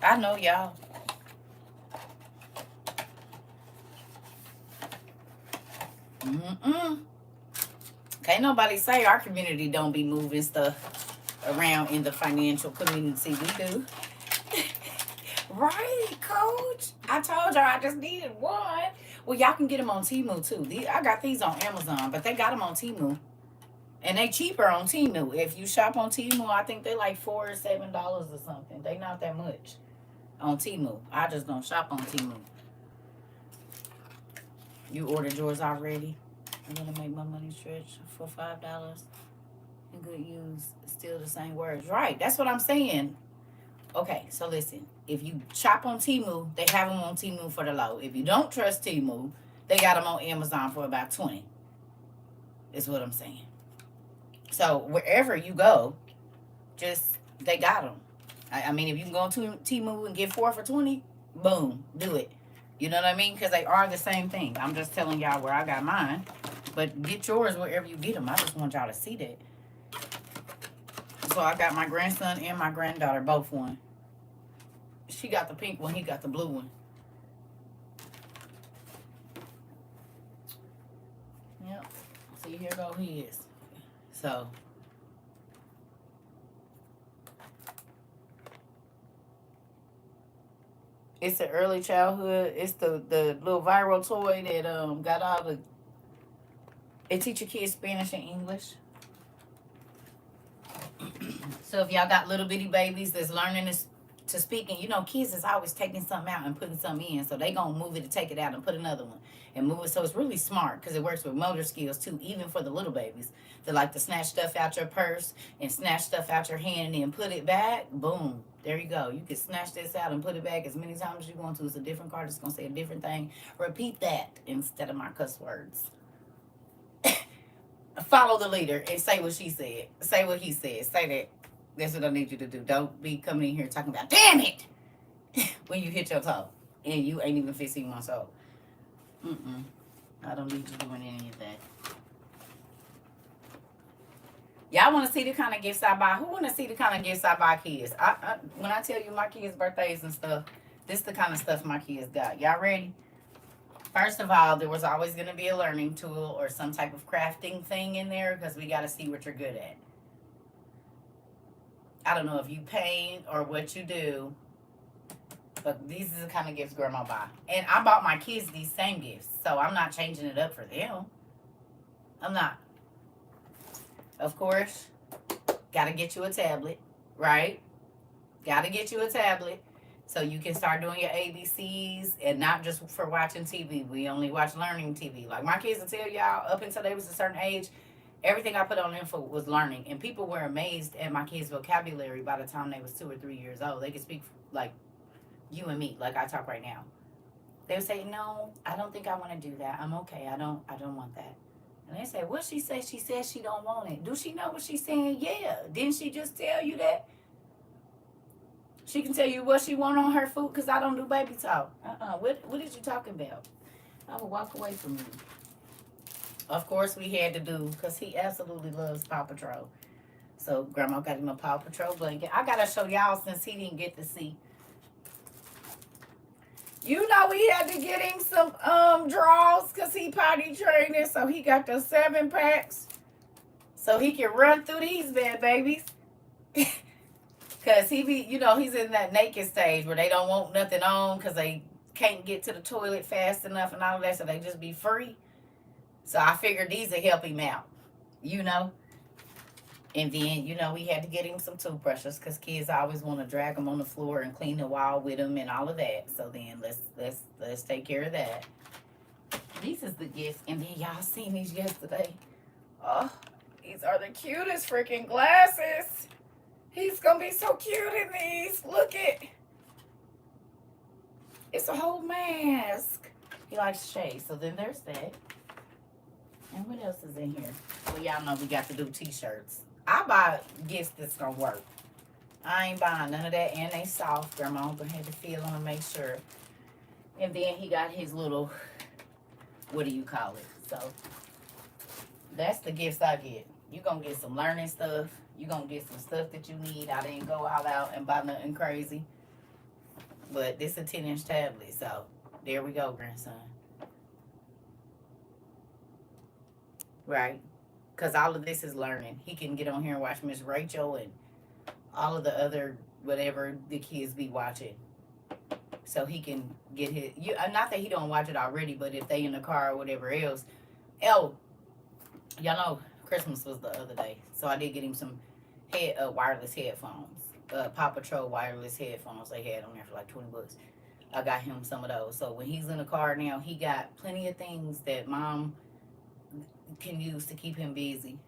Speaker 1: I know y'all. Can't nobody say our community don't be moving stuff around in the financial community. We do. Right, coach? I told y'all I just needed one. Well, y'all can get them on Temu too. I got these on Amazon, but they got them on Temu. And they cheaper on Temu. If you shop on Temu, I think they like $4 or $7 or something. They not that much on Temu. I just don't shop on Temu. You ordered yours already? I'm going to make my money stretch for $5 and good use. Still the same words. Right. That's what I'm saying. Okay. So listen. If you shop on Temu, they have them on Temu for the low. If you don't trust Temu, They got them on Amazon for about 20. Is what I'm saying. So wherever you go, just they got them. I mean, if you can go to Temu and get 4 for 20, boom, do it. You know what I mean? Because they are the same thing. I'm just telling y'all where I got mine. But get yours wherever you get them. I just want y'all to see that. So I got my grandson and my granddaughter both one. She got the pink one. He got the blue one. Yep. See, here go his. So. It's the early childhood. It's the little viral toy that got all the. It teach your kids Spanish and English. So if y'all got little bitty babies that's learning this to speak, and you know, kids is always taking something out and putting something in, so they gonna move it to take it out and put another one and move it. So it's really smart because it works with motor skills too, even for the little babies. They like to snatch stuff out your purse and snatch stuff out your hand and then put it back. Boom, there you go. You can snatch this out and put it back as many times as you want to. It's a different card. It's gonna say a different thing. Repeat that instead of my cuss words. Follow the leader and say what she said. Say what he said. Say that. That's what I need you to do. Don't be coming in here talking about, damn it, when you hit your toe and you ain't even 15 months old. I don't need you doing any of that. Y'all want to see the kind of gifts I buy? Who want to see the kind of gifts I buy kids? When I tell you my kids' birthdays and stuff, this is the kind of stuff my kids got. Y'all ready? First of all, there was always going to be a learning tool or some type of crafting thing in there because we got to see what you're good at. I don't know if you paint or what you do, but these are the kind of gifts Grandma buy. And I bought my kids these same gifts, so I'm not changing it up for them. I'm not. Of course, got to get you a tablet, right? Got to get you a tablet so you can start doing your ABCs and not just for watching TV. We only watch learning TV. Like my kids will tell y'all, up until they was a certain age, everything I put on info was learning. And people were amazed at my kids' vocabulary by the time they was 2 or 3 years old. They could speak like you and me, like I talk right now. They would say, no, I don't think I want to do that. I'm okay. I don't want that. And they say, what she say? She says she don't want it. Do she know what she's saying? Yeah. Didn't she just tell you that? She can tell you what she want on her food because I don't do baby talk. What is you talking about? I will walk away from you. Of course, we had to do, because he absolutely loves Paw Patrol. So Grandma got him a Paw Patrol blanket. I got to show y'all since he didn't get to see. You know we had to get him some draws because he potty training. So he got the 7-packs. So he can run through these bad babies. Because he be, you know, he's in that naked stage where they don't want nothing on because they can't get to the toilet fast enough and all of that. So they just be free. So I figured these would help him out, you know. And then, you know, we had to get him some toothbrushes because kids always want to drag them on the floor and clean the wall with them and all of that. So then let's take care of that. These is the gifts. And then y'all seen these yesterday. Oh, these are the cutest freaking glasses. He's going to be so cute in these. Look it. It's a whole mask. He likes shade. So then there's that. And what else is in here? Well, y'all know we got to do t-shirts. I buy gifts that's going to work. I ain't buying none of that. And they soft. Grandma going to have to feel them and make sure. And then he got his little, what do you call it? So that's the gifts I get. You going to get some learning stuff. You going to get some stuff that you need. I didn't go all out and buy nothing crazy. But this is a 10-inch tablet. So there we go, grandson. Right? Because all of this is learning. He can get on here and watch Miss Rachel and all of the other whatever the kids be watching. So he can get his... not that he don't watch it already, but if they in the car or whatever else. Oh, y'all know Christmas was the other day. So I did get him some wireless headphones. Paw Patrol wireless headphones they had on there for like $20. I got him some of those. So when he's in the car now, he got plenty of things that Mom can use to keep him busy.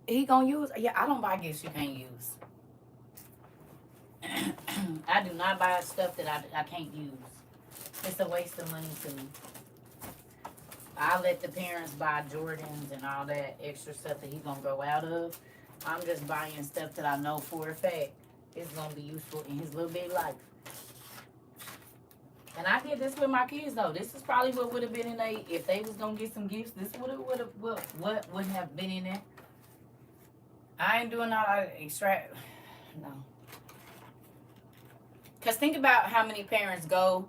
Speaker 1: He gonna use... Yeah, I don't buy gifts you can't use. I do not buy stuff that I can't use. It's a waste of money to me. I let the parents buy Jordans and all that extra stuff that he's gonna grow out of. I'm just buying stuff that I know for a fact is gonna be useful in his little big life. And I did this with my kids though. This is probably what would have been in they if they was gonna get some gifts. This would have what would have been in there. I ain't doing all that extract. No. Cause think about how many parents go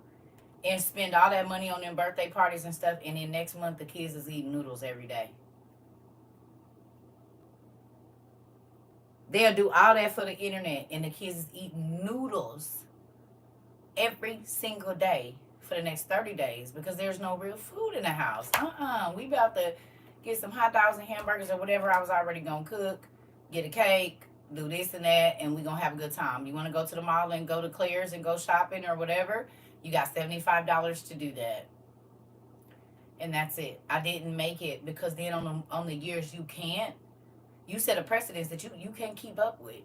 Speaker 1: and spend all that money on their birthday parties and stuff, and then next month the kids is eating noodles every day. They'll do all that for the internet, and the kids is eating noodles every single day for the next 30 days because there's no real food in the house. We about to get some hot dogs and hamburgers or whatever I was already gonna cook, get a cake, do this and that, and we gonna have a good time. You want to go to the mall and go to Claire's and go shopping or whatever? You got $75 to do that. And that's it. I didn't make it because then on the years you can't, you set a precedence that you can't keep up with.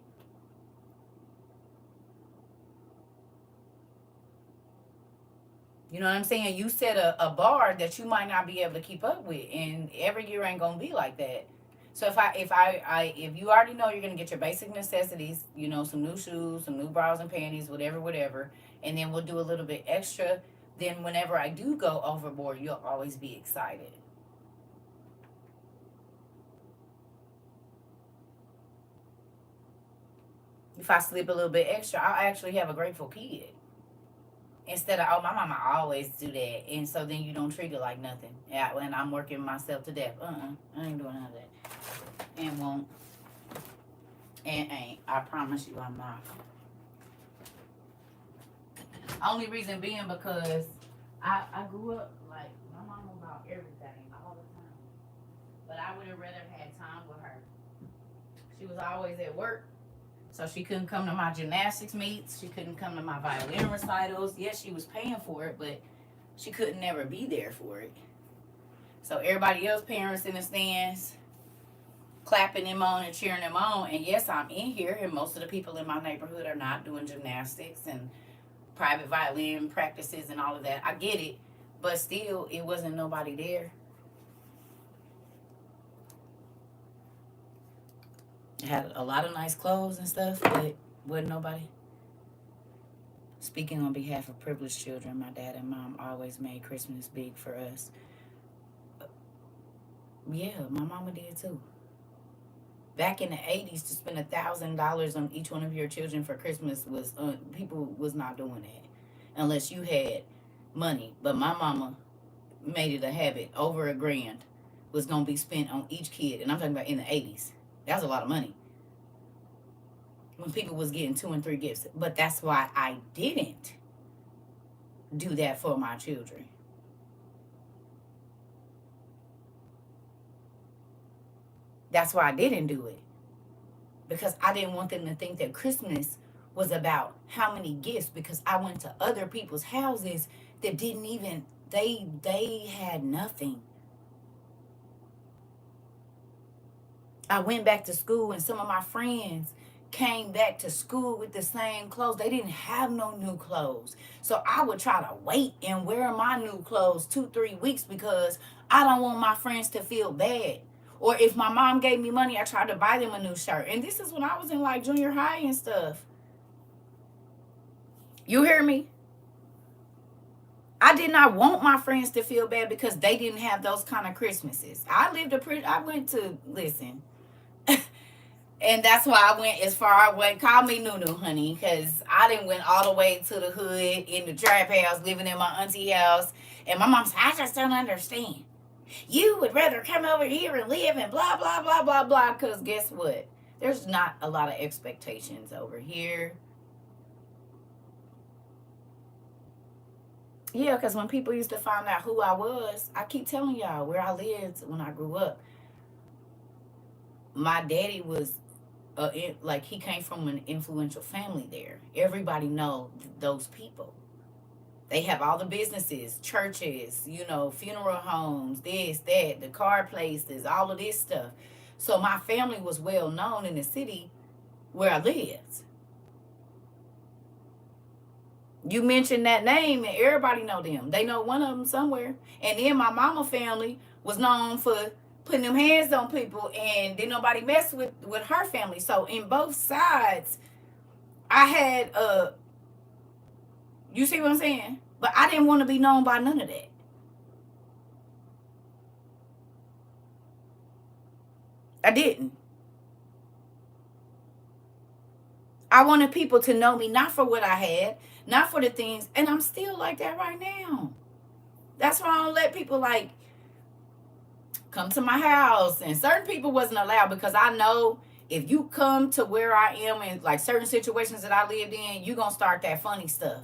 Speaker 1: You know what I'm saying? You set a bar that you might not be able to keep up with, and every year ain't gonna be like that. So if you already know you're gonna get your basic necessities, you know, some new shoes, some new bras and panties, whatever, and then we'll do a little bit extra. Then whenever I do go overboard, you'll always be excited. If I slip a little bit extra, I'll actually have a grateful kid. Instead of, oh, my mama always do that. And so then you don't treat it like nothing. Yeah, and I'm working myself to death. I ain't doing none of that. And won't. And ain't. I promise you I'm not. Only reason being because I grew up like my mama about everything all the time. But I would have rather had time with her. She was always at work. So she couldn't come to my gymnastics meets. She couldn't come to my violin recitals. Yes, she was paying for it, but she couldn't never be there for it. So everybody else, parents in the stands, clapping them on and cheering them on. And yes, I'm in here, and most of the people in my neighborhood are not doing gymnastics and private violin practices and all of that. I get it, but still, it wasn't nobody there. Had a lot of nice clothes and stuff, but wasn't nobody. Speaking on behalf of privileged children, my dad and mom always made Christmas big for us. Yeah, my mama did too. Back in the 80s, to spend $1,000 on each one of your children for Christmas was people was not doing that unless you had money. But my mama made it a habit. Over $1,000 was gonna be spent on each kid, and I'm talking about in the 80s. That was a lot of money when people was getting 2 and 3 gifts. But that's why I didn't do that for my children. That's why I didn't do it. Because I didn't want them to think that Christmas was about how many gifts, because I went to other people's houses that didn't even, they had nothing. I went back to school and some of my friends came back to school with the same clothes. They didn't have no new clothes. So I would try to wait and wear my new clothes 2-3 weeks because I don't want my friends to feel bad. Or if my mom gave me money, I tried to buy them a new shirt. And this is when I was in like junior high and stuff. You hear me? I did not want my friends to feel bad because they didn't have those kind of Christmases. I went to, listen. And that's why I went as far away. Call me Nunu, honey, because I didn't went all the way to the hood in the trap house, living in my auntie house. And my mom said, I just don't understand. You would rather come over here and live and blah, blah, blah, blah, blah. Because guess what? There's not a lot of expectations over here. Yeah, because when people used to find out who I was, I keep telling y'all where I lived when I grew up. My daddy was, like, he came from an influential family there. Everybody know those people. They have all the businesses, churches, you know, funeral homes, this, that, the car places, all of this stuff. So my family was well known in the city where I lived. You mention that name and everybody know them. They know one of them somewhere. And then my mama family was known for putting them hands on people, and didn't nobody mess with her family. So in both sides, I had you see what I'm saying? But I didn't want to be known by none of that. I didn't. I wanted people to know me not for what I had, not for the things, and I'm still like that right now. That's why I don't let people like come to my house, and certain people wasn't allowed, because I know if you come to where I am in like certain situations that I lived in, you gonna start that funny stuff.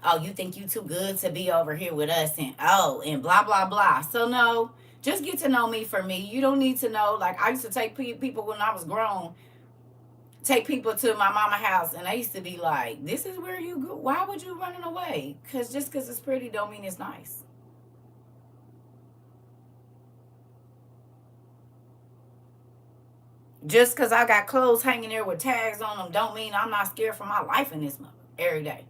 Speaker 1: Oh, you think you too good to be over here with us, and oh, and blah blah blah. So no, just get to know me for me. You don't need to know. Like, I used to take people when I was grown, take people to my mama house, and I used to be like, this is where you go. Why would you running away? Because just because it's pretty don't mean it's nice. Just because I got clothes hanging there with tags on them don't mean I'm not scared for my life in this mother every day.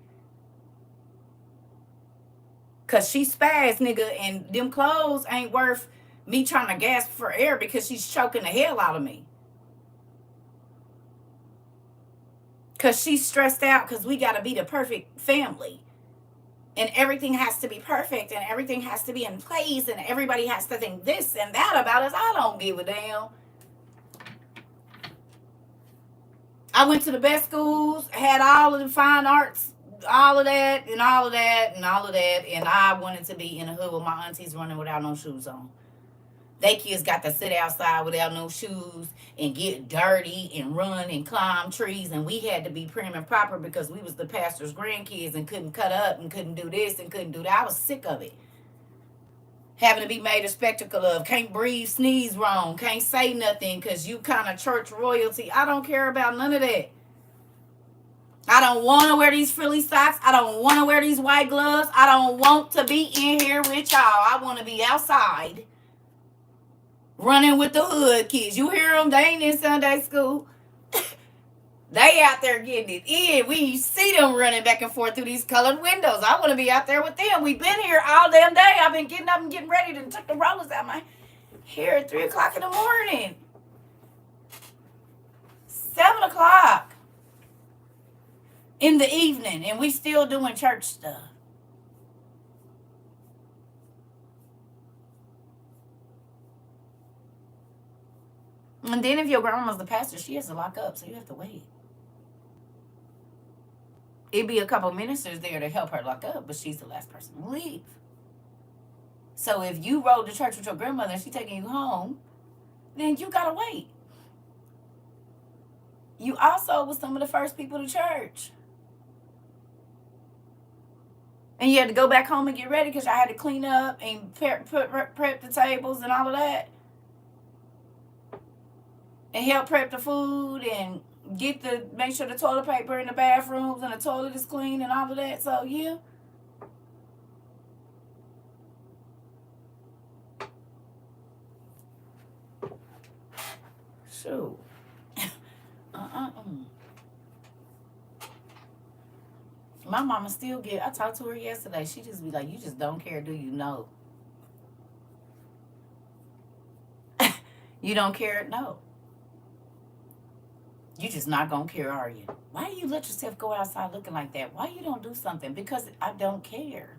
Speaker 1: Because she spaz, nigga, and them clothes ain't worth me trying to gasp for air because she's choking the hell out of me. Because she's stressed out because we got to be the perfect family. And everything has to be perfect, and everything has to be in place, and everybody has to think this and that about us. I don't give a damn. I went to the best schools, had all of the fine arts, all of that, and all of that, and all of that, and I wanted to be in the hood with my aunties running without no shoes on. They kids got to sit outside without no shoes and get dirty and run and climb trees, and we had to be prim and proper because we was the pastor's grandkids and couldn't cut up and couldn't do this and couldn't do that. I was sick of it. Having to be made a spectacle of, can't breathe, sneeze wrong, can't say nothing because you kind of church royalty. I don't care about none of that. I don't want to wear these frilly socks. I don't want to wear these white gloves. I don't want to be in here with y'all. I want to be outside running with the hood kids. You hear them? They ain't in Sunday school. They out there getting it in. We see them running back and forth through these colored windows. I want to be out there with them. We've been here all damn day. I've been getting up and getting ready to tuck the rollers out my hair at 3 o'clock in the morning. 7 o'clock in the evening, and we still doing church stuff. And then if your grandma's the pastor, she has to lock up, so you have to wait. It'd be a couple ministers there to help her lock up, but she's the last person to leave. So if you rode to church with your grandmother and she's taking you home, then you gotta wait. You also was some of the first people to church. And you had to go back home and get ready because I had to clean up and prep the tables and all of that. And help prep the food and make sure the toilet paper in the bathrooms and the toilet is clean and all of that. So yeah. Shoot. My mama still I talked to her yesterday. She just be like, you just don't care, do you know? You don't care? No. You just not gonna care, are you? Why do you let yourself go outside looking like that? Why you don't do something? Because I don't care.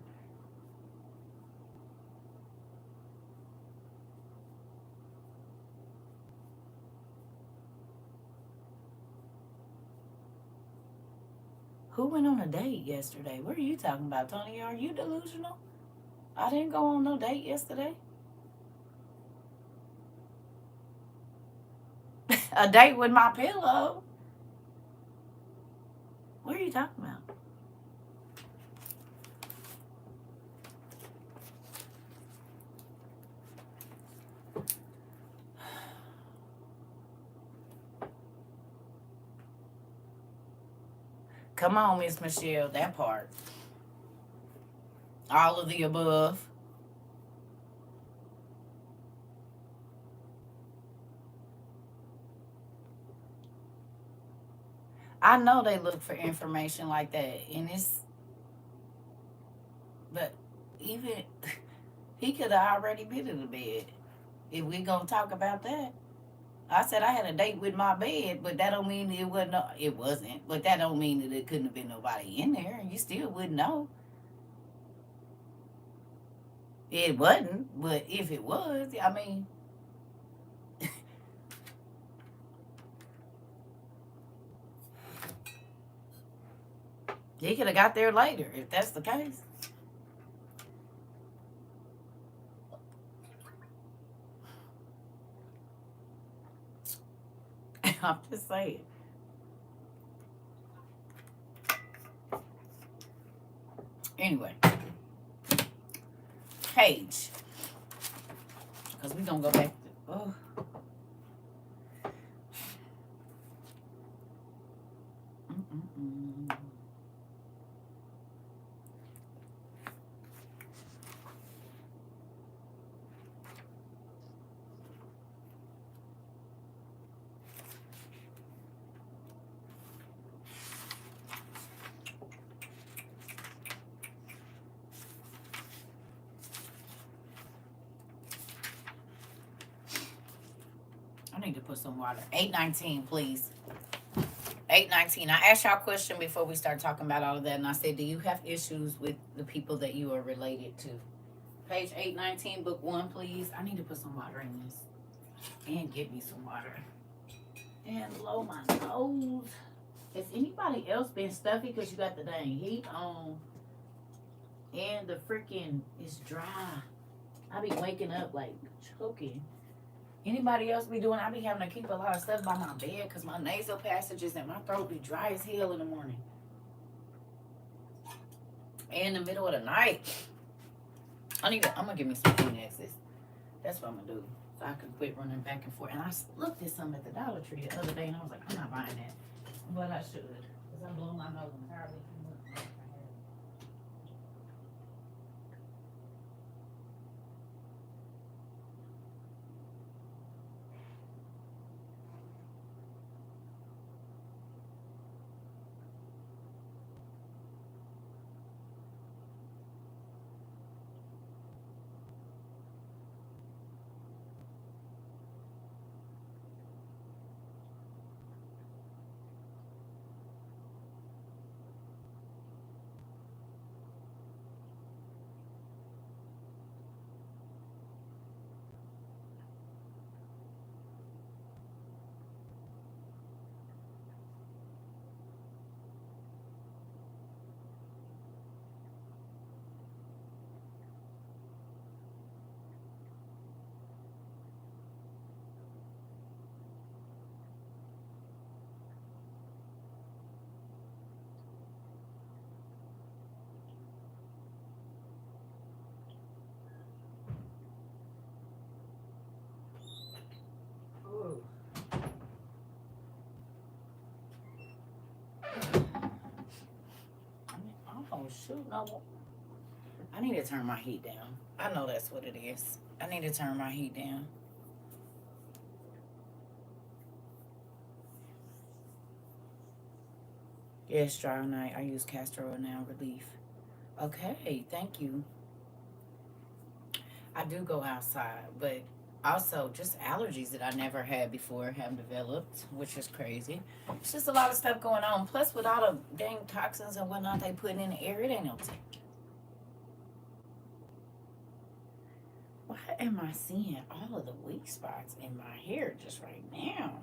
Speaker 1: Who went on a date yesterday? What are you talking about, Tony? Are you delusional? I didn't go on no date yesterday. A date with my pillow? What are you talking about? Come on, Miss Michelle, that part. All of the above. I know they look for information like that, and even he could have already been in the bed. If we gonna talk about that, I said I had a date with my bed, but that don't mean it wasn't. It wasn't, but that don't mean that it couldn't have been nobody in there, and you still wouldn't know. It wasn't, but if it was, I mean, he could have got there later if that's the case. I'm just saying. Anyway, page, because we gonna go back to. Oh. Mm-mm-mm. I need to put some water. 819, please. 819. I asked y'all a question before we start talking about all of that, and I said, do you have issues with the people that you are related to? Page 819, book 1, please. I need to put some water in this. And get me some water. And blow my nose. Has anybody else been stuffy because you got the dang heat on? And the freaking, it's dry. I be waking up like choking. Anybody else be doing? I be having to keep a lot of stuff by my bed because my nasal passages and my throat be dry as hell in the morning. And in the middle of the night. I'm gonna give me some Kleenexes. That's what I'm gonna do. So I can quit running back and forth. And I looked at some at the Dollar Tree the other day and I was like, I'm not buying that. But I should. Because I'm blowing my nose entirely too much. Ooh. Oh, shoot. No. I need to turn my heat down. I know that's what it is. I need to turn my heat down. Yes, dry night. I use castor oil now, relief. Okay, thank you. I do go outside, but also just allergies that I never had before have developed, which is crazy. It's just a lot of stuff going on. Plus, with all the dang toxins and whatnot they put in the air, it ain't no tea. Why am I seeing all of the weak spots in my hair just right now?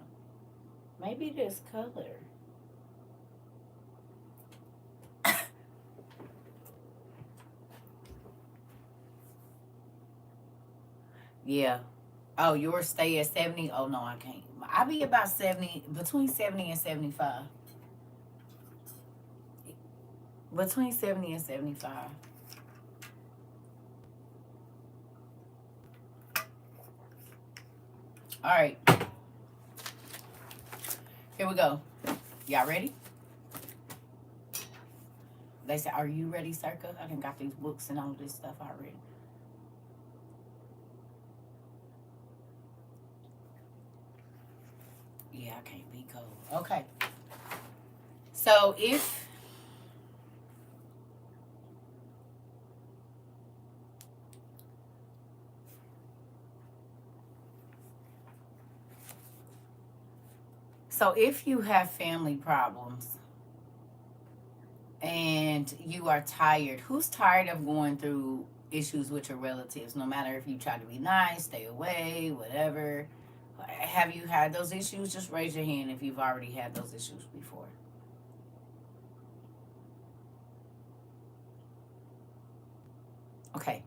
Speaker 1: Maybe this color. Yeah. Oh, yours stay at 70? Oh, no, I can't. I be about 70, between 70 and 75. Between 70 and 75. All right. Here we go. Y'all ready? They said, are you ready, CERCA? I done got these books and all this stuff already. Yeah, I can't be cold. Okay. So if So if you have family problems and you are tired, who's tired of going through issues with your relatives? No matter if you try to be nice, stay away, whatever. Have you had those issues? Just raise your hand if you've already had those issues before. Okay.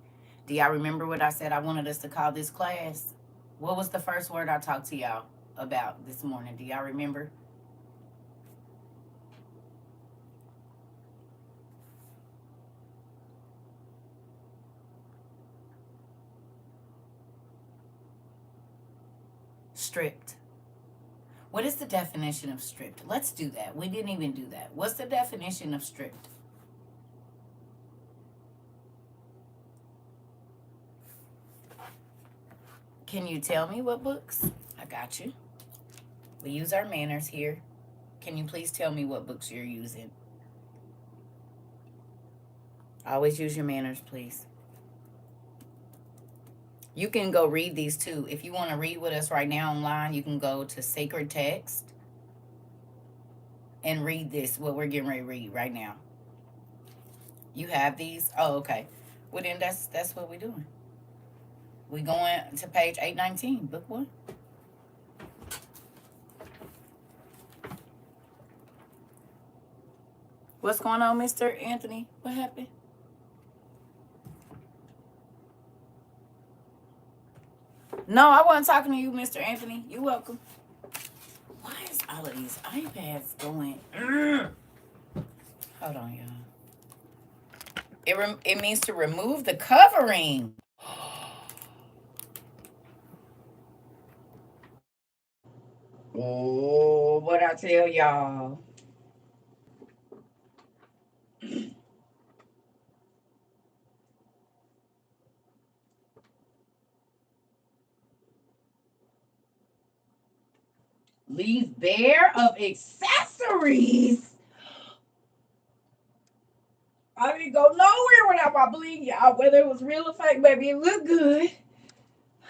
Speaker 1: Do y'all remember what I said I wanted us to call this class? What was the first word I talked to y'all about this morning? Do y'all remember? Stripped. What is the definition of stripped? Let's do that. We didn't even do that. What's the definition of stripped? Can you tell me what books? I got you. We use our manners here. Can you please tell me what books you're using? Always use your manners, please. You can go read these too. If you want to read with us right now online, you can go to Sacred Text and read this, what we're getting ready to read right now. You have these? Oh, okay. Well, then that's what we're doing. We going to page 819, book one. What's going on, Mr. Anthony? What happened? No, I wasn't talking to you, Mr. Anthony. You're welcome. Why is all of these iPads going? Hold on, y'all. It means to remove the covering. Oh, what I tell y'all. Leave bare of accessories. I didn't go nowhere without my bling, y'all. Whether it was real or fake, baby, it looked good.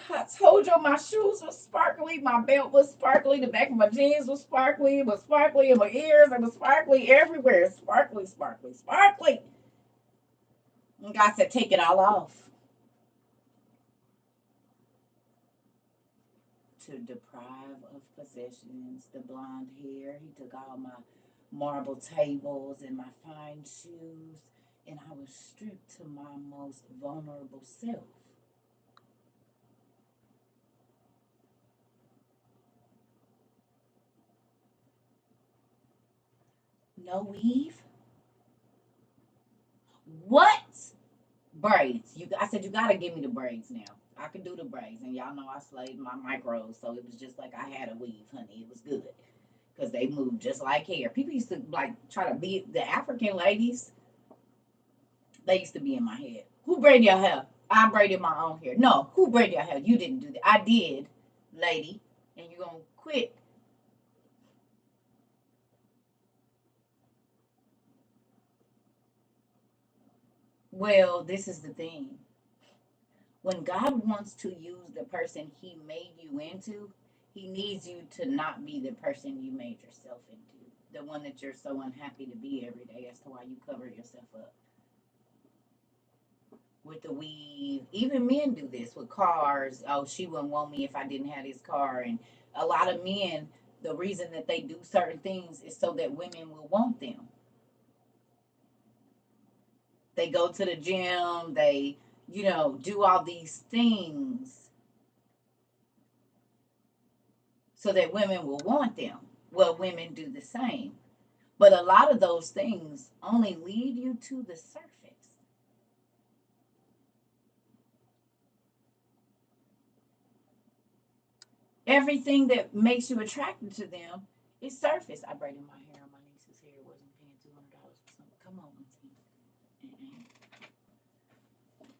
Speaker 1: I told you my shoes were sparkly, my belt was sparkly, the back of my jeans was sparkly, it was sparkly in my ears, it was sparkly everywhere. Sparkly, sparkly, sparkly. And God said, take it all off. To deprive of possessions, the blonde hair. He took all my marble tables and my fine shoes, and I was stripped to my most vulnerable self. No weave? What? Braids. I said you gotta give me the braids now. I can do the braids, and y'all know I slayed my micros, so it was just like I had a weave, honey. It was good because they moved just like hair. People used to like try to be the African ladies. They used to be in my head. Who braided your hair? I braided my own hair. No, who braided your hair? You didn't do that. I did, lady, and you gonna quit. Well, this is the thing. When God wants to use the person He made you into, He needs you to not be the person you made yourself into. The one that you're so unhappy to be every day as to why you cover yourself up with the weave. Even men do this with cars. Oh, she wouldn't want me if I didn't have this car. And a lot of men, the reason that they do certain things is so that women will want them. They go to the gym, they, do all these things so that women will want them. Well, women do the same. But a lot of those things only lead you to the surface. Everything that makes you attracted to them is surface. I braided my hair on my niece's hair. Wasn't paying $200 for something. Come on, Auntie.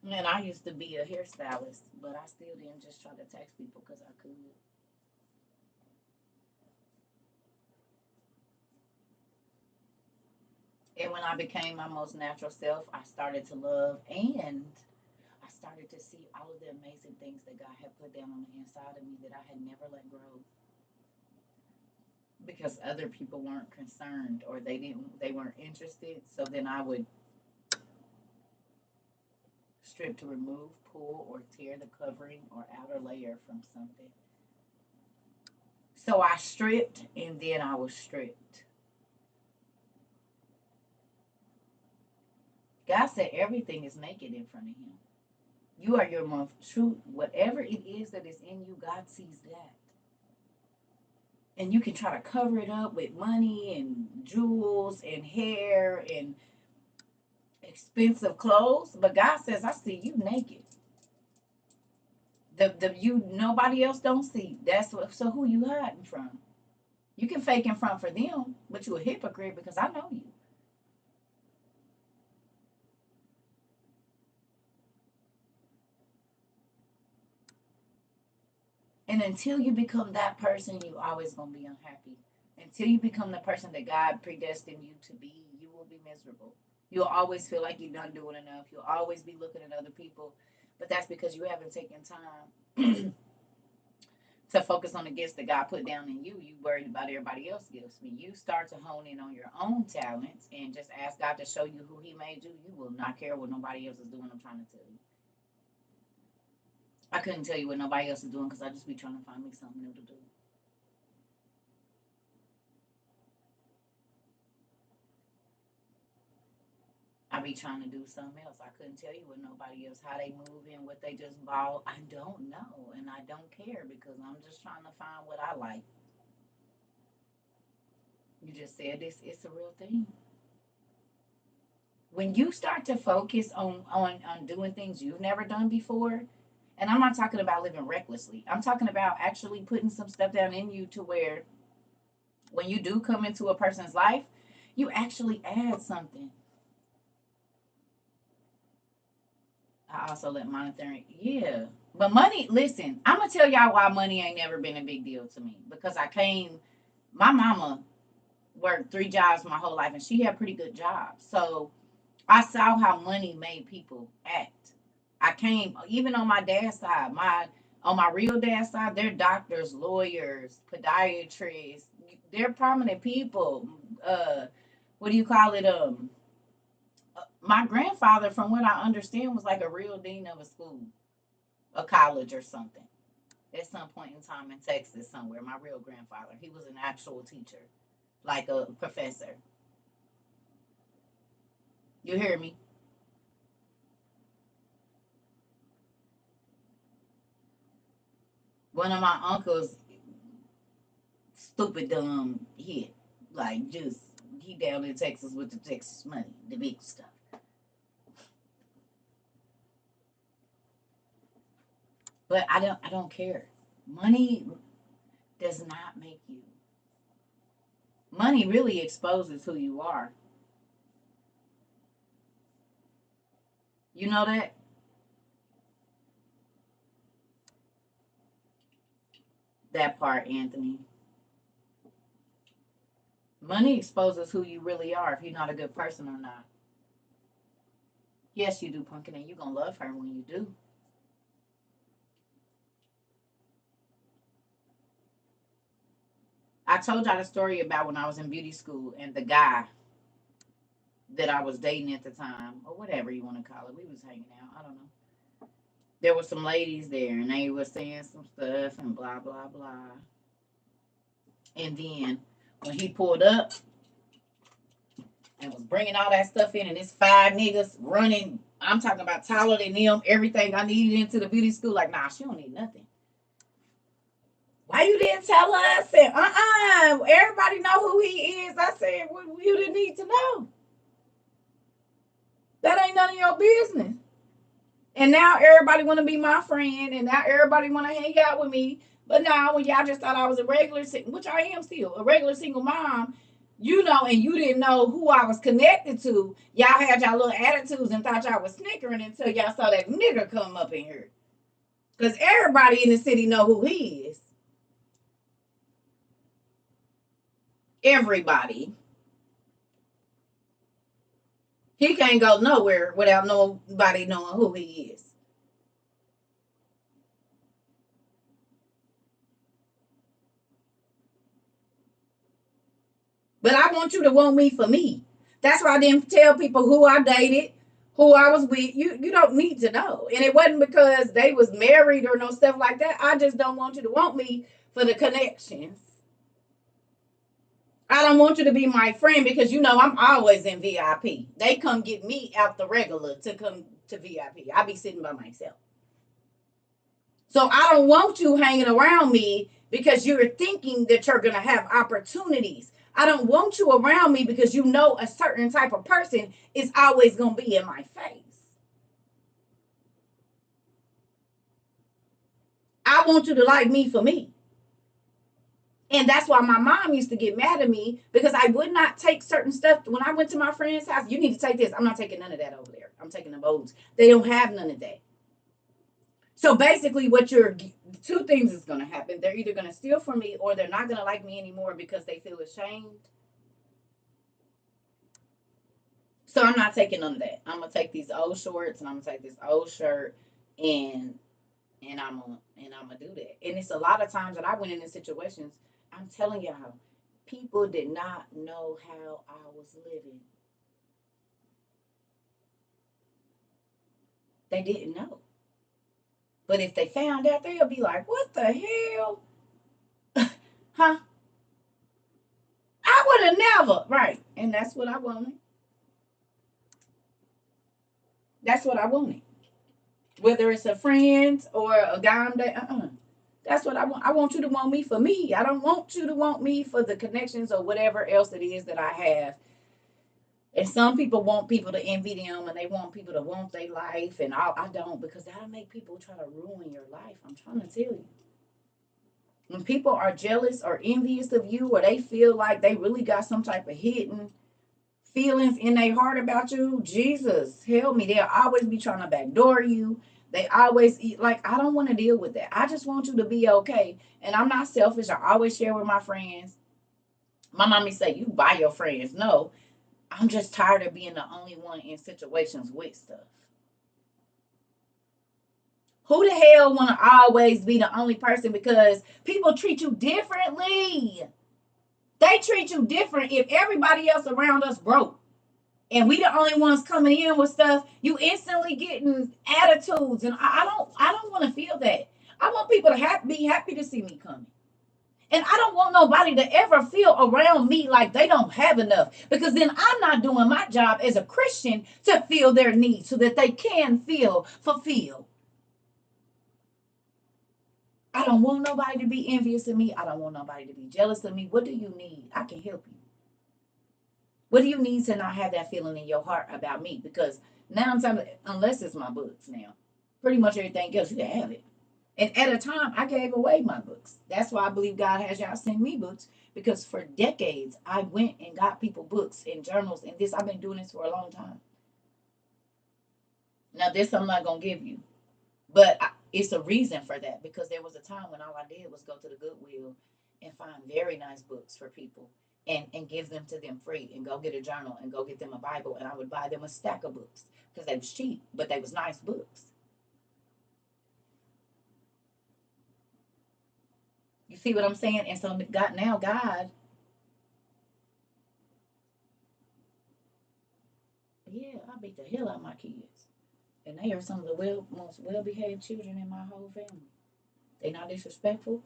Speaker 1: And I used to be a hairstylist, but I still didn't just try to tax people because I could. And when I became my most natural self, I started to love and I started to see all of the amazing things that God had put down on the inside of me that I had never let grow. because other people weren't concerned or they weren't interested. So then I would strip to remove, pull, or tear the covering or outer layer from something. So I stripped and then I was stripped. God said everything is naked in front of him. You are your most true, whatever it is that is in you, God sees that. And you can try to cover it up with money and jewels and hair and expensive clothes, but God says, I see you naked. The you nobody else don't see. That's what, so who you hiding from? You can fake in front for them, but you a hypocrite because I know you. And until you become that person, you always gonna be unhappy. Until you become the person that God predestined you to be, you will be miserable. You'll always feel like you're not doing enough. You'll always be looking at other people, but that's because you haven't taken time to focus on the gifts that God put down in you. You worried about everybody else's gifts. When you start to hone in on your own talents and just ask God to show you who He made you, you will not care what nobody else is doing. I'm trying to tell you. I couldn't tell you what nobody else is doing because I just be trying to find me something new to do. I be trying to do something else. I couldn't tell you what nobody else, how they move in, what they just bought. I don't know. And I don't care because I'm just trying to find what I like. You just said this, it's a real thing. When you start to focus on doing things you've never done before, and I'm not talking about living recklessly. I'm talking about actually putting some stuff down in you to where when you do come into a person's life, you actually add something. I also let monetary, yeah. But money, listen, I'm gonna tell y'all why money ain't never been a big deal to me. Because my mama worked 3 jobs my whole life and she had pretty good jobs. So I saw how money made people act. I came even on my dad's side, on my real dad's side, they're doctors, lawyers, podiatrists, they're prominent people. What do you call it? My grandfather, from what I understand, was like a real dean of a school, a college or something. At some point in time in Texas, somewhere, my real grandfather, he was an actual teacher, like a professor. You hear me? One of my uncles, stupid dumb hit, like just he down in Texas with the Texas money, the big stuff. But I don't care. Money does not make you. Money really exposes who you are. You know that? That part, Anthony. Money exposes who you really are if you're not a good person or not. Yes, you do, Pumpkin, and you're gonna love her when you do. I told y'all the story about when I was in beauty school and the guy that I was dating at the time, or whatever you want to call it. We was hanging out. I don't know. There were some ladies there, and they were saying some stuff and blah blah blah. And then when he pulled up and was bringing all that stuff in, and it's 5 niggas running. I'm talking about taller than them. Everything I needed into the beauty school. Like, nah, she don't need nothing. Why you didn't tell us? And everybody know who he is. I said, well, you didn't need to know. That ain't none of your business. And now everybody want to be my friend, and now everybody want to hang out with me. But now, when y'all just thought I was a regular, which I am still, a regular single mom, and you didn't know who I was connected to, y'all had y'all little attitudes and thought y'all was snickering until y'all saw that nigga come up in here. Because everybody in the city know who he is. Everybody. He can't go nowhere without nobody knowing who he is. But I want you to want me for me. That's why I didn't tell people who I dated, who I was with. You don't need to know. And it wasn't because they was married or no stuff like that. I just don't want you to want me for the connections. I don't want you to be my friend because I'm always in VIP. They come get me out the regular to come to VIP. I be sitting by myself. So I don't want you hanging around me because you're thinking that you're going to have opportunities. I don't want you around me because a certain type of person is always going to be in my face. I want you to like me for me. And that's why my mom used to get mad at me because I would not take certain stuff. When I went to my friend's house, you need to take this. I'm not taking none of that over there. I'm taking the bowls. They don't have none of that. So basically, two things is going to happen. They're either going to steal from me or they're not going to like me anymore because they feel ashamed. So I'm not taking none of that. I'm going to take these old shorts and I'm going to take this old shirt and I'm gonna do that. And it's a lot of times that I went into situations. I'm telling y'all, people did not know how I was living. They didn't know. But if they found out, they'll be like, "What the hell, huh? I would have never." Right, and that's what I wanted. That's what I wanted. Whether it's a friend or a guy I'm dating, That's what I want. I want you to want me for me. I don't want you to want me for the connections or whatever else it is that I have. And some people want people to envy them and they want people to want their life. And I don't, because that'll make people try to ruin your life. I'm trying to tell you. When people are jealous or envious of you, or they feel like they really got some type of hidden feelings in their heart about you, Jesus, help me. They'll always be trying to backdoor you. They always eat. Like, I don't want to deal with that. I just want you to be okay. And I'm not selfish. I always share with my friends. My mommy say, you buy your friends. No, I'm just tired of being the only one in situations with stuff. Who the hell want to always be the only person? Because people treat you differently. They treat you different if everybody else around us broke. And we the only ones coming in with stuff, you instantly getting attitudes. And I don't want to feel that. I want people to be happy to see me coming. And I don't want nobody to ever feel around me like they don't have enough. Because then I'm not doing my job as a Christian to feel their needs so that they can feel fulfilled. I don't want nobody to be envious of me. I don't want nobody to be jealous of me. What do you need? I can help you. What do you need to not have that feeling in your heart about me? Because now I'm talking, unless it's my books now, pretty much everything else you can have it. And at a time, I gave away my books. That's why I believe God has y'all send me books, because for decades I went and got people books and journals and this. I've been doing this for a long time. Now this I'm not gonna give you, but it's a reason for that, because there was a time when all I did was go to the Goodwill and find very nice books for people and give them to them free, and go get a journal and go get them a Bible, and I would buy them a stack of books because they was cheap, but they was nice books. You see what I'm saying? And so God, yeah, I beat the hell out of my kids. And they are some of the most well behaved children in my whole family. They not disrespectful.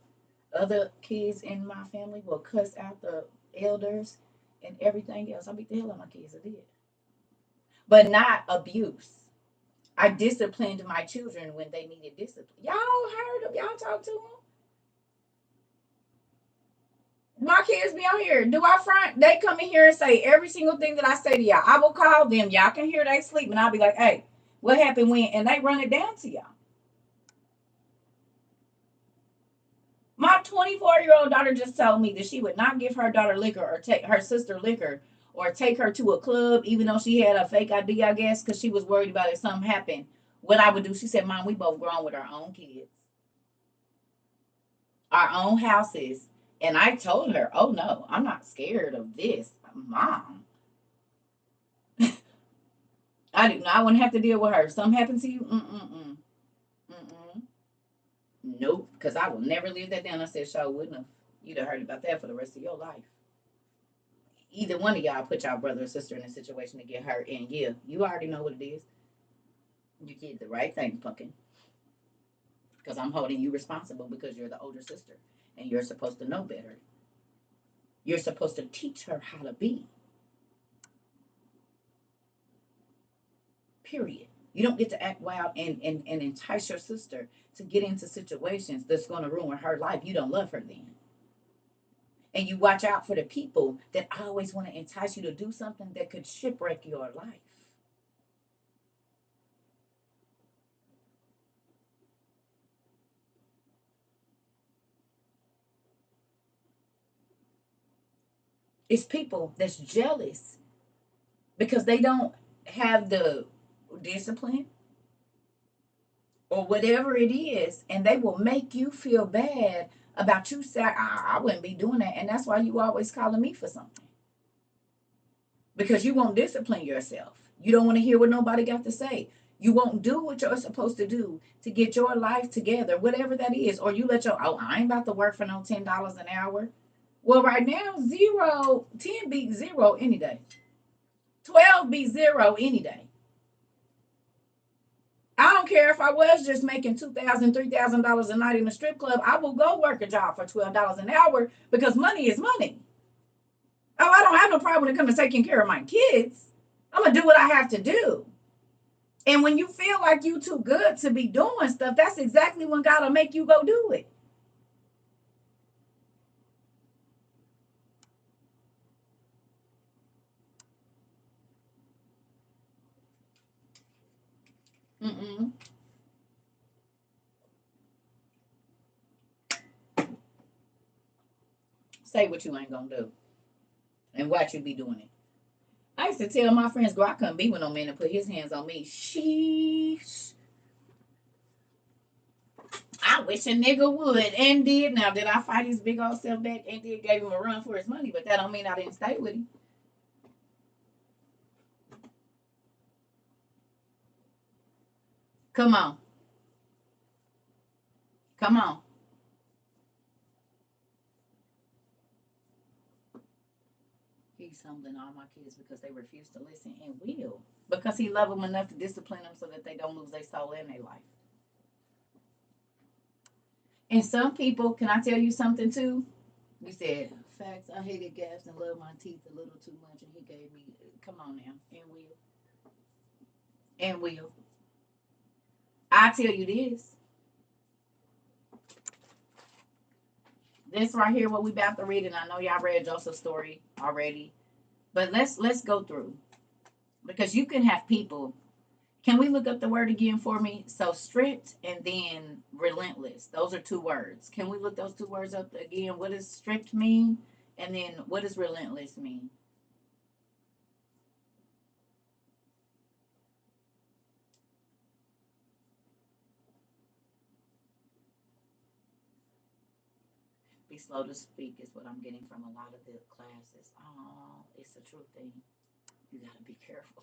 Speaker 1: Other kids in my family will cuss out the elders and everything else. I beat the hell out of my kids. I did. But not abuse. I disciplined my children when they needed discipline. Y'all heard them? Y'all talk to them? My kids be on here. Do I front? They come in here and say every single thing that I say to y'all. I will call them. Y'all can hear they sleep, and I'll be like, "Hey, what happened when?" And they run it down to y'all. My 24-year-old daughter just told me that she would not give her daughter liquor or take her sister liquor or take her to a club, even though she had a fake ID, I guess, because she was worried about if something happened. What I would do, she said, "Mom, we both grown with our own kids, our own houses." And I told her, "Oh no, I'm not scared of this, Mom. I do not want to have to deal with her. If something happened to you, mm-mm. Nope, because I will never live that down." I said, "Sure wouldn't have. You'd have heard about that for the rest of your life." either one of y'all put y'all brother or sister in a situation to get hurt, and yeah, you already know what it is. You did the right thing, pumpkin. Because I'm holding you responsible because you're the older sister and you're supposed to know better. You're supposed to teach her how to be. Period. You don't get to act wild and entice your sister to get into situations that's going to ruin her life. You don't love her then. And you watch out for the people that always want to entice you to do something that could shipwreck your life. It's people that's jealous because they don't have the discipline or whatever it is, and they will make you feel bad about you saying, I wouldn't be doing that. And that's why you always calling me for something. Because you won't discipline yourself. You don't want to hear what nobody got to say. You won't do what you're supposed to do to get your life together, whatever that is. Or you let your, I ain't about to work for no $10 an hour. Well, right now, 10 beats zero any day. 12 beats zero any day. I don't care if I was just making $2,000, $3,000 a night in a strip club. I will go work a job for $12 an hour because money is money. Oh, I don't have no problem when it comes to taking care of my kids. I'm gonna do what I have to do. And when you feel like you too good to be doing stuff, that's exactly when God will make you go do it. Mm-mm. Say what you ain't gonna do and watch you be doing it. I used to tell my friends, girl, I couldn't be with no man to put his hands on me. Sheesh. I wish a nigga would and did. Now, did I fight his big old self back and did gave him a run for his money? But that don't mean I didn't stay with him. Come on. Come on. He's humbling all my kids because they refuse to listen and will. Because he love them enough to discipline them so that they don't lose their soul and their life. And some people, can I tell you something too? You said, facts, I hated gas and loved my teeth a little too much, and he gave me, come on now, and will. And will. I tell you this. This right here, what we about to read, and I know y'all read Joseph's story already, but let's go through. Because you can have people. Can we look up the word again for me? So strict and then relentless. Those are two words. Can we look those two words up again? What does strict mean? And then what does relentless mean? Be slow to speak is what I'm getting from a lot of the classes. Oh, it's a true thing. You gotta be careful.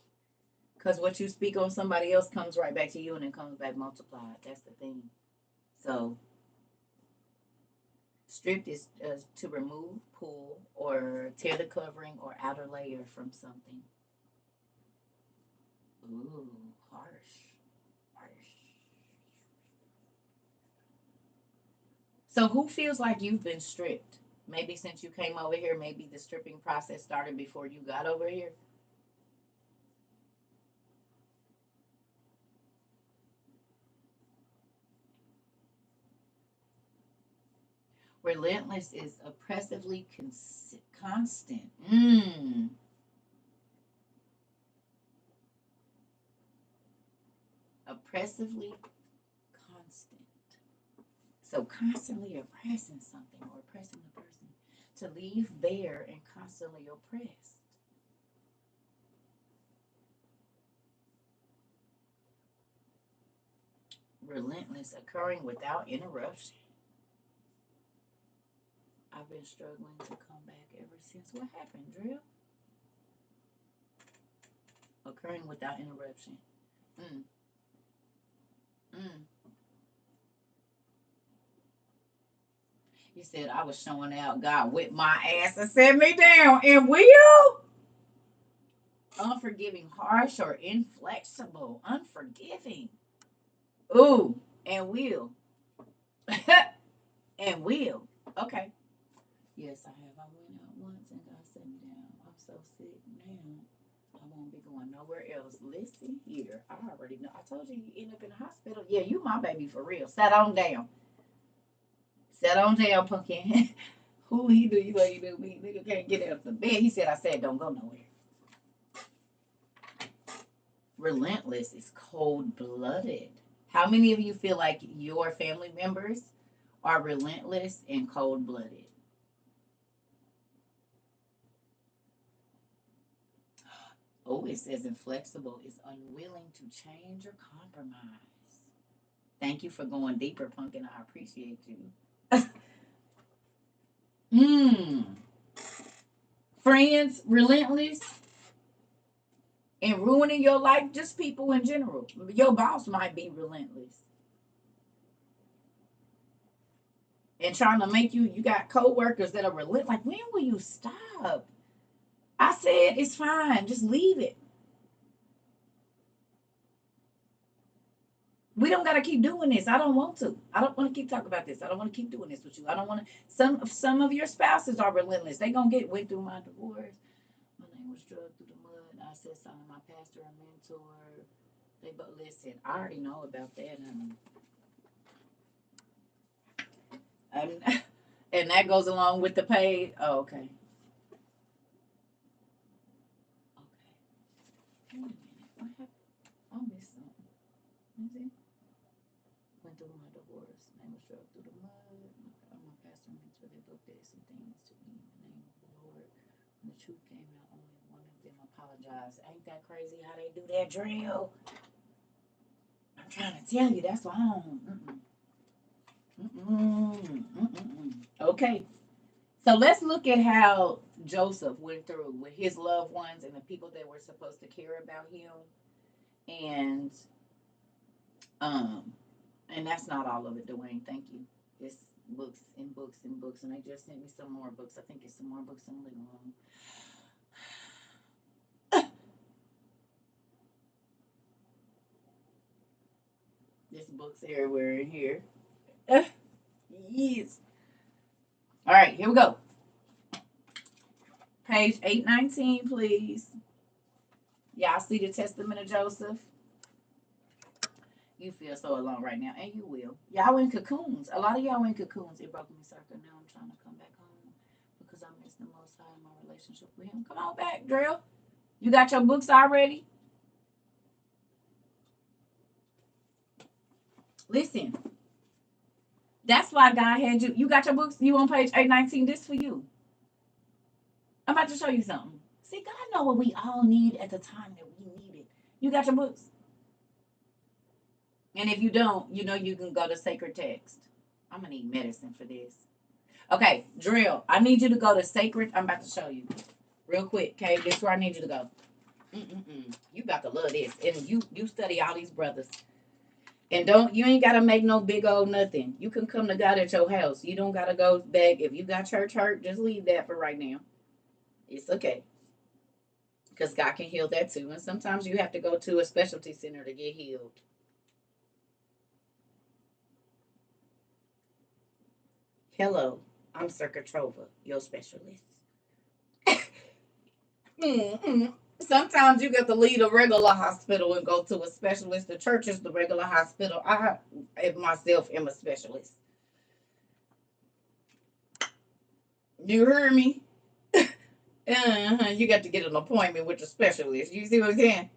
Speaker 1: Because what you speak on somebody else comes right back to you and it comes back multiplied. That's the thing. So stripped is to remove, pull, or tear the covering or outer layer from something. Ooh, harsh. Harsh. So who feels like you've been stripped? Maybe since you came over here, maybe the stripping process started before you got over here. Relentless is oppressively constant. Oppressively constant. So constantly oppressing something or oppressing the person. To leave bare and constantly oppressed. Relentless, occurring without interruption. I've been struggling to come back ever since. What happened, Drill? Occurring without interruption. Mm, mm. He said I was showing out. God whipped my ass and set me down. And will? Unforgiving, harsh, or inflexible. Unforgiving. Ooh, and will. And will. Okay. Yes, I have. I went out once and God set me down. I'm so sick now. I won't be going nowhere else. Listen here. I already know. I told you you end up in the hospital. Yeah, you my baby for real. Sat on down. Sat on down, pumpkin. Who he do you like you do me? Nigga can't get out of the bed. He said I said don't go nowhere. Relentless is cold blooded. How many of you feel like your family members are relentless and cold blooded? Oh, it says inflexible is unwilling to change or compromise. Thank you for going deeper, Pumpkin. I appreciate you. Friends, relentless and ruining your life, just people in general. Your boss might be relentless and trying to make you got co-workers that are relentless. Like, when will you stop? I said it's fine. Just leave it. We don't gotta keep doing this. I don't want to. I don't want to keep talking about this. I don't want to keep doing this with you. I don't want to. Some of your spouses are relentless. They gonna went through my divorce. My name was drugged through the mud. I said something to my pastor and mentor. They but listen. I already know about that, and that goes along with the paid. Oh, okay. Okay. Wait a minute. What happened? I missed something. Let me see. Went through my divorce. Name was drugged through the mud. My pastor and mentor, they both did some things to me in the name of the Lord. When the truth came out, only one of them apologized. Ain't that crazy how they do that drill? I'm trying to tell you, that's wrong. Okay. So let's look at how Joseph went through with his loved ones and the people that were supposed to care about him. And that's not all of it, Dwayne. Thank you. It's books and books and books, and they just sent me some more books. I think it's some more books in the living room. There's books everywhere in here. Yes. All right, here we go. Page 819, please. Y'all see the Testament of Joseph? You feel so alone right now, and you will. Y'all in cocoons. A lot of y'all in cocoons. It broke me, CERCA. Now I'm trying to come back home because I miss the Most High in my relationship with Him. Come on back, Drill. You got your books already? Listen. That's why God had you. You got your books? You on page 819? This for you. I'm about to show you something. See, God know what we all need at the time that we need it. You got your books? And if you don't, you know you can go to Sacred Text. I'm going to need medicine for this. Okay, Drill. I need you to go to Sacred. I'm about to show you. Real quick, okay? This is where I need you to go. You about to love this. And you study all these brothers. And you ain't got to make no big old nothing. You can come to God at your house. You don't got to go back. If you got church hurt, just leave that for right now. It's okay. Because God can heal that too. And sometimes you have to go to a specialty center to get healed. Hello, I'm CERCA TROVA, your specialist. Sometimes you got to leave a regular hospital and go to a specialist. The church is the regular hospital. I myself am a specialist. You heard me? You got to get an appointment with the specialist. You see what I'm saying?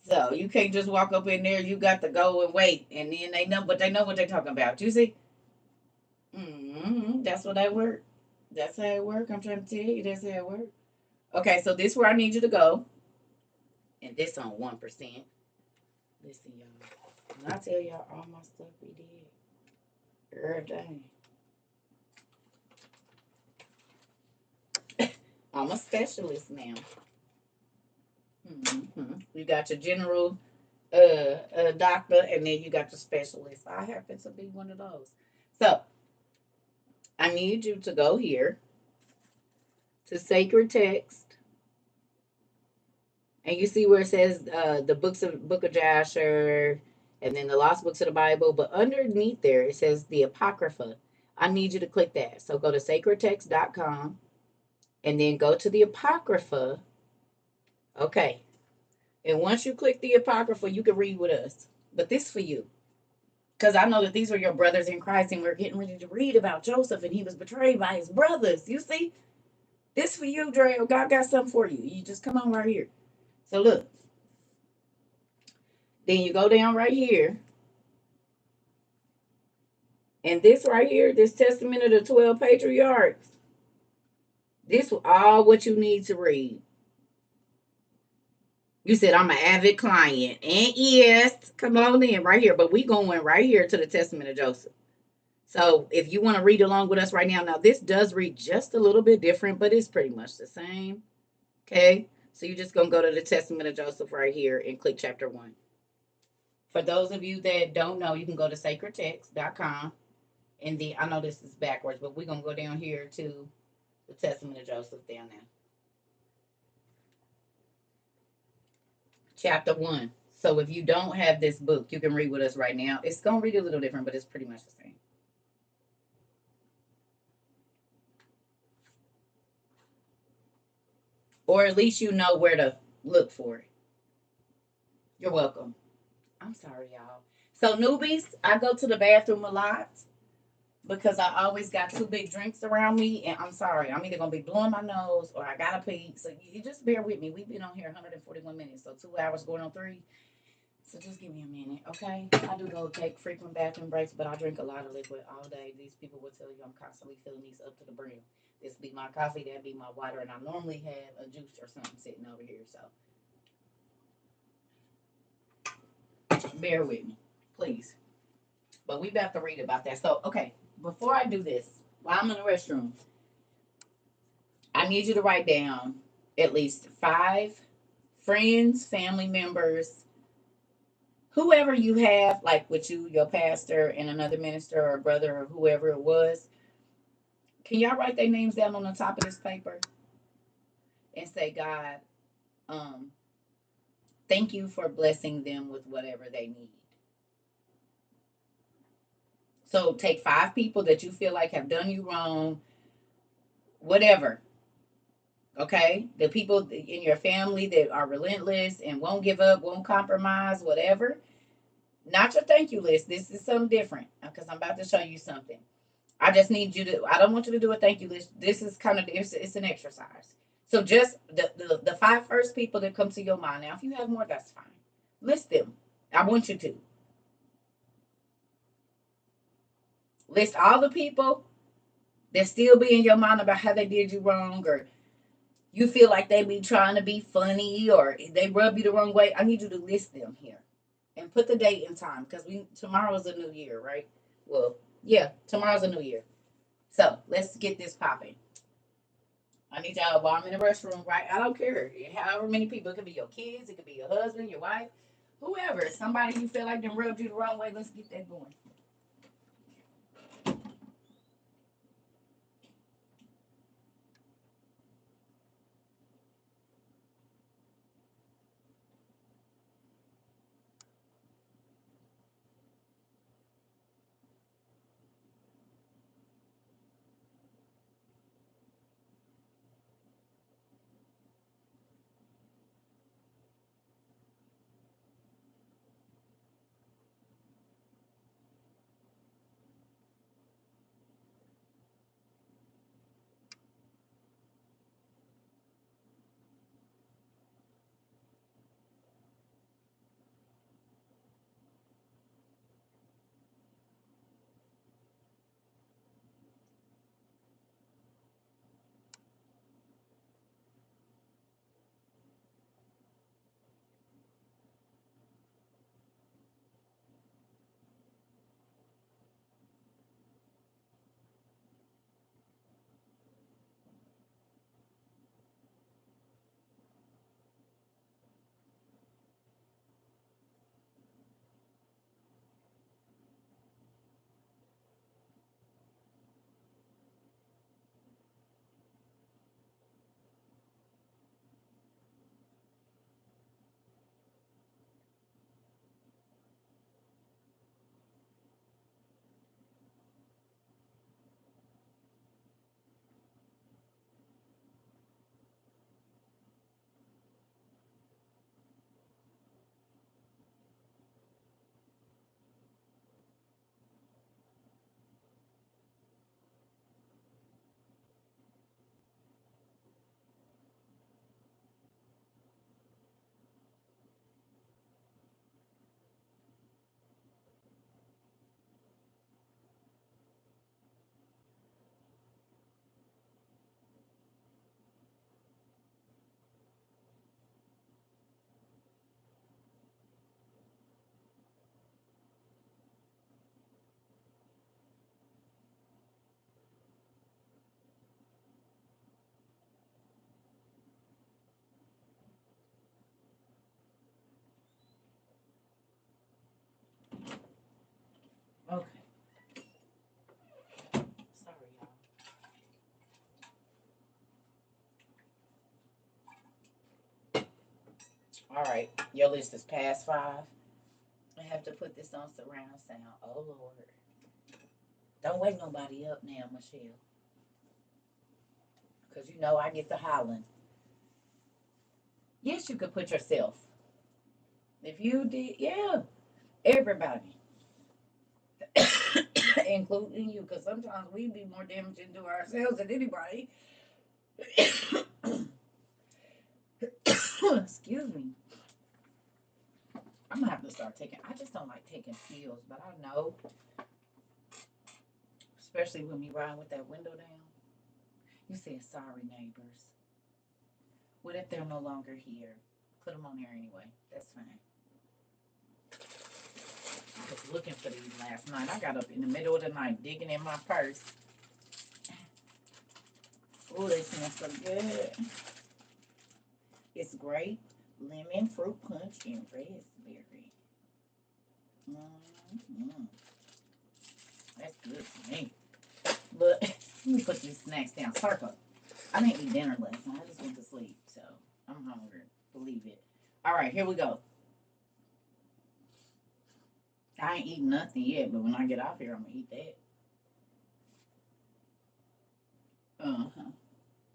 Speaker 1: So you can't just walk up in there. You got to go and wait, and then they know what they're talking about. You see? That's what I work. That's how it work. I'm trying to tell you. That's how it work. Okay, so this is where I need you to go, and this on 1%. Listen, y'all. When I tell y'all all my stuff we did, every day. I'm a specialist now. You got your general doctor, and then you got your specialist. I happen to be one of those. So I need you to go here to sacred text, and you see where it says the book of Jasher, and then the lost books of the Bible. But underneath there, it says the Apocrypha. I need you to click that. So go to sacredtext.com and then go to the Apocrypha. Okay. And once you click the Apocrypha, you can read with us. But this for you. Because I know that these were your brothers in Christ, and we're getting ready to read about Joseph, and he was betrayed by his brothers. You see? This for you, Dre. God got something for you. You just come on right here. So look. Then you go down right here. And this right here, this Testament of the 12 Patriarchs, this is all what you need to read. You said I'm an avid client. And yes, come on in right here. But we going right here to the Testament of Joseph. So if you want to read along with us right now, this does read just a little bit different, but it's pretty much the same. Okay. So you're just going to go to the Testament of Joseph right here and click chapter 1. For those of you that don't know, you can go to sacredtext.com. And then I know this is backwards, but we're going to go down here to the Testament of Joseph down there. Chapter 1. So if you don't have this book, you can read with us right now. It's going to read a little different, but it's pretty much the same. Or at least you know where to look for it. You're welcome. I'm sorry, y'all. So newbies, I go to the bathroom a lot because I always got 2 big drinks around me, and I'm sorry. I'm either going to be blowing my nose or I got to pee. So you just bear with me. We've been on here 141 minutes, so 2 hours going on 3. So just give me a minute, okay? I do go take frequent bathroom breaks, but I drink a lot of liquid all day. These people will tell you I'm constantly filling these up to the brim. This be my coffee, that be my water, and I normally have a juice or something sitting over here. So bear with me, please. But we about to read about that. So, okay, before I do this, while I'm in the restroom, I need you to write down at least 5 friends, family members, whoever you have, like with you, your pastor, and another minister or brother or whoever it was. Can y'all write their names down on the top of this paper and say, God, thank you for blessing them with whatever they need. So take 5 people that you feel like have done you wrong, whatever. Okay? The people in your family that are relentless and won't give up, won't compromise, whatever. Not your thank you list. This is something different because I'm about to show you something. I just need you to, I don't want you to do a thank you list. This is kind of, it's an exercise. So just the 5 first people that come to your mind. Now, if you have more, that's fine. List them. I want you to. List all the people that still be in your mind about how they did you wrong, or you feel like they be trying to be funny, or they rub you the wrong way. I need you to list them here and put the date and time because tomorrow's a new year, right? Well, yeah, tomorrow's a new year. So let's get this popping. I need y'all while I'm in the restroom, right? I don't care. However many people, it could be your kids, it could be your husband, your wife, whoever. Somebody you feel like them rubbed you the wrong way. Let's get that going. All right, your list is past 5. I have to put this on surround sound. Oh Lord, don't wake nobody up now, Michelle, because you know I get the hollering. Yes, you could put yourself. If you did, yeah, everybody, including you, because sometimes we be more damaging to ourselves than anybody. Excuse me. I'm gonna have to start taking. I just don't like taking pills, but I know, especially when we ride with that window down. You said sorry, neighbors. What if they're no longer here? Put them on there anyway. That's fine. I was looking for these last night. I got up in the middle of the night digging in my purse. Oh, they smell so good. It's grape, lemon, fruit punch, and raspberry. Mm-hmm. That's good to me. But let me put these snacks down. CERCA. I didn't eat dinner last night. I just went to sleep, so I'm hungry. Believe it. All right, here we go. I ain't eating nothing yet, but when I get off here, I'm gonna eat that. Uh-huh.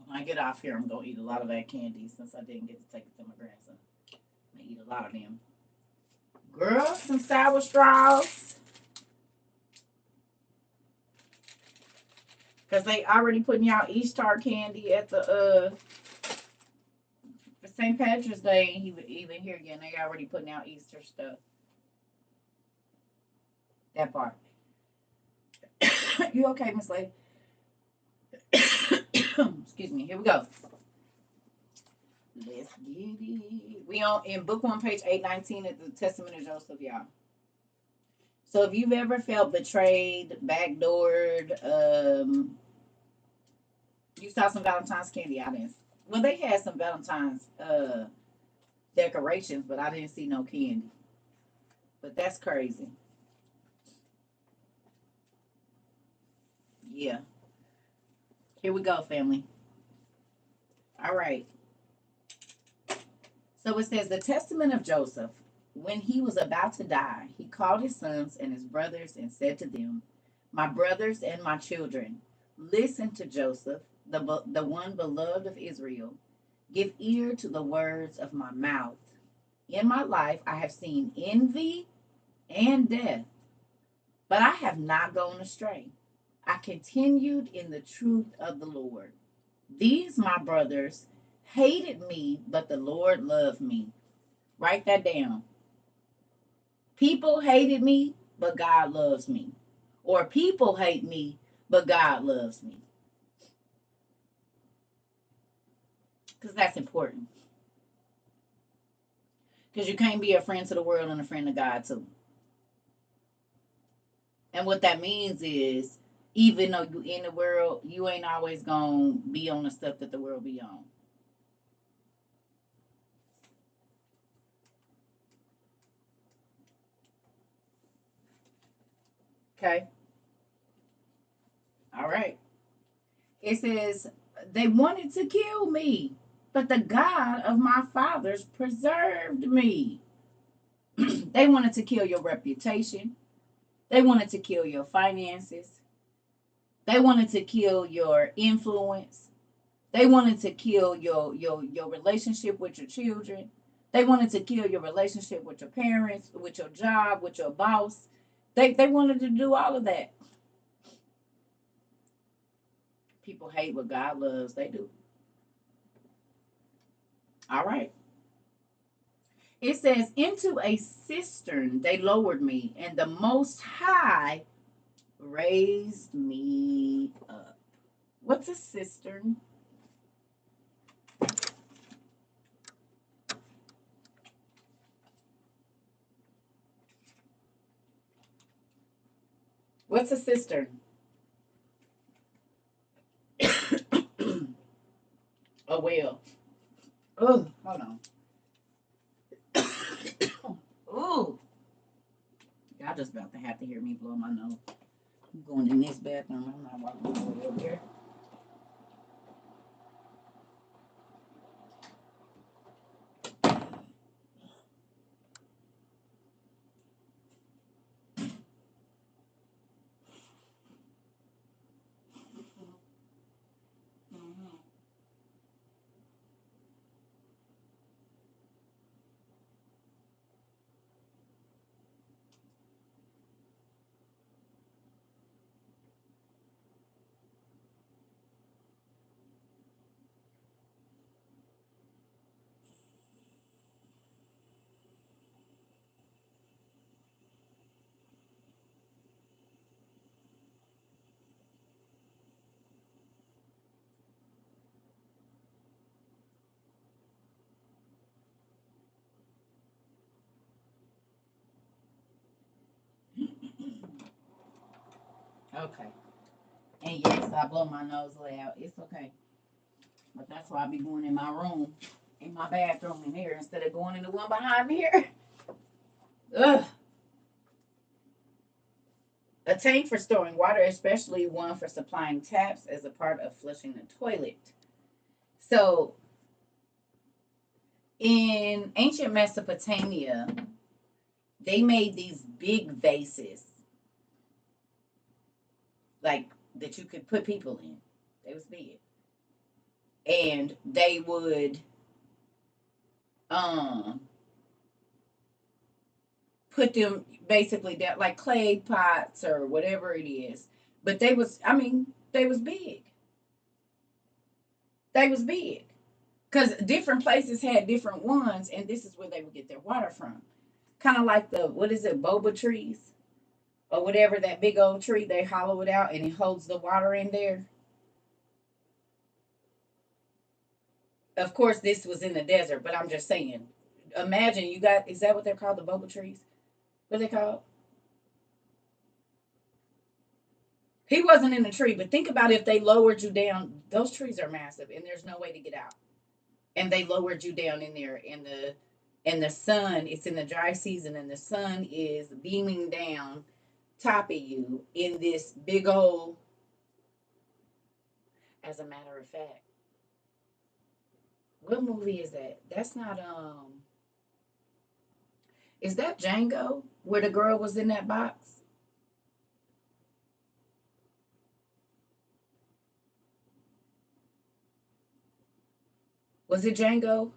Speaker 1: When I get off here, I'm gonna eat a lot of that candy since I didn't get to take it to my grandson. I'm gonna eat a lot of them. Girl, some sour straws. Cause they already putting y'all Easter candy at the for St. Patrick's Day. He would even here again. They already putting out Easter stuff. That part. You okay, Miss Lady? Excuse me. Here we go. Let's get it. We on in book 1, page 819 at the Testament of Joseph, y'all. So if you've ever felt betrayed, backdoored, you saw some Valentine's candy out there. Well, they had some Valentine's decorations, but I didn't see no candy. But that's crazy. Yeah. Here we go, family. All right. So it says the testament of Joseph. When he was about to die, he called his sons and his brothers and said to them, "My brothers and my children, listen to Joseph, the one beloved of Israel. Give ear to the words of my mouth. In my life, I have seen envy and death, but I have not gone astray. I continued in the truth of the Lord. These, my brothers, hated me, but the Lord loved me." Write that down. People hated me, but God loves me. Or people hate me, but God loves me. Because that's important. Because you can't be a friend to the world and a friend to God, too. And what that means is, even though you in the world, you ain't always going to be on the stuff that the world be on. Okay? All right. It says, they wanted to kill me, but the God of my fathers preserved me. They wanted to kill your reputation. They wanted to kill your finances. They wanted to kill your influence. They wanted to kill your relationship with your children. They wanted to kill your relationship with your parents, with your job, with your boss. They wanted to do all of that. People hate what God loves. They do. All right. It says, into a cistern they lowered me, and the Most High raised me up. What's a cistern? What's a cistern? A well. Oh, hold on. Oh, y'all just about to have to hear me blow my nose. I'm going in this bathroom. I'm not walking all the way over here. Okay. And yes, I blow my nose loud. It's okay. But that's why I be going in my room, in my bathroom in here instead of going in the one behind me here. Ugh. A tank for storing water, especially one for supplying taps as a part of flushing the toilet. So in ancient Mesopotamia, they made these big vases, like that you could put people in. They was big. And they would um put them basically down like clay pots or whatever it is. But they was, I mean, they was big. They was big. Because different places had different ones, and this is where they would get their water from. Kind of like the, what is it, boba trees? Or whatever, that big old tree, they hollow it out and it holds the water in there. Of course, this was in the desert, but I'm just saying. Imagine you got, is that what they're called, the boba trees? What are they called? He wasn't in the tree, but think about if they lowered you down. Those trees are massive, and there's no way to get out. And they lowered you down in there, and the sun. It's in the dry season, and the sun is beaming down top of you in this big old. As a matter of fact, what movie is that? That's not. Is that Django where the girl was in that box? Was it Django?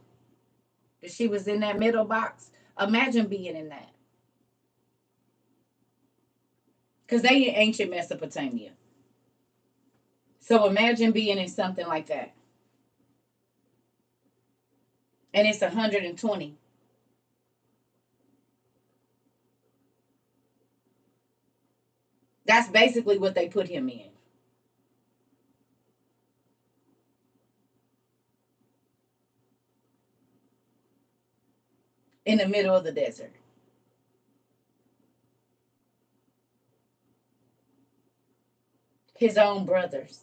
Speaker 1: That she was in that middle box? Imagine being in that. Because they in ancient Mesopotamia. So imagine being in something like that. And it's 120. That's basically what they put him in the middle of the desert. His own brothers.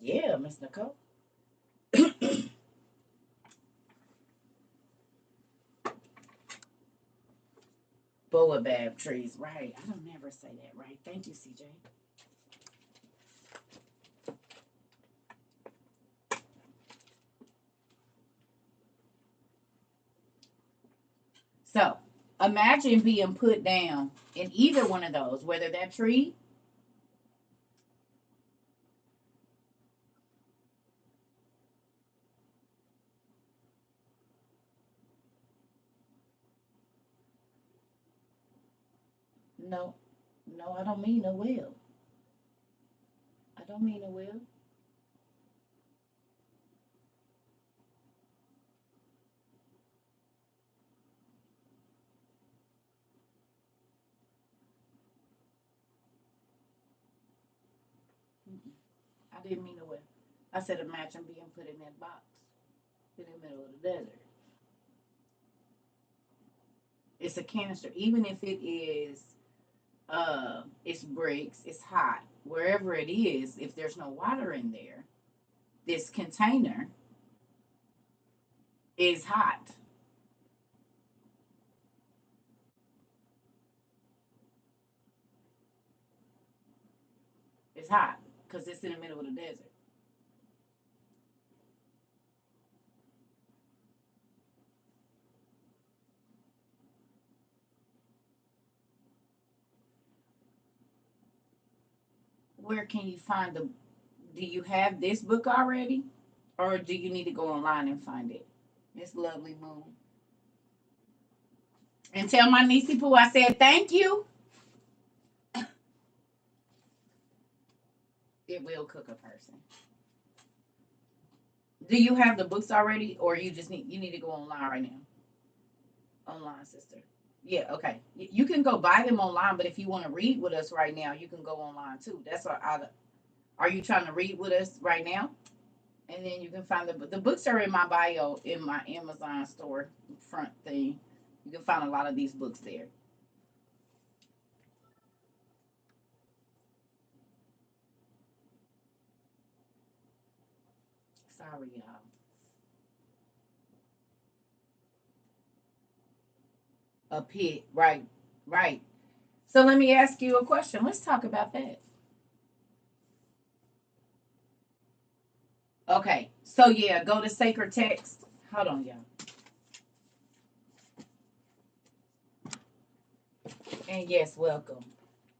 Speaker 1: Yeah, Miss Nicole. Boabab trees, right. I don't never say that right. Thank you, CJ. So imagine being put down in either one of those, whether that tree. No, no, I don't mean a well. I don't mean a well. Mm-mm. I didn't mean a well. I said imagine being put in that box in the middle of the desert. It's a canister, even if it is, it's bricks, it's hot. Wherever it is, if there's no water in there, this container is hot. It's hot because it's in the middle of the desert. Where can you find the? Do you have this book already, or do you need to go online and find it? It's lovely moon. And tell my niecey poo I said thank you. It will cook a person. Do you have the books already, or you need to go online right now? Online, sister. Yeah, okay. You can go buy them online, but if you want to read with us right now, you can go online too. That's what I. Are you trying to read with us right now? And then you can find the books are in my bio in my Amazon store front thing. You can find a lot of these books there. Sorry, y'all. A pit, right, right. So let me ask you a question. Let's talk about that. Okay, so yeah, go to sacred text. Hold on, y'all. And yes, welcome.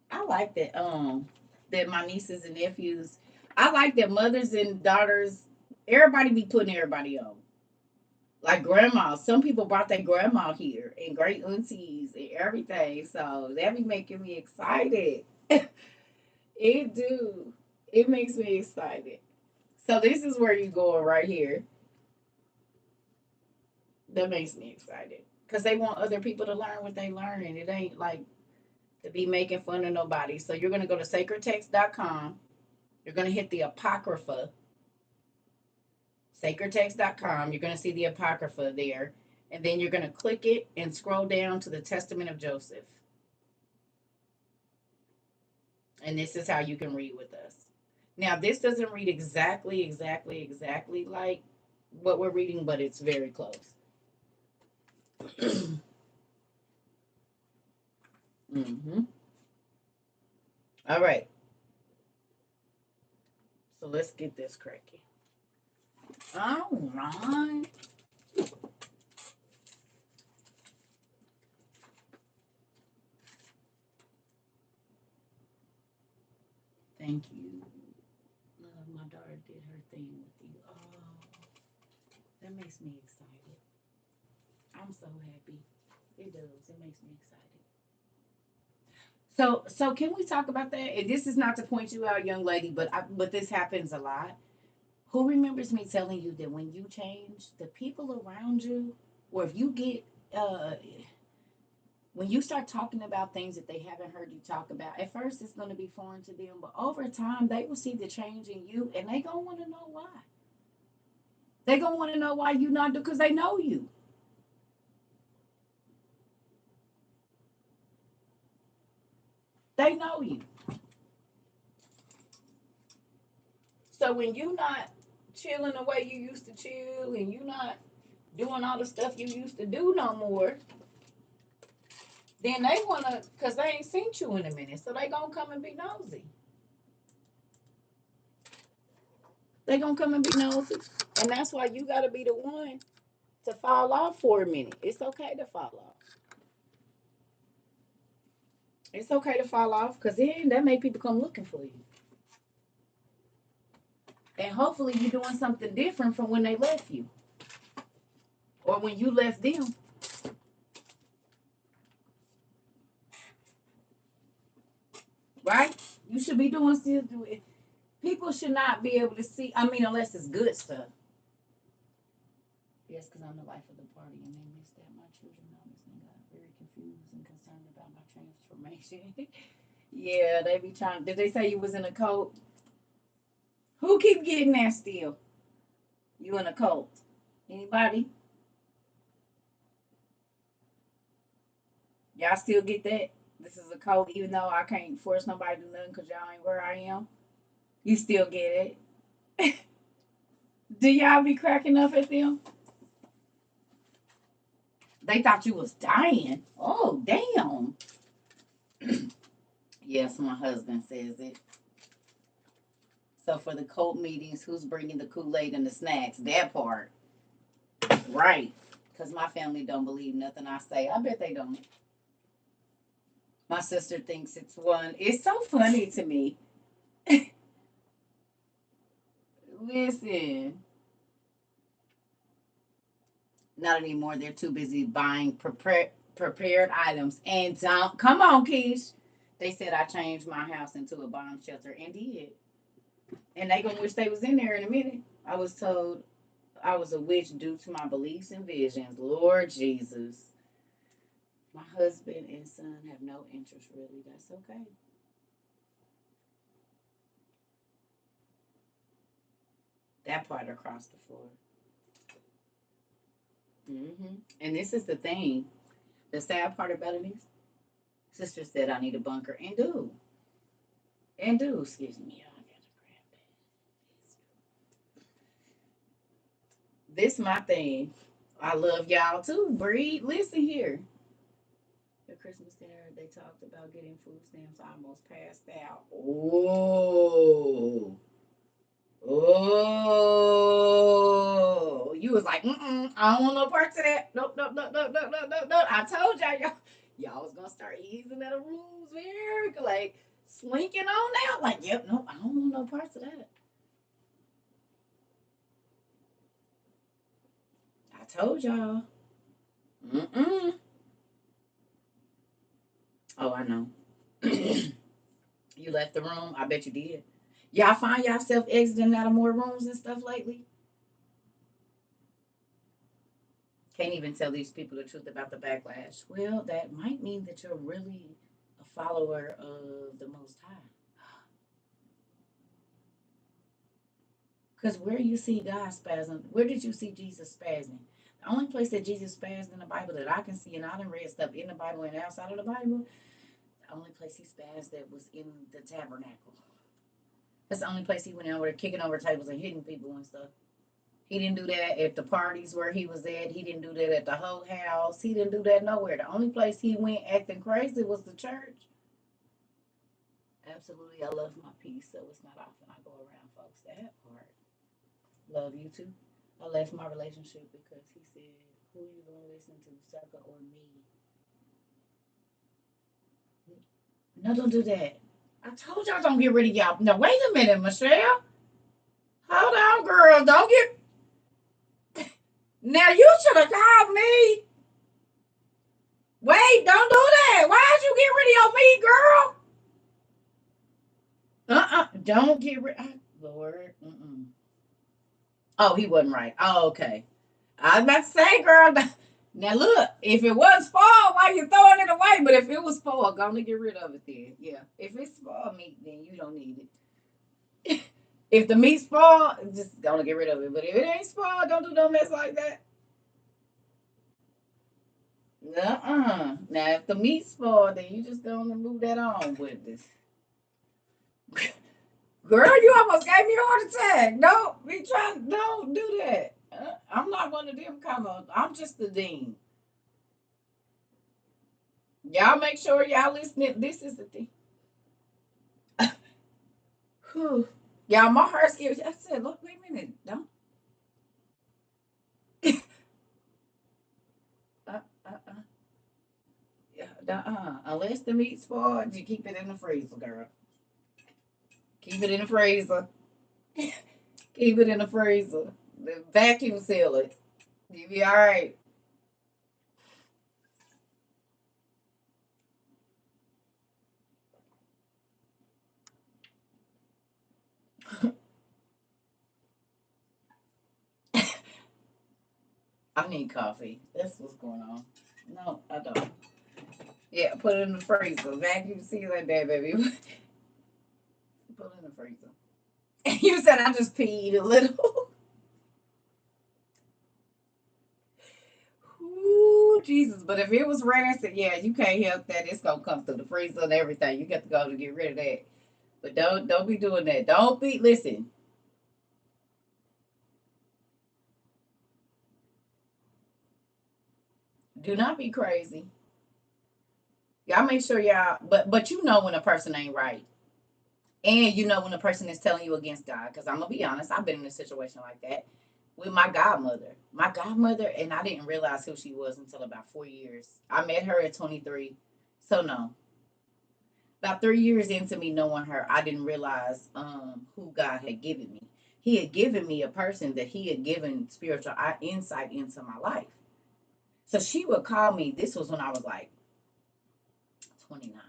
Speaker 1: I like that my nieces and nephews. I like that mothers and daughters. Everybody be putting everybody on. Like grandma. Some people brought their grandma here and great aunties and everything. So that be making me excited. It do. It makes me excited. So this is where you going right here. That makes me excited. Because they want other people to learn what they learn. And it ain't like to be making fun of nobody. So you're going to go to sacredtext.com. You're going to hit the Apocrypha, sacredtext.com. You're going to see the Apocrypha there. And then you're going to click it and scroll down to the Testament of Joseph. And this is how you can read with us. Now, this doesn't read exactly like what we're reading, but it's very close. Mm-hmm. All right. So let's get this cracky. All right. Thank you. My daughter did her thing with you. Oh, that makes me excited. I'm so happy. It does. It makes me excited. So can we talk about that? And this is not to point you out, young lady, but this happens a lot. Who remembers me telling you that when you change, the people around you, or if you get uh when you start talking about things that they haven't heard you talk about, at first it's going to be foreign to them, but over time they will see the change in you, and they gonna want to know why. They gonna want to know why you not do because they know you. They know you. So when you not chilling the way you used to chill, and you not doing all the stuff you used to do no more, then they wanna, cause they ain't seen you in a minute, so they gonna come and be nosy. They gonna come and be nosy, and that's why you gotta be the one to fall off for a minute. It's okay to fall off. It's okay to fall off, cause then that make people come looking for you, and hopefully you're doing something different from when they left you or when you left them. Right? You should be doing still do it. People should not be able to see. I mean, unless it's good stuff. Yes, because I'm the life of the party, and they missed that. My children obviously got very confused and concerned about my transformation. Yeah, they be trying. Did they say you was in a cult? Who keep getting that still? You in a cult? Anybody? Y'all still get that? This is a cult, even though I can't force nobody to do nothing because y'all ain't where I am. You still get it? Do y'all be cracking up at them? They thought you was dying. Oh, damn. Yes, my husband says it. So for the cult meetings, who's bringing the Kool-Aid and the snacks? That part. Right. Because my family don't believe nothing I say. I bet they don't. My sister thinks it's one. It's so funny to me. Listen. Not anymore. They're too busy buying prepared items. And don't, come on, Keish. They said I changed my house into a bomb shelter and did. And they gonna wish they was in there in a minute. I was told I was a witch due to my beliefs and visions. Lord Jesus. My husband and son have no interest really. That's okay. That part across the floor. And this is the thing. The sad part about it is, sister said I need a bunker, and do, excuse me, y'all, I gotta grab that. This my thing. I love y'all too. Breed, listen here. The Christmas dinner, they talked about getting food stamps. I almost passed out. Oh, oh, you was like, I don't want no parts of that. Nope, nope, nope, nope, nope, nope, nope, nope. I told y'all was gonna start easing out of rules very like slinking on out. Like, yep, nope, I don't want no parts of that. I told y'all. Mm-mm. Oh, I know. You left the room. I bet you did. Y'all find yourself exiting out of more rooms and stuff lately? Can't even tell these people the truth about the backlash. Well, that might mean that you're really a follower of the Most High. Because where you see God spazzing, where did you see Jesus spazzing? The only place that Jesus spazzed in the Bible that I can see, and I done read stuff in the Bible and outside of the Bible, the only place he spazzed that was in the tabernacle. That's the only place he went over kicking over tables and hitting people and stuff. He didn't do that at the parties where he was at. He didn't do that at the whole house. He didn't do that nowhere. The only place he went acting crazy was the church. Absolutely, I love my peace, so it's not often I go around folks that part. Love you too. I left my relationship because he said, "Who you gonna listen to, CERCA or me?" No, don't do that. I told y'all don't get rid of y'all. No, wait a minute, Michelle. Hold on, girl. Don't get. Now you should have called me. Wait, don't do that. Why'd you get rid of me, girl? Don't get rid. Lord. Oh, he wasn't right. Oh, okay. I was about to say, girl. Now look, if it was spoiled, why you throwing it away? But if it was spoiled, gonna get rid of it then. Yeah. If it's spoiled meat, then you don't need it. If the meat's spoiled, just gonna get rid of it. But if it ain't spoiled, don't do no mess like that. Now, if the meat's spoiled, then you just gonna move that on with this. Girl, you almost gave me a heart attack. Don't be trying. Don't do that. I'm not one of them kind of. I'm just the dean. Y'all make sure y'all listening. This is the thing. Y'all, my heart skips. I said, look, wait a minute. Don't. Uh, uh, uh. Yeah, unless the meat's spoiled, you keep it in the freezer, girl. Keep it in the freezer. Keep it in the freezer. The vacuum seal it. You be all right. I need coffee. That's what's going on. No, I don't. Yeah, put it in the freezer. Vacuum seal that bad, baby. Put it in the freezer. You said I just peed a little. Ooh, Jesus. But if it was rancid, yeah, you can't help that. It's gonna come through the freezer and everything. You got to go to get rid of that. But don't be doing that. Don't be listen. Do not be crazy. Y'all make sure y'all but you know when a person ain't right. And you know when a person is telling you against God. Because I'm gonna be honest, I've been in a situation like that with my godmother. My godmother, and I didn't realize who she was until about 4 years. I met her at 23. So no. About 3 years into me knowing her, I didn't realize who God had given me. He had given me a person that he had given spiritual insight into my life. So she would call me. This was when I was like 29.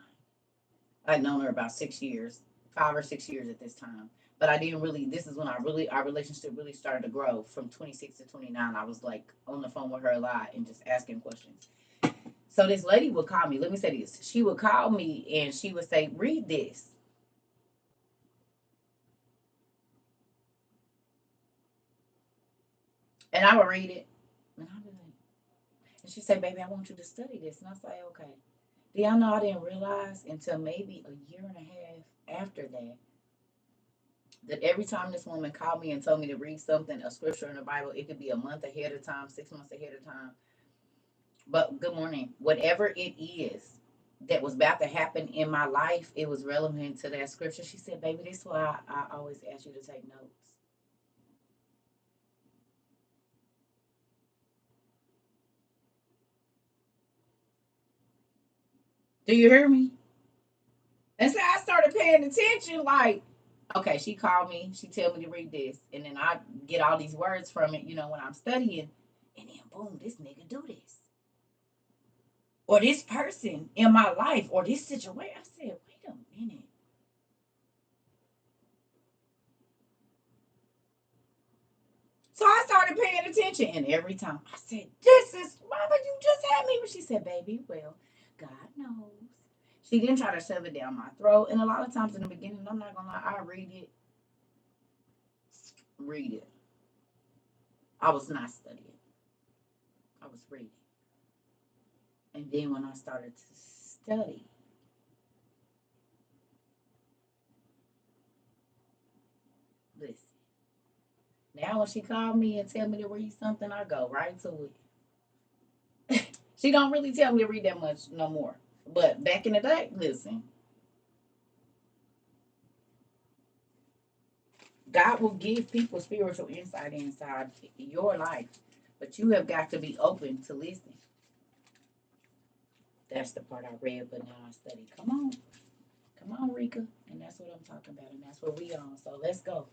Speaker 1: I'd known her about 6 years, 5 or 6 years at this time. But I didn't really, this is when our relationship really started to grow. From 26 to 29, I was like on the phone with her a lot and just asking questions. So this lady would call me. Let me say this. She would call me and she would say, read this. And I would read it. And I'd be like, And she said, baby, I want you to study this. And I say, okay. Do y'all know I didn't realize until maybe a year and a half after that, that every time this woman called me and told me to read something, a scripture in the Bible, it could be a month ahead of time, 6 months ahead of time. But good morning, whatever it is that was about to happen in my life, it was relevant to that scripture. She said, baby, this is why I always ask you to take notes. Do you hear me? And so I started paying attention, like, okay, she called me, she tell me to read this, and then I get all these words from it, when I'm studying, and then boom, this nigga do this. Or this person in my life, or this situation. I said, wait a minute. So I started paying attention, and every time I said, this is, Mama, you just had me. But she said, baby, well, God knows. She didn't try to shove it down my throat. And a lot of times in the beginning, I'm not going to lie, I read it. I was not studying. I was reading. And then when I started to study, listen, now when she called me and tell me to read something, I go right to it. She don't really tell me to read that much no more. But back in the day, listen, God will give people spiritual insight inside your life, but you have got to be open to listen. That's the part I read, but now I study. Come on, Rika, and that's what I'm talking about, and that's what we on. So let's go.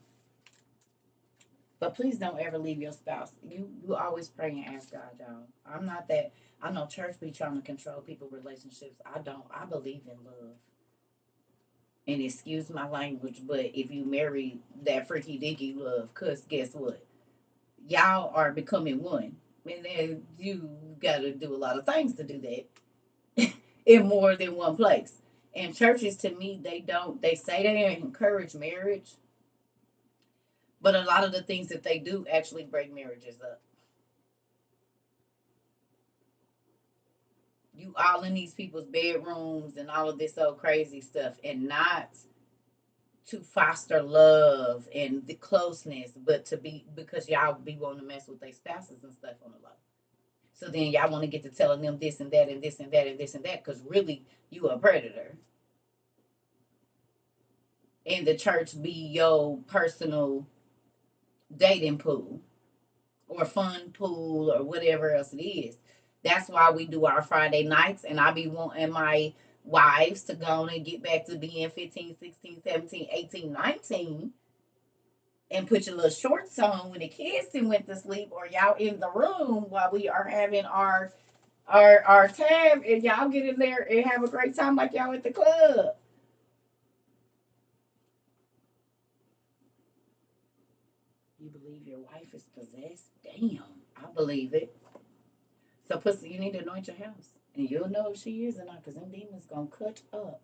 Speaker 1: But please don't ever leave your spouse. You always pray and ask God, y'all. I'm not that. I know church be trying to control people relationships. I don't. I believe in love. And excuse my language, but if you marry that freaky dicky love, cause guess what? Y'all are becoming one. And then you gotta do a lot of things to do that in more than one place. And churches to me, they say they encourage marriage, but a lot of the things that they do actually break marriages up. You all in these people's bedrooms and all of this old crazy stuff, and not to foster love and the closeness, but to be because y'all be wanting to mess with their spouses and stuff on the low. So then y'all want to get to telling them this and that and this and that and this and that because really you a predator. And the church be your personal dating pool or fun pool or whatever else it is. That's why we do our Friday nights, and I be wanting my wives to go on and get back to being 15, 16, 17, 18, 19 and put your little shorts on when the kids went to sleep or y'all in the room while we are having our time and y'all get in there and have a great time like y'all at the club. You believe your wife is possessed? Damn, I believe it. So pussy, you need to anoint your house. And you'll know if she is or not, because them demons gonna cut up.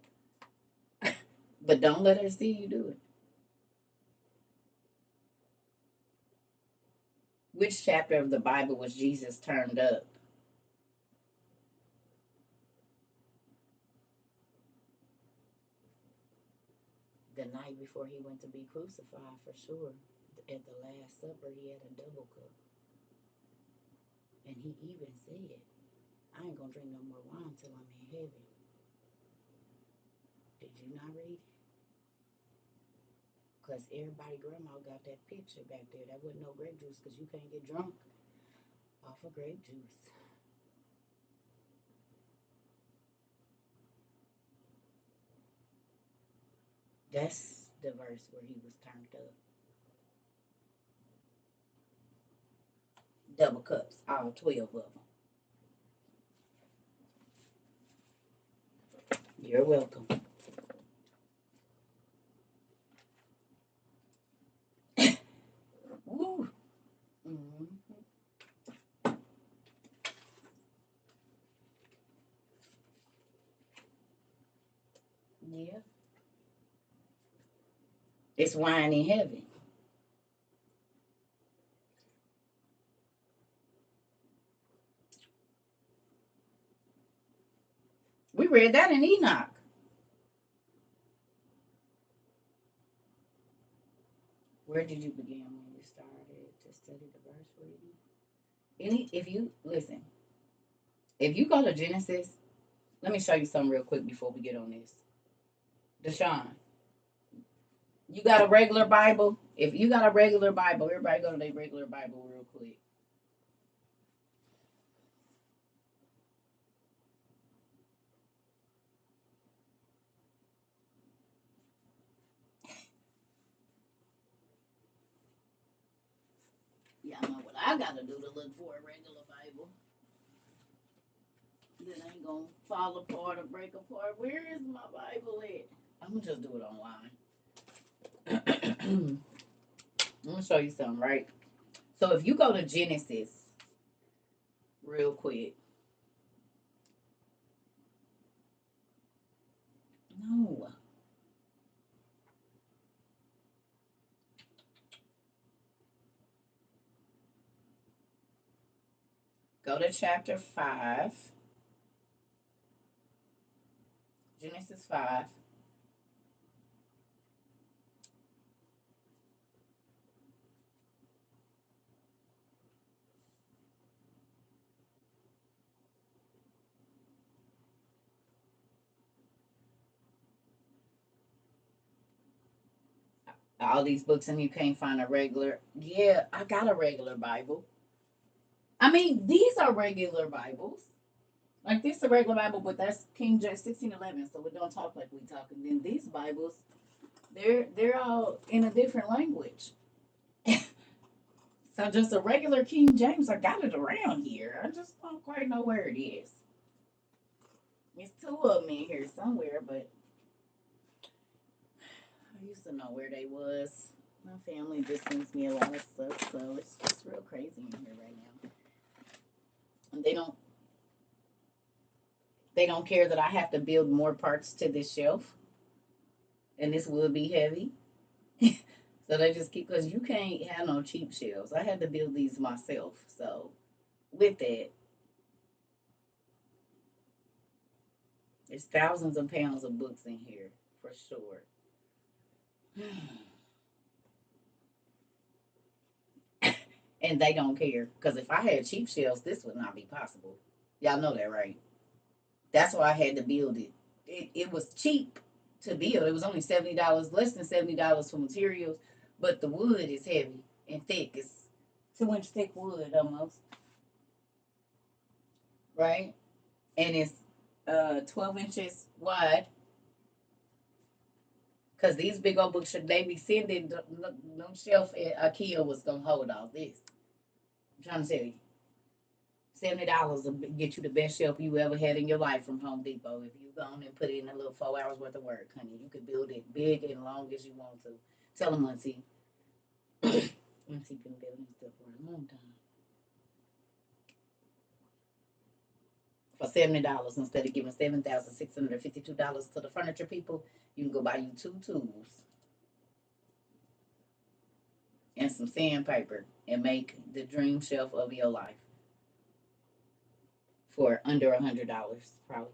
Speaker 1: But don't let her see you do it. Which chapter of the Bible was Jesus turned up? The night before he went to be crucified, for sure. At the Last Supper, he had a double cup. And he even said, I ain't gonna drink no more wine till I'm in heaven. Did you not read it? Because everybody grandma got that picture back there. That wasn't no grape juice because you can't get drunk off of grape juice. That's the verse where he was turned up. Double cups, all 12 of them. You're welcome. Woo. Mm-hmm. Yeah. It's wine in heaven. read that in Enoch. Where did you begin when you started to study the verse reading? If you listen, if you go to Genesis, let me show you something real quick before we get on this. Deshaun, you got a regular Bible? If you got a regular Bible, everybody go to their regular Bible real quick. Y'all know what I gotta do to look for a regular Bible. That ain't gonna fall apart or break apart. Where is my Bible at? I'm gonna just do it online. I'm gonna show you something, right? So if you go to Genesis real quick. No. Go to chapter 5. Genesis 5. All these books and you can't find a regular. Yeah, I got a regular Bible. I mean, these are regular Bibles. Like this is a regular Bible, but that's King James 1611, so we don't talk like we talk. And then these Bibles, they're all in a different language. So just a regular King James, I got it around here. I just don't quite know where it is. There's two of them in here somewhere, but I used to know where they was. My family just sends me a lot of stuff, so it's just real crazy in here right now. And they don't care that I have to build more parts to this shelf, and this will be heavy. So they just keep, because you can't have no cheap shelves. I had to build these myself. So with that, there's thousands of pounds of books in here for sure. And they don't care, because if I had cheap shelves, this would not be possible. Y'all know that, right? That's why I had to build it. It was cheap to build. It was only $70, less than $70 for materials, but the wood is heavy and thick. It's 2-inch thick wood almost, right? And it's 12 inches wide. Because these big old books, should they be sending, no shelf at IKEA was going to hold all this. I'm trying to tell you. $70 will get you the best shelf you ever had in your life from Home Depot. If you go on and put in a little 4 hours worth of work, honey, you can build it big and long as you want to. Tell them, Auntie. Auntie been building stuff for a long time. For $70, instead of giving $7,652 to the furniture people, you can go buy you 2 tools and some sandpaper and make the dream shelf of your life for under $100, probably.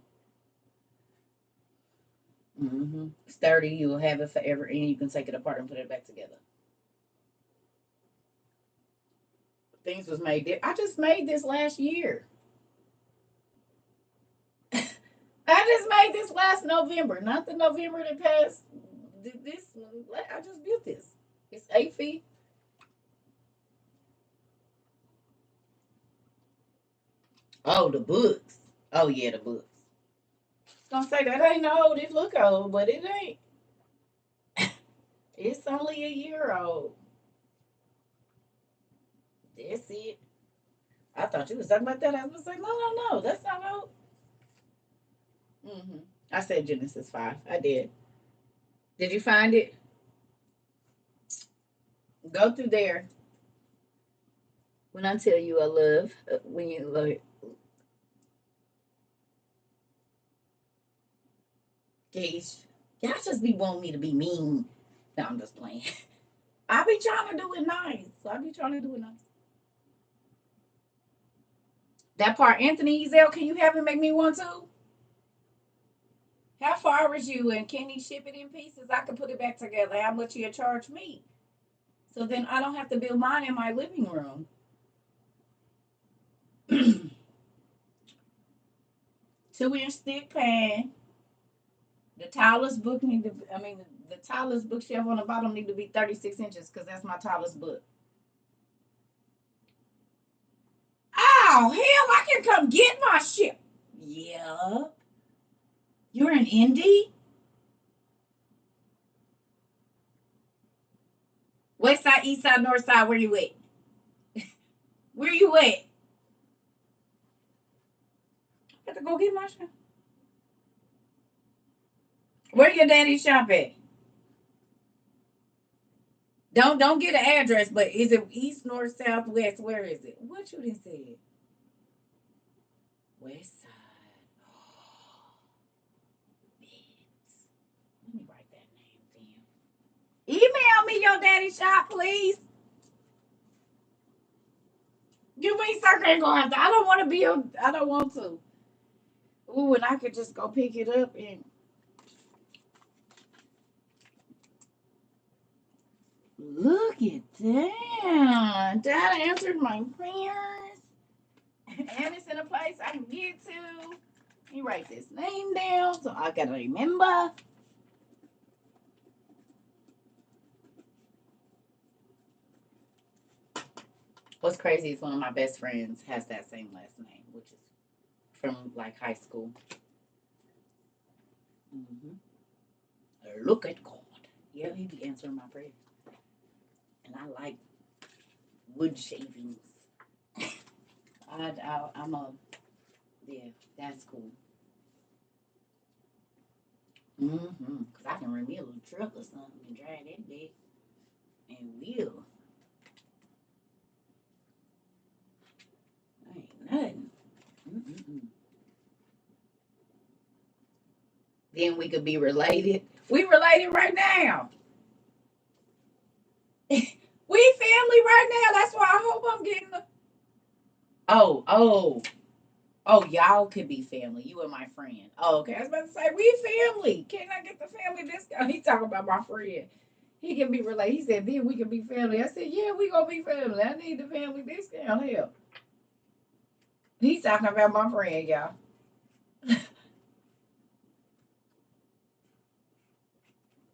Speaker 1: Sturdy, you'll have it forever, and you can take it apart and put it back together. Things was made there. I just made this last year. I just made this last November, not the November that passed. This I just built this. It's 8 feet. Oh, the books. Oh yeah, the books. I was gonna say that ain't old. It look old, but it ain't. It's only a year old. That's it. I thought you was talking about that. I was like, no, that's not old. I said Genesis 5. I did. Did you find it? Go through there. When I tell you I love, when you love it. Geez, y'all just be wanting me to be mean. No, I'm just playing. I be trying to do it nice. I be trying to do it nice. That part, Anthony Ezel, can you have him make me one too? How far is you? And can he ship it in pieces? I can put it back together. How much he'll charge me? So then I don't have to build mine in my living room. 2-inch thick pan. The tallest book need to. The tallest bookshelf on the bottom need to be 36 inches because that's my tallest book. Oh hell! I can come get my shit. Yeah. You're in Indy. West side, east side, north side. Where you at? Where you at? I have to go get my shop. Where your daddy shop at? Don't get an address, but is it east, north, south, west? Where is it? What you done said? West side. Let me write that name down. Email me your daddy shop, please. You mean CERCA ain't gonna have to? I don't want to be. I don't want to. Ooh, and I could just go pick it up and. Look at that. Dad answered my prayers. And it's in a place I can get to. Let me write this name down so I can remember. What's crazy is one of my best friends has that same last name, which is from like high school. Look at God. Yeah, he be answering my prayers. And I like wood shavings. I'm a, yeah, that's cool. Because I can run me a little truck or something and drag that big and wheel. Ain't nothing. Then we could be related. We related right now. We family right now. That's why I hope I'm getting the. Oh, y'all could be family. You and my friend. Oh, okay. I was about to say, we family. Can I get the family discount? He talking about my friend. He can be related. He said, then we can be family. I said, yeah, we gonna be family. I need the family discount. Hell. He's talking about my friend, y'all.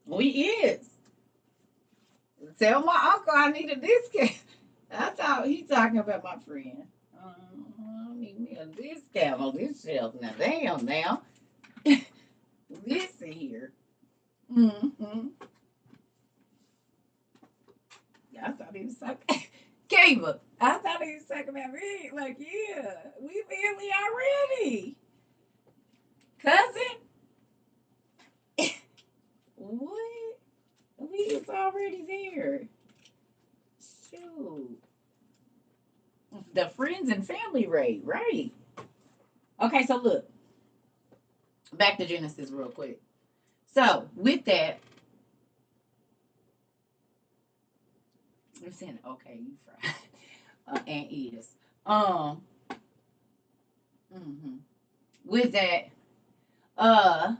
Speaker 1: We is. Tell my uncle I need a discount. I thought he talking about my friend. I need me a discount on this shelf. Now, damn, now. Listen here. I thought he was talking. Cable. I thought he was talking about me. Like, yeah, we family already. Cousin? What? We was already there. Shoot. The friends and family rate, right? Okay, so look. Back to Genesis real quick. So, with that, I'm saying, okay, you fried. And is. With that, um,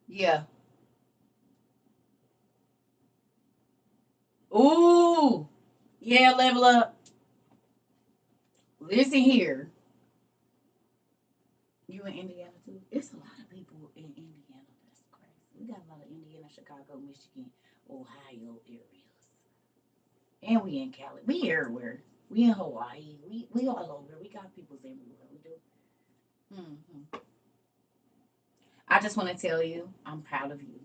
Speaker 1: yeah. Ooh, yeah, level up. Listen here. You in Indiana too? It's a lot of people in Indiana. That's crazy. We got a lot of Indiana, Chicago, Michigan, Ohio areas. And we in Cali. We everywhere. We in Hawaii. We all over. We got peoples everywhere. We do. I just want to tell you, I'm proud of you.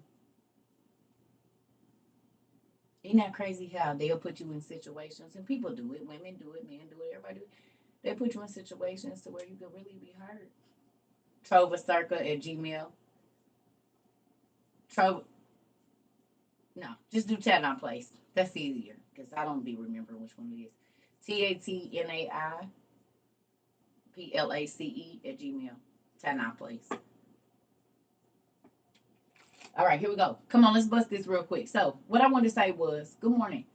Speaker 1: Isn't that crazy how they'll put you in situations, and people do it, women do it, men do it, everybody do it. They put you in situations to where you could really be hurt. Trova Circa at Gmail. Trova. No, just do chat on place. That's easier because I don't be remembering which one it is. TATNAIPLACE@gmail. Tanai, please. All right, here we go. Come on, let's bust this real quick. So, what I wanted to say was, good morning.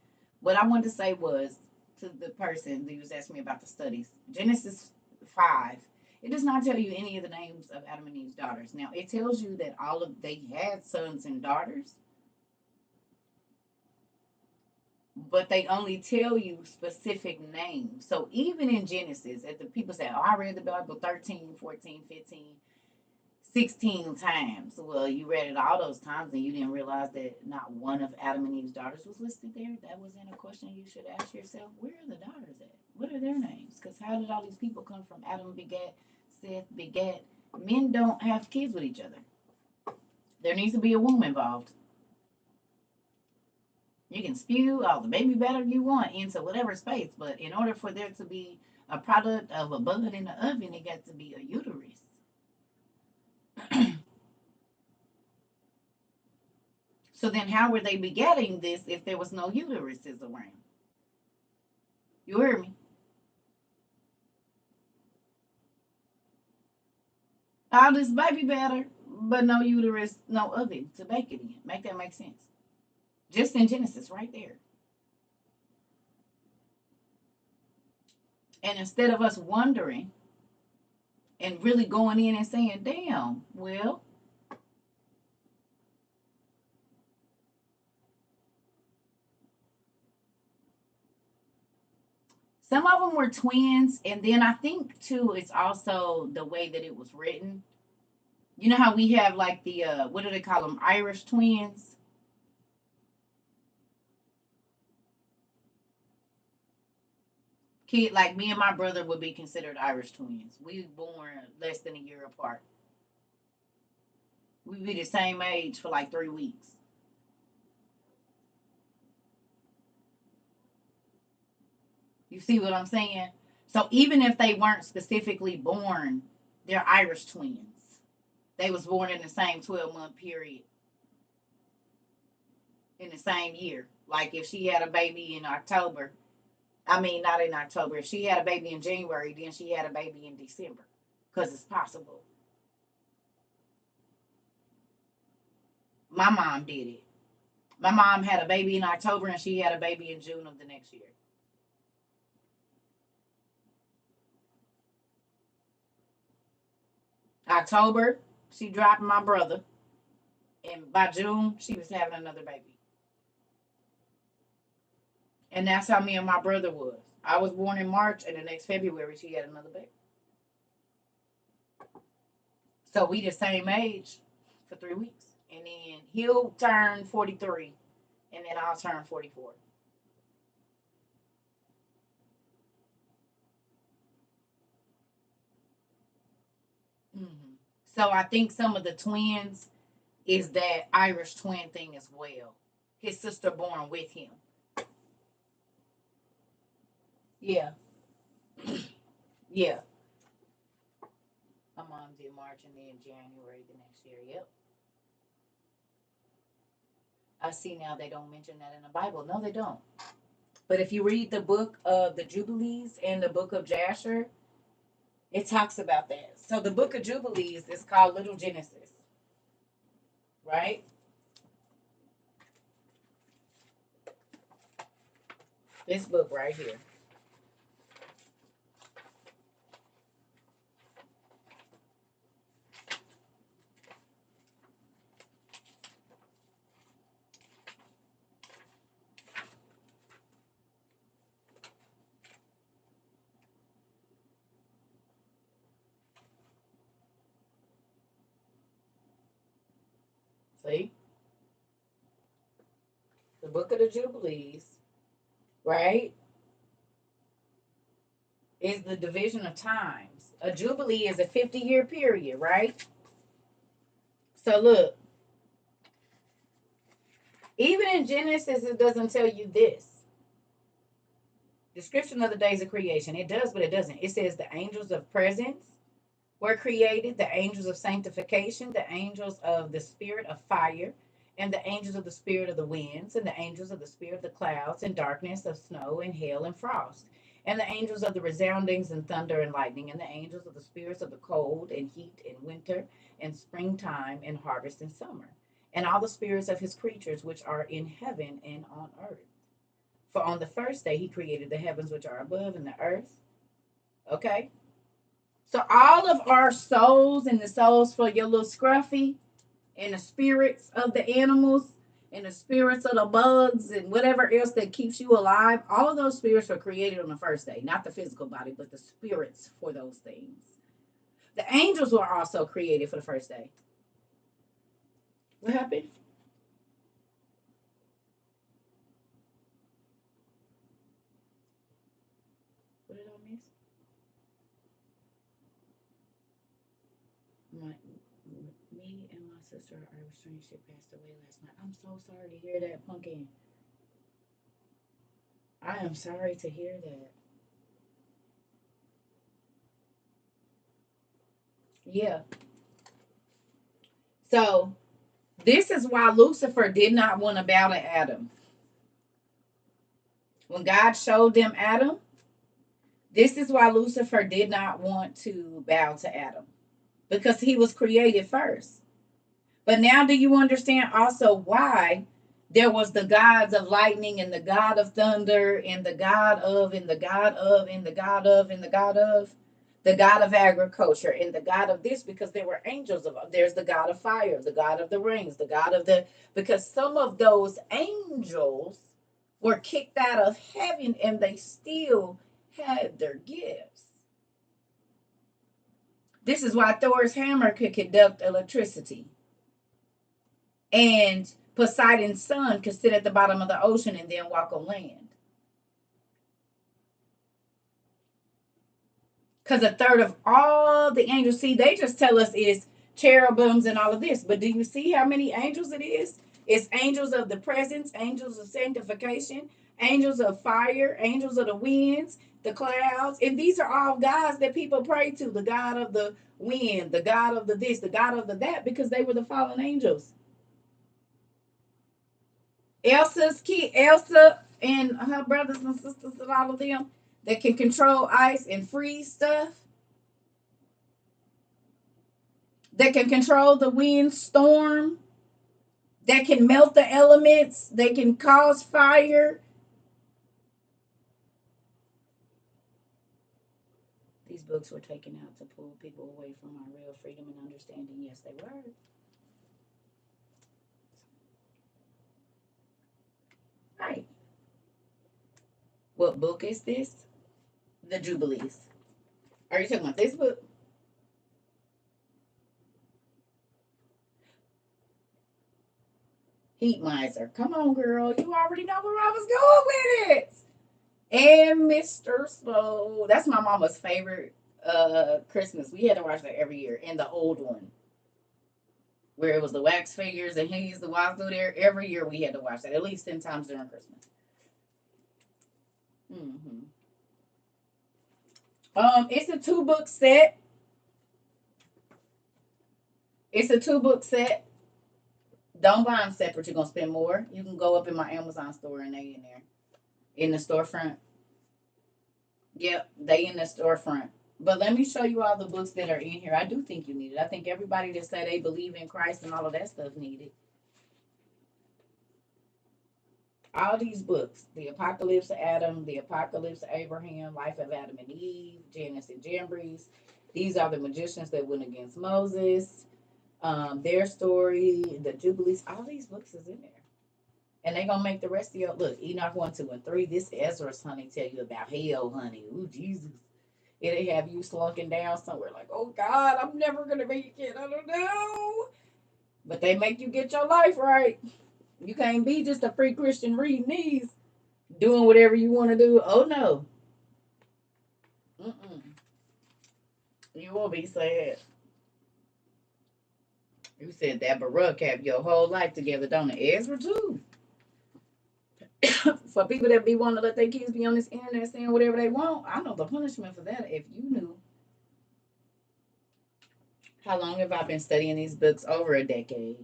Speaker 1: What I wanted to say was to the person who was asking me about the studies, Genesis 5. It does not tell you any of the names of Adam and Eve's daughters. Now, it tells you that they had sons and daughters, but they only tell you specific names. So even in Genesis, if the people say, oh, I read the Bible 13, 14, 15, 16 times. Well, you read it all those times and you didn't realize that not one of Adam and Eve's daughters was listed there. That wasn't a question you should ask yourself. Where are the daughters at? What are their names? Because how did all these people come from? Adam begat, Seth begat. Men don't have kids with each other. There needs to be a womb involved. You can spew all the baby batter you want into whatever space, but in order for there to be a product of a bud in the oven, it got to be a uterus. So then how were they begetting this if there was no uteruses around? You hear me? All this baby batter, but no uterus, no oven to bake it in. Make that make sense? Just in Genesis, right there. And instead of us wondering and really going in and saying, damn, well, some of them were twins. And then I think, too, it's also the way that it was written. You know how we have like the, what do they call them? Irish twins? Kid, like me and my brother would be considered Irish twins. We were born less than a year apart. We'd be the same age for like 3 weeks. You see what I'm saying? So even if they weren't specifically born, they're Irish twins. They was born in the same 12-month period in the same year. Like if she had a baby in October, I mean not in October. If she had a baby in January, then she had a baby in December, because it's possible. My mom did it. My mom had a baby in October and she had a baby in June of the next year. October, she dropped my brother, and by June, she was having another baby. And that's how me and my brother was. I was born in March, and the next February, she had another baby. So we the same age for 3 weeks. And then he'll turn 43, and then I'll turn 44. Mm-hmm. So I think some of the twins is that Irish twin thing as well. His sister born with him. Yeah, yeah. My mom did March and then January the next year. Yep. I see now they don't mention that in the Bible. No, they don't. But if you read the book of the Jubilees and the book of Jasher, it talks about that. So the book of Jubilees is called Little Genesis, right? This book right here. See? The book of the Jubilees, right, is the division of times. A Jubilee is a 50-year period, right? So look, even in Genesis, it doesn't tell you this. Description of the days of creation. It does, but it doesn't. It says the angels of presence were created, the angels of sanctification, the angels of the spirit of fire, and the angels of the spirit of the winds, and the angels of the spirit of the clouds, and darkness of snow, and hail, and frost. and the angels of the resoundings and thunder and lightning, and the angels of the spirits of the cold and heat and winter and springtime and harvest and summer, and all the spirits of his creatures which are in heaven and on earth. For on the first day he created the heavens which are above and the earth. Okay? So all of our souls and the souls for your little scruffy and the spirits of the animals and the spirits of the bugs and whatever else that keeps you alive, all of those spirits were created on the first day. Not the physical body, but the spirits for those things. The angels were also created for the first day. What happened? What did I miss? Me and my sister, our estranged, passed away last night. I'm so sorry to hear that, Pumpkin. I am sorry to hear that. Yeah. So this is why Lucifer did not want to bow to Adam. When God showed them Adam, this is why Lucifer did not want to bow to Adam, because he was created first. But now do you understand also why there was the gods of lightning and the god of thunder and the god of and the god of and the god of and the god of the god of agriculture and the god of this? Because there were angels of, there's the god of fire, the god of the rings, the god of the, because some of those angels were kicked out of heaven and they still had their gifts. This is why Thor's hammer could conduct electricity. And Poseidon's son could sit at the bottom of the ocean and then walk on land. Because a third of all the angels, see, they just tell us is cherubims and all of this. But do you see how many angels it is? It's angels of the presence, angels of sanctification, angels of fire, angels of the winds, the clouds. And these are all gods that people pray to. The God of the wind, the God of the this, the God of the that, because they were the fallen angels. Elsa and her brothers and sisters and all of them that can control ice and freeze stuff, that can control the wind storm, that can melt the elements, they can cause fire. These books were taken out to pull people away from our real freedom and understanding. Yes, they were. Right. What book is this? The Jubilees. Are you talking about this book? Heat Miser. Come on, girl. You already know where I was going with it. And Mr. Slow. That's my mama's favorite Christmas. We had to watch that every year. And the old one, where it was the wax figures and he used the wazoo there. Every year we had to watch that at least 10 times during Christmas. Mm-hmm. It's a 2-book set. It's a 2-book set. Don't buy them separate. You're gonna spend more. You can go up in my Amazon store and they in there, in the storefront. Yep, they in the storefront. But let me show you all the books that are in here. I do think you need it. I think everybody that say they believe in Christ and all of that stuff need it. All these books: the Apocalypse of Adam, the Apocalypse of Abraham, Life of Adam and Eve, Janus and Jambres. These are the magicians that went against Moses. Their story, the Jubilees. All these books is in there. And they gonna make the rest of your look. Enoch 1, 2, and 3. This Ezra's honey tell you about hell, honey. Ooh, Jesus. It'll have you slunking down somewhere like, oh God, I'm never gonna make it. I don't know. But they make you get your life right. You can't be just a free Christian reading these, doing whatever you want to do. Oh no. Mm-mm. You won't be sad. You said that Baruch have your whole life together, don't it? Ezra too. For people that be wanting to let their kids be on this internet saying whatever they want, I know the punishment for that. If you knew. How long have I been studying these books? Over a decade.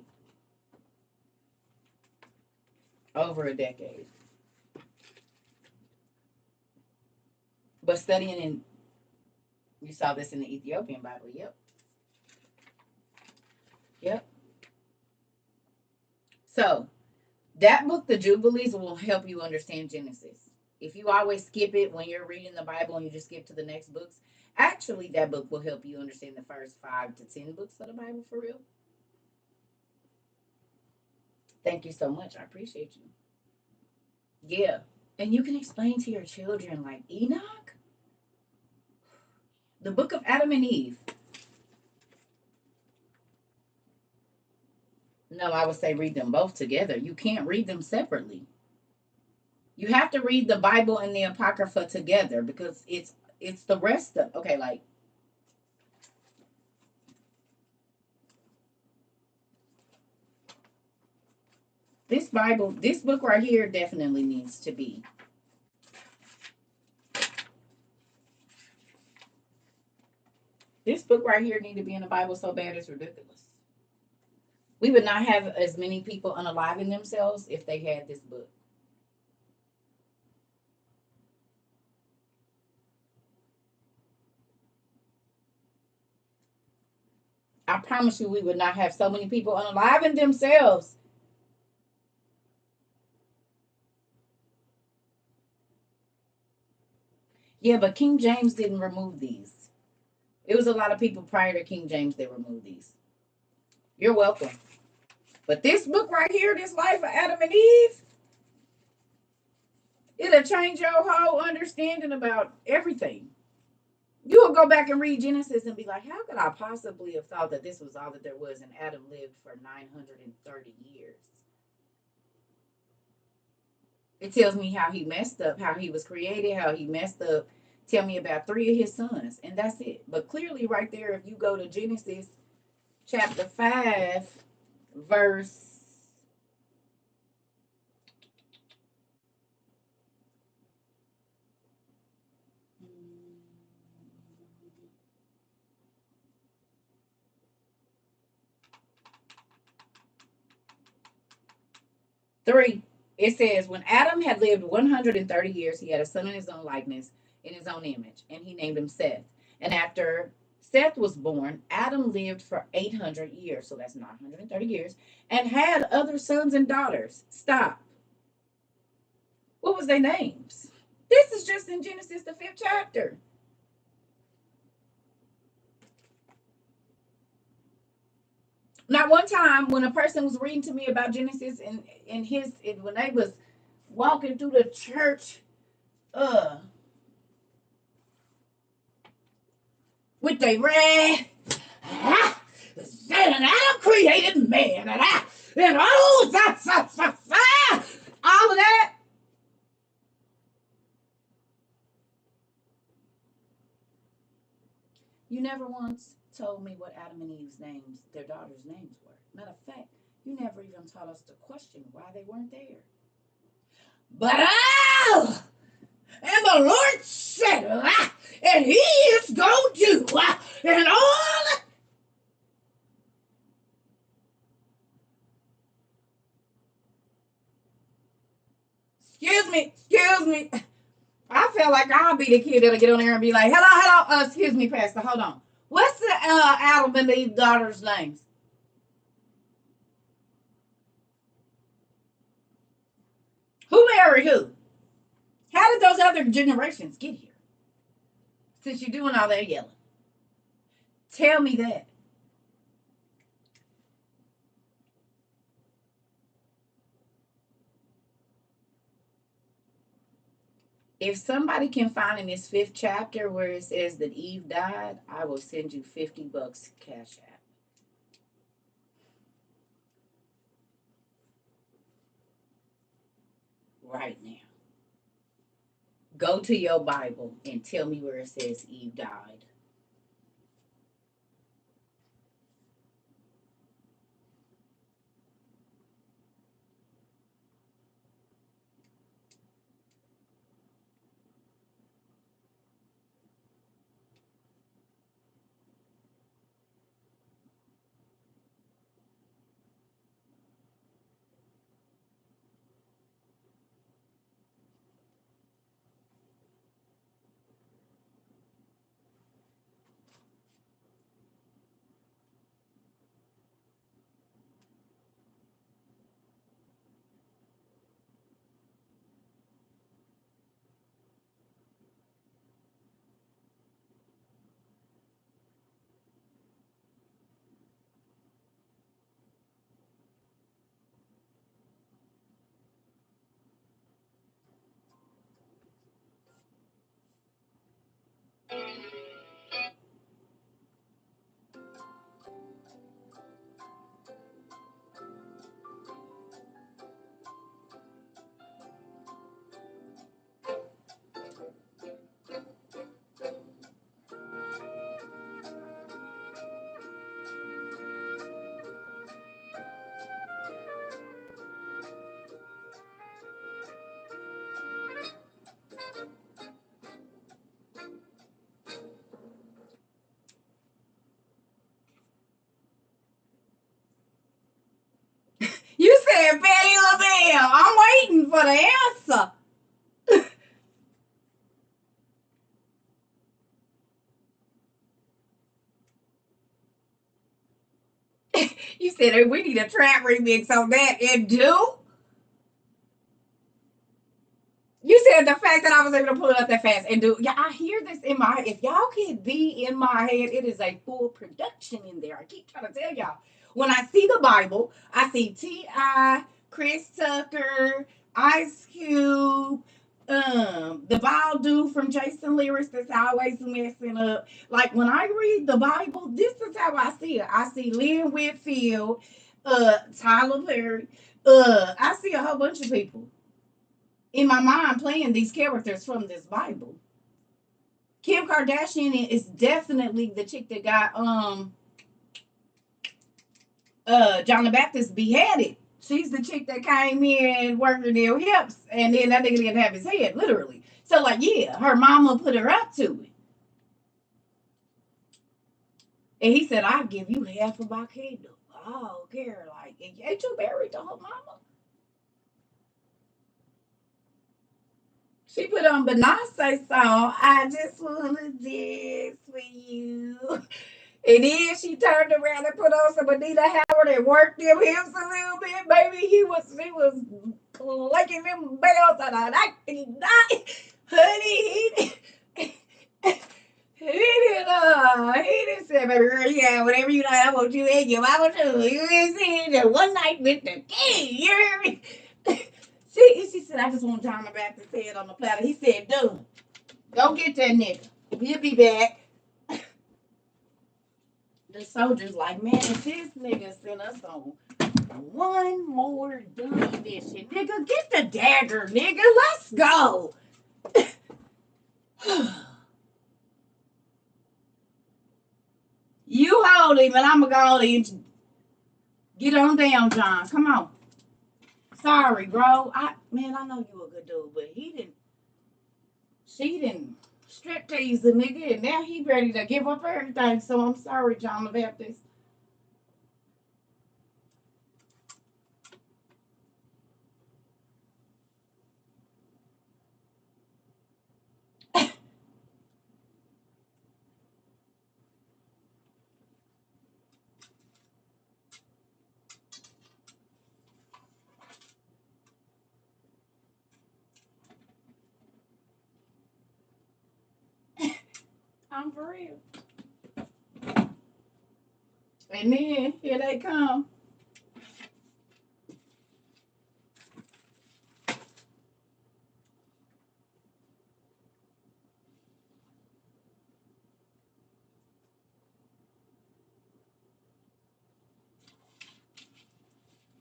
Speaker 1: Over a decade. But studying in, you saw this in the Ethiopian Bible. Yep. Yep. So that book, The Jubilees, will help you understand Genesis. If you always skip it when you're reading the Bible and you just skip to the next books, actually that book will help you understand the first 5 to 10 books of the Bible for real. Thank you so much. I appreciate you. Yeah. And you can explain to your children, like Enoch, the book of Adam and Eve. No, I would say read them both together. You can't read them separately. You have to read the Bible and the Apocrypha together because it's the rest of, okay, like this Bible, this book right here definitely needs to be. This book right here need to be in the Bible so bad it's ridiculous. We would not have as many people unaliving themselves if they had this book. I promise you we would not have so many people unaliving themselves. Yeah, but King James didn't remove these. It was a lot of people prior to King James that removed these. You're welcome. But this book right here, this Life of Adam and Eve, it'll change your whole understanding about everything. You will go back and read Genesis and be like, how could I possibly have thought that this was all that there was and Adam lived for 930 years? It tells me how he messed up, how he was created, how he messed up. Tell me about 3 of his sons, and that's it. But clearly right there, if you go to Genesis chapter 5, verse 3, it says, when Adam had lived 130 years, he had a son in his own likeness, in his own image, and he named him Seth. And after Seth was born, Adam lived for 800 years, so that's 930 years, and had other sons and daughters. Stop. What was their names? This is just in Genesis, the 5th chapter. Not one time when a person was reading to me about Genesis and when they was walking through the church, with their red, and Adam created man, and all of that. You never once told me what Adam and Eve's names, their daughters' names were. Matter of fact, you never even taught us to question why they weren't there. But and the Lord said, and He is going to do, and all. Excuse me. I feel like I'll be the kid that'll get on there and be like, hello, excuse me, Pastor, hold on. What's the Adam and Eve daughters' names? Who married who? How did those other generations get here? Since you're doing all that yelling. Tell me that. If somebody can find in this 5th chapter where it says that Eve died, I will send you $50 cash app. Right now. Go to your Bible and tell me where it says Eve died. You said Betty LaBelle. I'm waiting for the answer. You said, hey, we need a trap remix on that. And do? You said the fact that I was able to pull it up that fast and do. Yeah, I hear this in my head. If y'all can be in my head, it is a full production in there. I keep trying to tell y'all. When I see the Bible, I see T.I., Chris Tucker, Ice Cube, the bald dude from Jason Lyrics that's always messing up. Like when I read the Bible, this is how I see it. I see Lynn Whitfield, Tyler Perry. I see a whole bunch of people in my mind playing these characters from this Bible. Kim Kardashian is definitely the chick that got John the Baptist beheaded. She's the chick that came in working their hips, and then that nigga didn't have his head, literally. So, like, yeah, her mama put her up to it. And he said, I'll give you half of my kingdom. I don't care. Like, ain't you married to her mama? She put on Beyonce song, I just wanna dance with you. And then she turned around and put on some Anita Howard and worked them hips a little bit. Baby, she was clicking them bells and I honey, he didn't say, baby girl, yeah, whatever you like, I want you in your mama too. You see, the one night with the king, you hear me? She said, I just want John the Baptist head on the platter. He said, dude, go get that nigga. We'll be back. The soldiers like, man, if this nigga sent us on one more dummy mission, nigga, get the dagger, nigga. Let's go. You hold him, and I'm gonna go and get on down, John. Come on. Sorry, bro. I know you a good dude, but she didn't strip tease the nigga, and now he ready to give up everything. So I'm sorry, John the Baptist. I'm for real. And then here they come.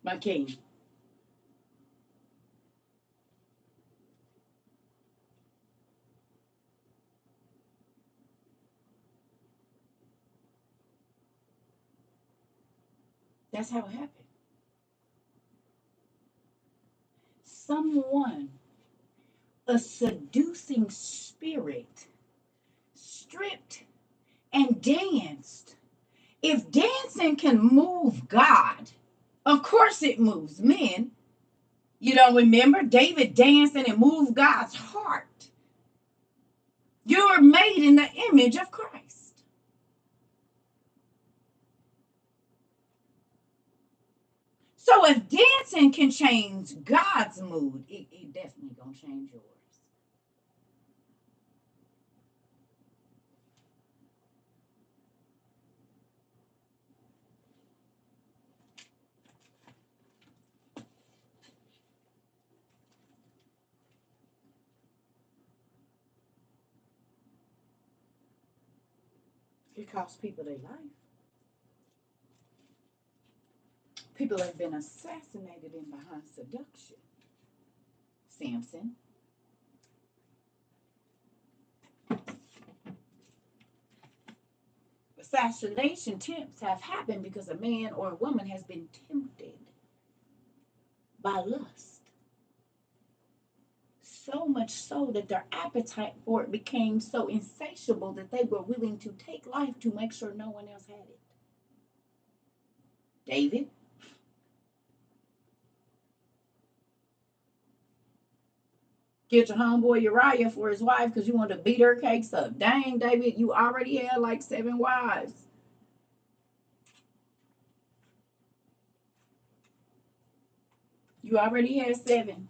Speaker 1: My king. That's how it happened. Someone, a seducing spirit, stripped and danced. If dancing can move God, of course it moves men. You don't remember David dancing and moved God's heart. You're made in the image of Christ. So if dancing can change God's mood, it definitely gonna change yours. It costs people their life. People have been assassinated in behind seduction. Samson. Assassination attempts have happened because a man or a woman has been tempted by lust. So much so that their appetite for it became so insatiable that they were willing to take life to make sure no one else had it. David. Get your homeboy Uriah for his wife because you want to beat her cakes up. Dang, David, you already had like 7 wives. You already had 7.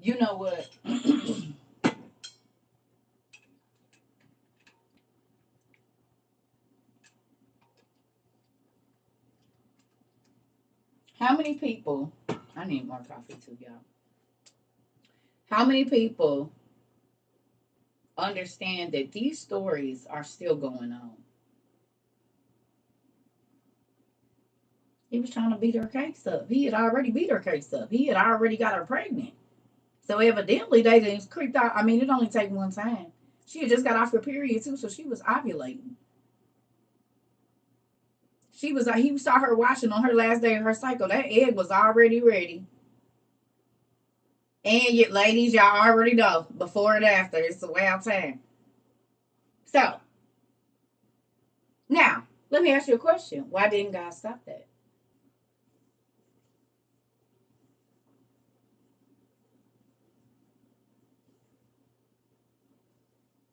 Speaker 1: You know what? How many people, I need more coffee too, y'all. How many people understand that these stories are still going on? He was trying to beat her cakes up. He had already beat her cakes up. He had already got her pregnant. So evidently they just creeped out. I mean, it only take one time. She had just got off her period too, so she was ovulating. He saw her washing on her last day of her cycle. That egg was already ready. And yet, ladies, y'all already know before and after. It's a wild time. So now let me ask you a question. Why didn't God stop that?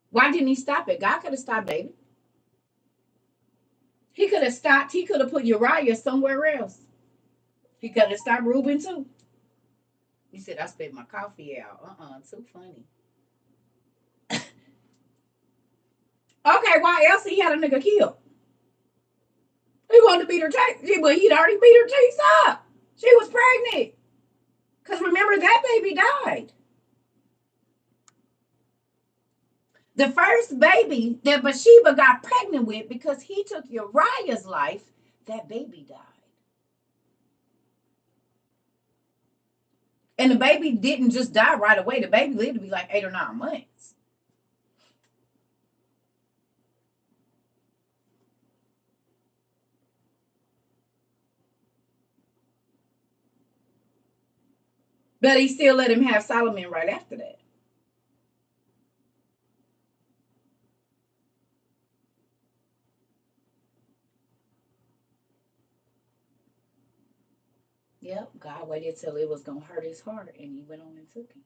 Speaker 1: Why didn't he stop it? God could have stopped David. He could have stopped. He could have put Uriah somewhere else. He could have stopped Reuben too. He said, I spit my coffee out. Too funny. Okay, why else he had a nigga killed? He wanted to beat her teeth, but he'd already beat her teeth up. She was pregnant. Because remember, that baby died. The first baby that Bathsheba got pregnant with, because he took Uriah's life, that baby died. And the baby didn't just die right away. The baby lived to be like 8 or 9 months. But he still let him have Solomon right after that. Yep, God waited till it was gonna hurt his heart, and he went on and took him.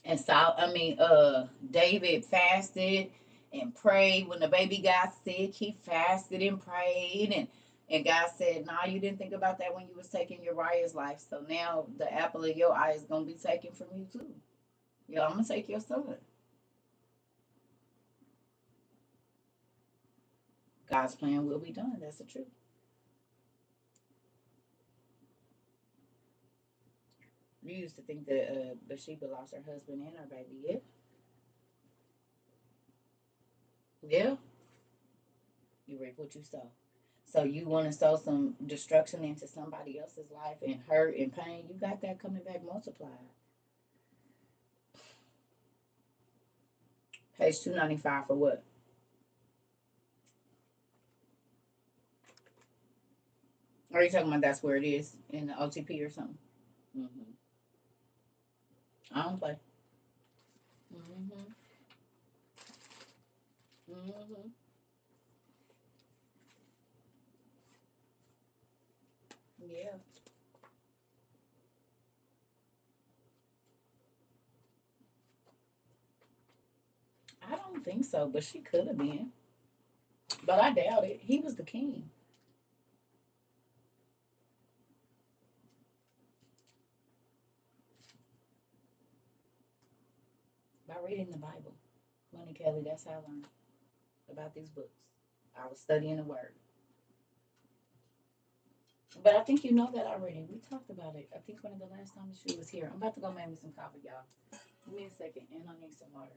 Speaker 1: And David fasted and prayed when the baby got sick. He fasted and prayed, and God said, "Nah, you didn't think about that when you was taking Uriah's life. So now the apple of your eye is gonna be taken from you too. Yeah, I'm gonna take your son." God's plan will be done. That's the truth. You used to think that Bathsheba lost her husband and her baby. Yeah, yeah. You reap what you sow. So you want to sow some destruction into somebody else's life and hurt and pain. You got that coming back multiplied. Page 295 for what? Are you talking about that's where it is in the OTP or something? Mm-hmm. I don't play. Mm-hmm. Mm-hmm. Yeah. I don't think so, but she could have been. But I doubt it. He was the king. By reading the Bible. Money Kelly, that's how I learned about these books. I was studying the word. But I think you know that already. We talked about it. I think one of the last times she was here. I'm about to go make me some coffee, y'all. Give me a second, and I need some water.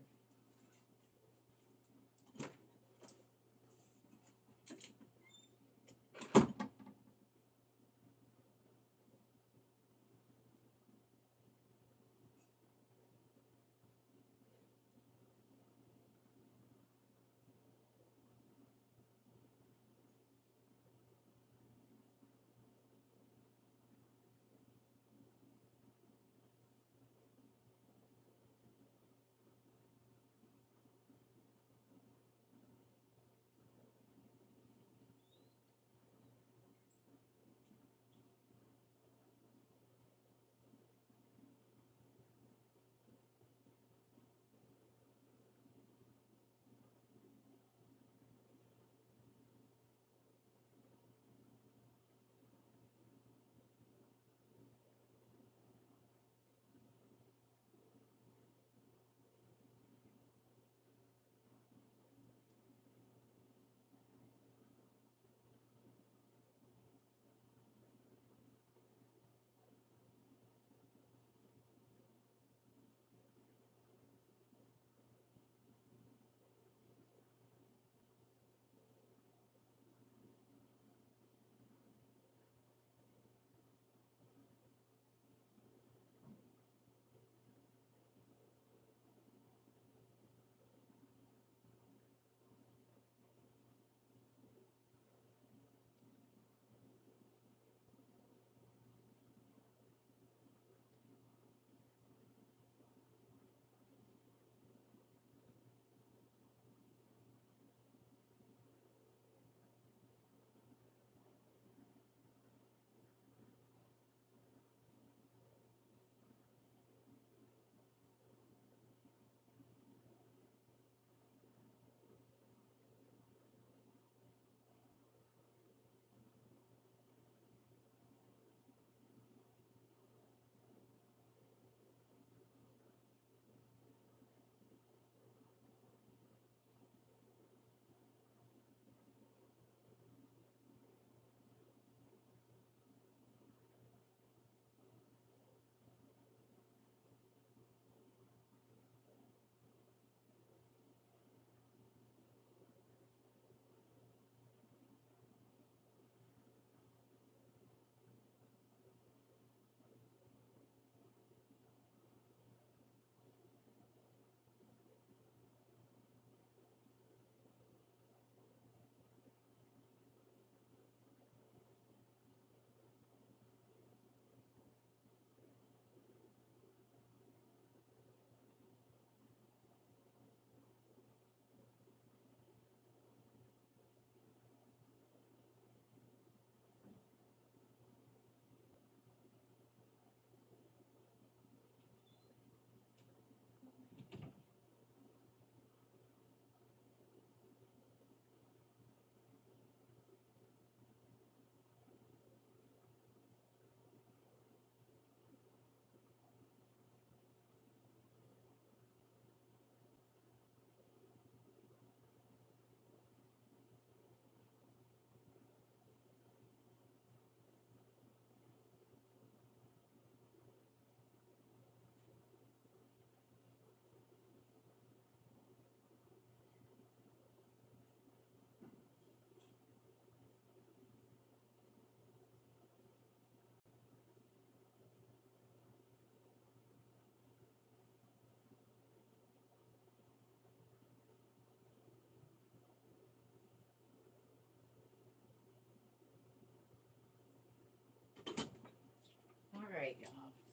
Speaker 1: All right, y'all.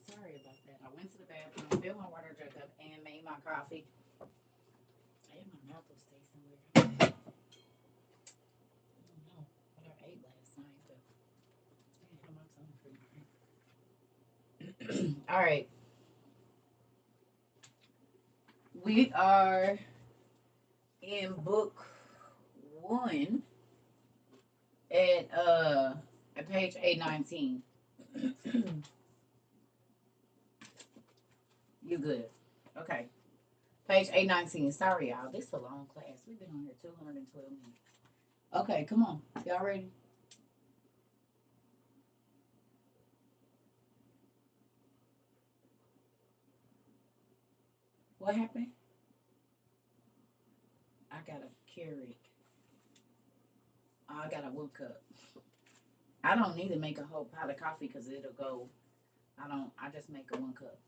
Speaker 1: Sorry about that. I went to the bathroom, filled my water jug up, and made my coffee. And my mouth was tasting weird. I don't know what I ate last night, but I didn't have my tongue free. All right. We are in book one at page 819. You good. Okay. Page 819. Sorry, y'all. This is a long class. We've been on here 212 minutes. Okay, come on. Y'all ready? What happened? I got a Keurig. I got a 1 cup. I don't need to make a whole pot of coffee because it'll go. I just make a 1 cup.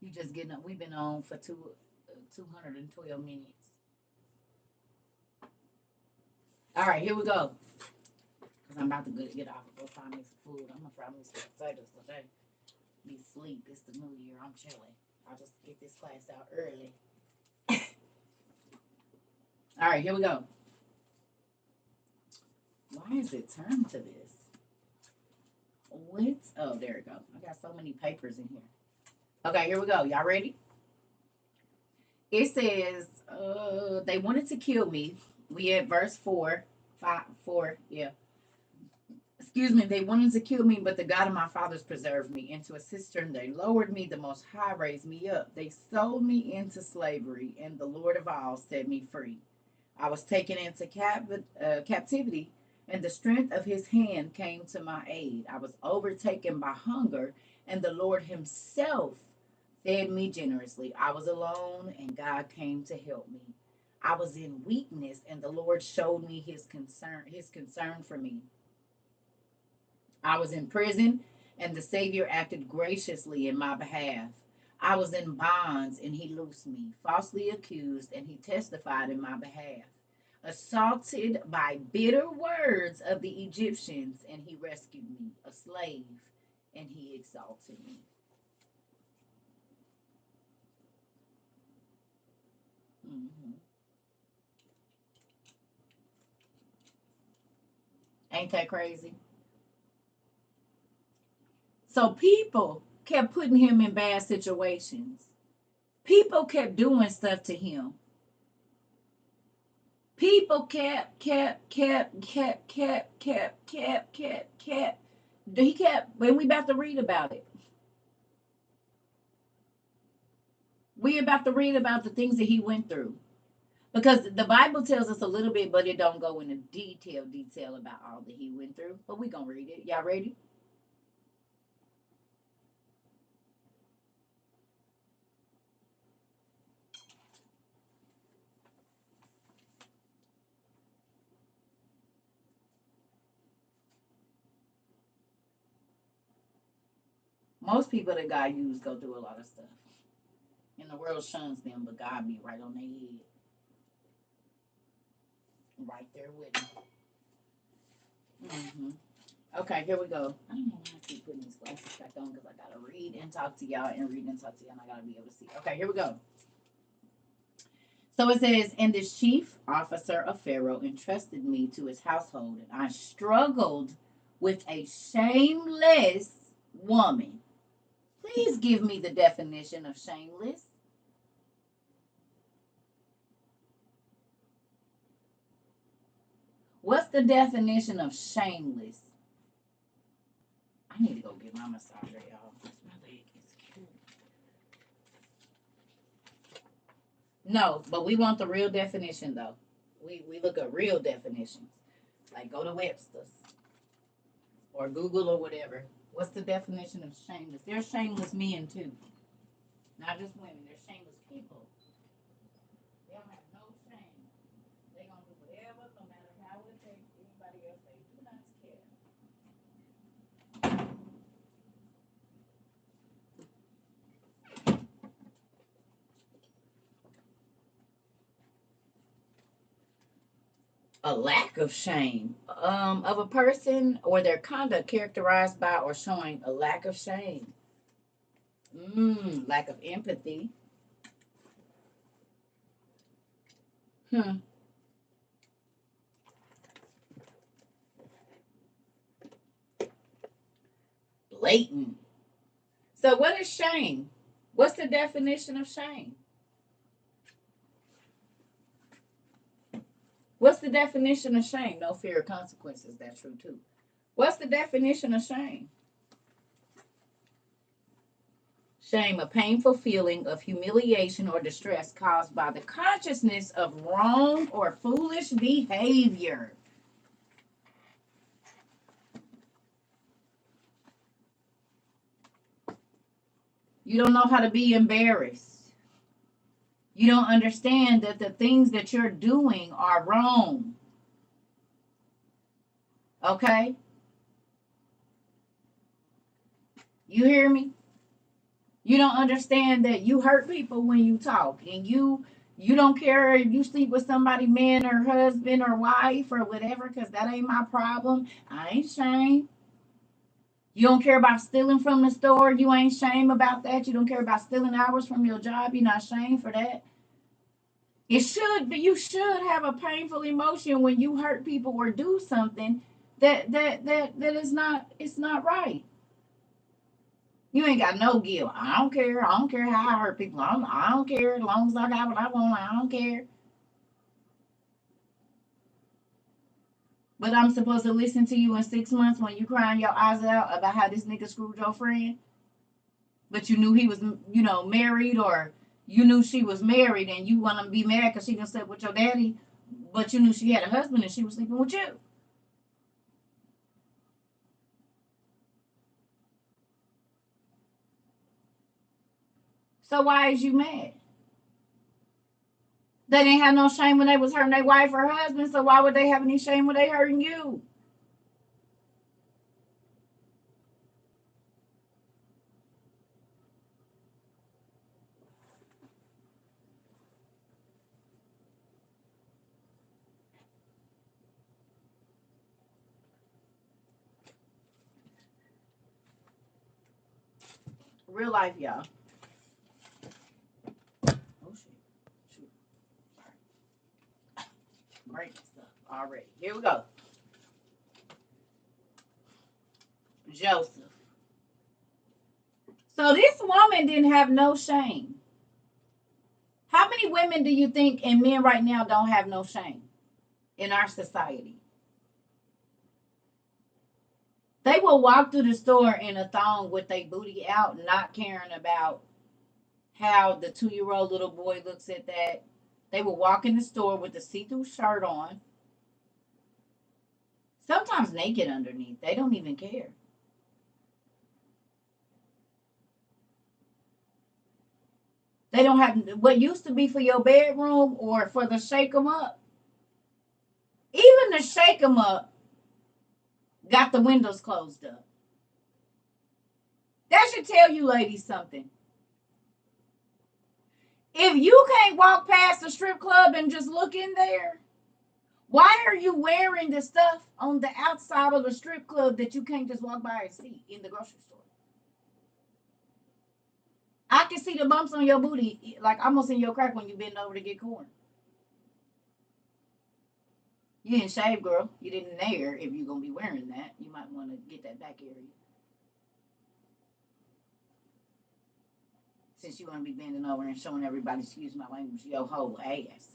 Speaker 1: You just getting up. We've been on for 212 minutes. All right, here we go. Because I'm about to get off and go find me some food. I'm going to find me some potatoes today. Be sleep. It's the new year. I'm chilling. I'll just get this class out early. All right, here we go. Why is it turned to this? What? Oh, there we go. I got so many papers in here. Okay, here we go. Y'all ready? It says, they wanted to kill me. We at verse 4, 5, 4, yeah. Excuse me, they wanted to kill me, but the God of my fathers preserved me. Into a cistern they lowered me, the Most High raised me up. They sold me into slavery, and the Lord of all set me free. I was taken into captivity, and the strength of his hand came to my aid. I was overtaken by hunger, and the Lord himself fed me generously. I was alone, and God came to help me. I was in weakness, and the Lord showed me his concern for me. I was in prison, and the Savior acted graciously in my behalf. I was in bonds, and he loosed me, falsely accused, and he testified in my behalf. Assaulted by bitter words of the Egyptians, and he rescued me, a slave, and he exalted me. Hmm. Ain't that crazy? So people kept putting him in bad situations. People kept doing stuff to him. People kept. He kept, when we about to read about it. We about to read about the things that he went through. Because the Bible tells us a little bit, but it don't go into detail about all that he went through. But we gonna read it. Y'all ready? Most people that God used go through a lot of stuff. And the world shuns them, but God be right on their head. Right there with them. Hmm. Okay, here we go. I don't know why I keep putting these glasses back on because I gotta read and talk to y'all and read and talk to y'all and I gotta be able to see. Okay, here we go. So it says, and this chief officer of Pharaoh entrusted me to his household, and I struggled with a shameless woman. Please give me the definition of shameless. What's the definition of shameless? I need to go get my massager, y'all. My leg is cute. No, but we want the real definition though. We look at real definitions. Like go to Webster's or Google or whatever. What's the definition of shameless? There's shameless men too. Not just women. They're shameless people. They don't have no shame. They gonna do whatever, no matter how it affects anybody else. They do not care. A lack of shame of a person or their conduct characterized by or showing a lack of shame. Lack of empathy. Hmm. Blatant. So what is shame? What's the definition of shame? What's the definition of shame? No fear of consequences. That's true too. What's the definition of shame? Shame, a painful feeling of humiliation or distress caused by the consciousness of wrong or foolish behavior. You don't know how to be embarrassed. You don't understand that the things that you're doing are wrong. Okay? You hear me? You don't understand that you hurt people when you talk, and you don't care if you sleep with somebody, man or husband or wife or whatever, because that ain't my problem. I ain't ashamed. You don't care about stealing from the store. You ain't ashamed about that. You don't care about stealing hours from your job. You're not ashamed for that. It should be. You should have a painful emotion when you hurt people or do something that is not. It's not right. You ain't got no guilt. I don't care. I don't care how I hurt people. I don't care as long as I got what I want. I don't care. But I'm supposed to listen to you in 6 months when you crying your eyes out about how this nigga screwed your friend. But you knew he was, married, or you knew she was married, and you want to be mad because she done slept with your daddy, but you knew she had a husband and she was sleeping with you. So why is you mad? They didn't have no shame when they was hurting their wife or husband, so why would they have any shame when they hurting you? Real life, y'all. Oh shit. Breaking stuff already. Here we go. Joseph. So this woman didn't have no shame. How many women do you think and men right now don't have no shame in our society? They will walk through the store in a thong with their booty out, not caring about how the 2-year-old little boy looks at that. They will walk in the store with a see-through shirt on, sometimes naked underneath. They don't even care. They don't have what used to be for your bedroom or for the shake 'em up. Even the shake 'em up got the windows closed up. That should tell you ladies something. If you can't walk past the strip club and just look in there, why are you wearing the stuff on the outside of the strip club that you can't just walk by and see in the grocery store? I can see the bumps on your booty, like almost in your crack when you bend over to get corn. You didn't shave, girl. You didn't nair. If you're going to be wearing that, you might want to get that back area. Since you want to be bending over and showing everybody, excuse my language, your whole ass.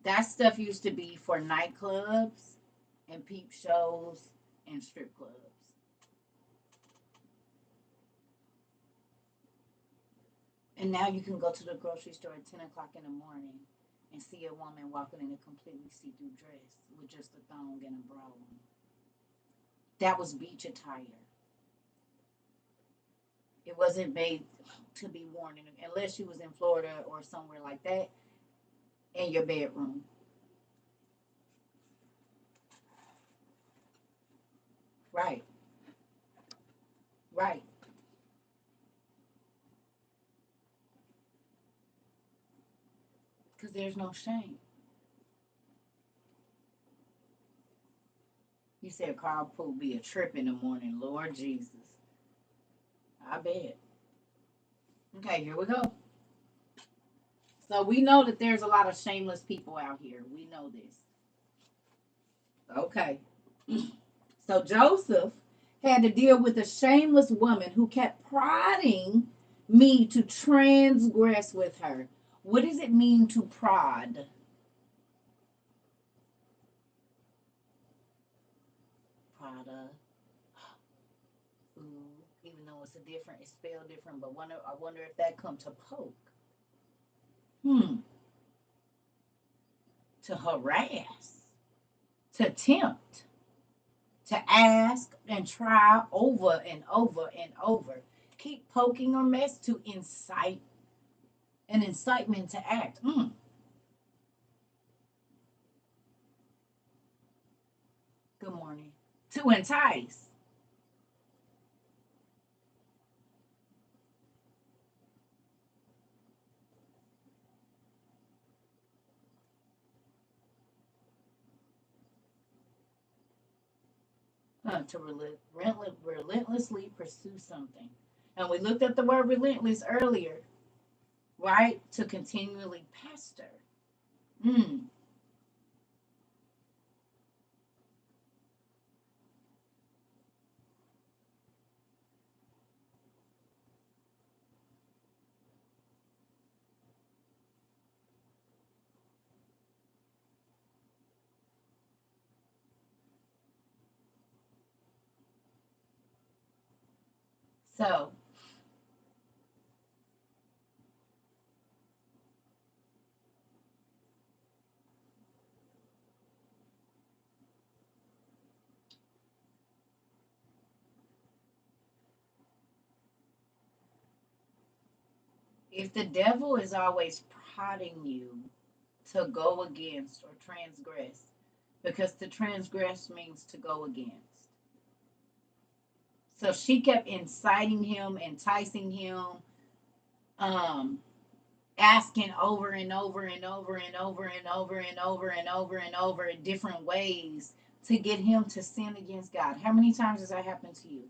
Speaker 1: That stuff used to be for nightclubs and peep shows and strip clubs. And now you can go to the grocery store at 10 o'clock in the morning and see a woman walking in a completely see-through dress with just a thong and a bra on. That was beach attire. It wasn't made to be worn unless you was in Florida or somewhere like that in your bedroom. Right. Right. Because there's no shame. You said carpool be a trip in the morning. Lord Jesus. I bet. Okay, here we go. So we know that there's a lot of shameless people out here. We know this. Okay. So Joseph had to deal with a shameless woman who kept prodding me to transgress with her. What does it mean to prod? Prada. Ooh, even though it's spelled different, but I wonder if that come to poke. To harass, to tempt, to ask and try over and over and over. Keep poking or mess to incite, an incitement to act. Good morning. To entice. To relentlessly pursue something. And we looked at the word relentless earlier, right? To continually pester. Mm. So, if the devil is always prodding you to go against or transgress, because to transgress means to go against. So she kept inciting him, enticing him, um, asking over and over and over and over and over and over and over and over in different ways to get him to sin against God. How many times has that happened to you?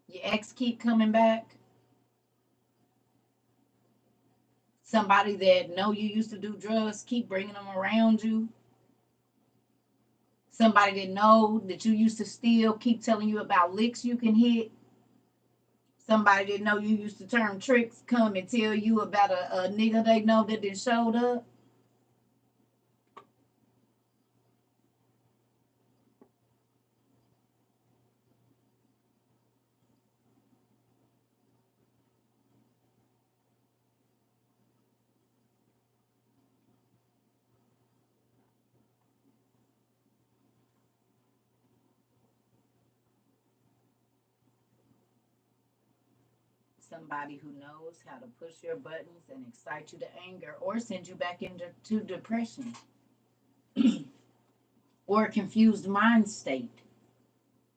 Speaker 1: Your ex keep coming back. Somebody that know you used to do drugs keep bringing them around you. Somebody that know that you used to steal keep telling you about licks you can hit. Somebody that know you used to turn tricks come and tell you about a nigga they know that did showed up. Somebody who knows how to push your buttons and excite you to anger or send you back into depression or a confused mind state.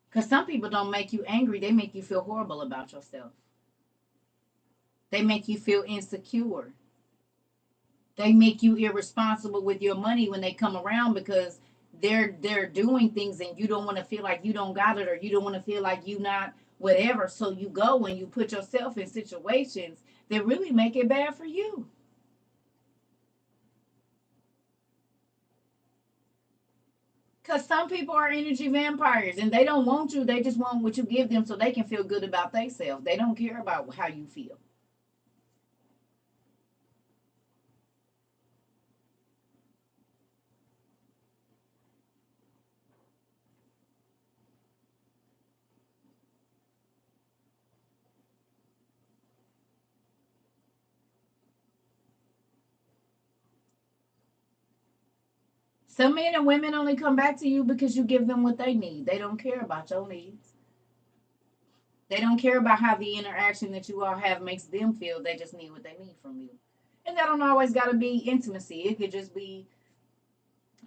Speaker 1: Because some people don't make you angry, they make you feel horrible about yourself. They make you feel insecure. They make you irresponsible with your money when they come around because they're doing things and you don't want to feel like you don't got it or you don't want to feel like you not whatever. So you go and you put yourself in situations that really make it bad for you. Because some people are energy vampires and they don't want you. They just want what you give them so they can feel good about themselves. They don't care about how you feel. Some men and women only come back to you because you give them what they need. They don't care about your needs. They don't care about how the interaction that you all have makes them feel. They just need what they need from you. And that don't always got to be intimacy. It could just be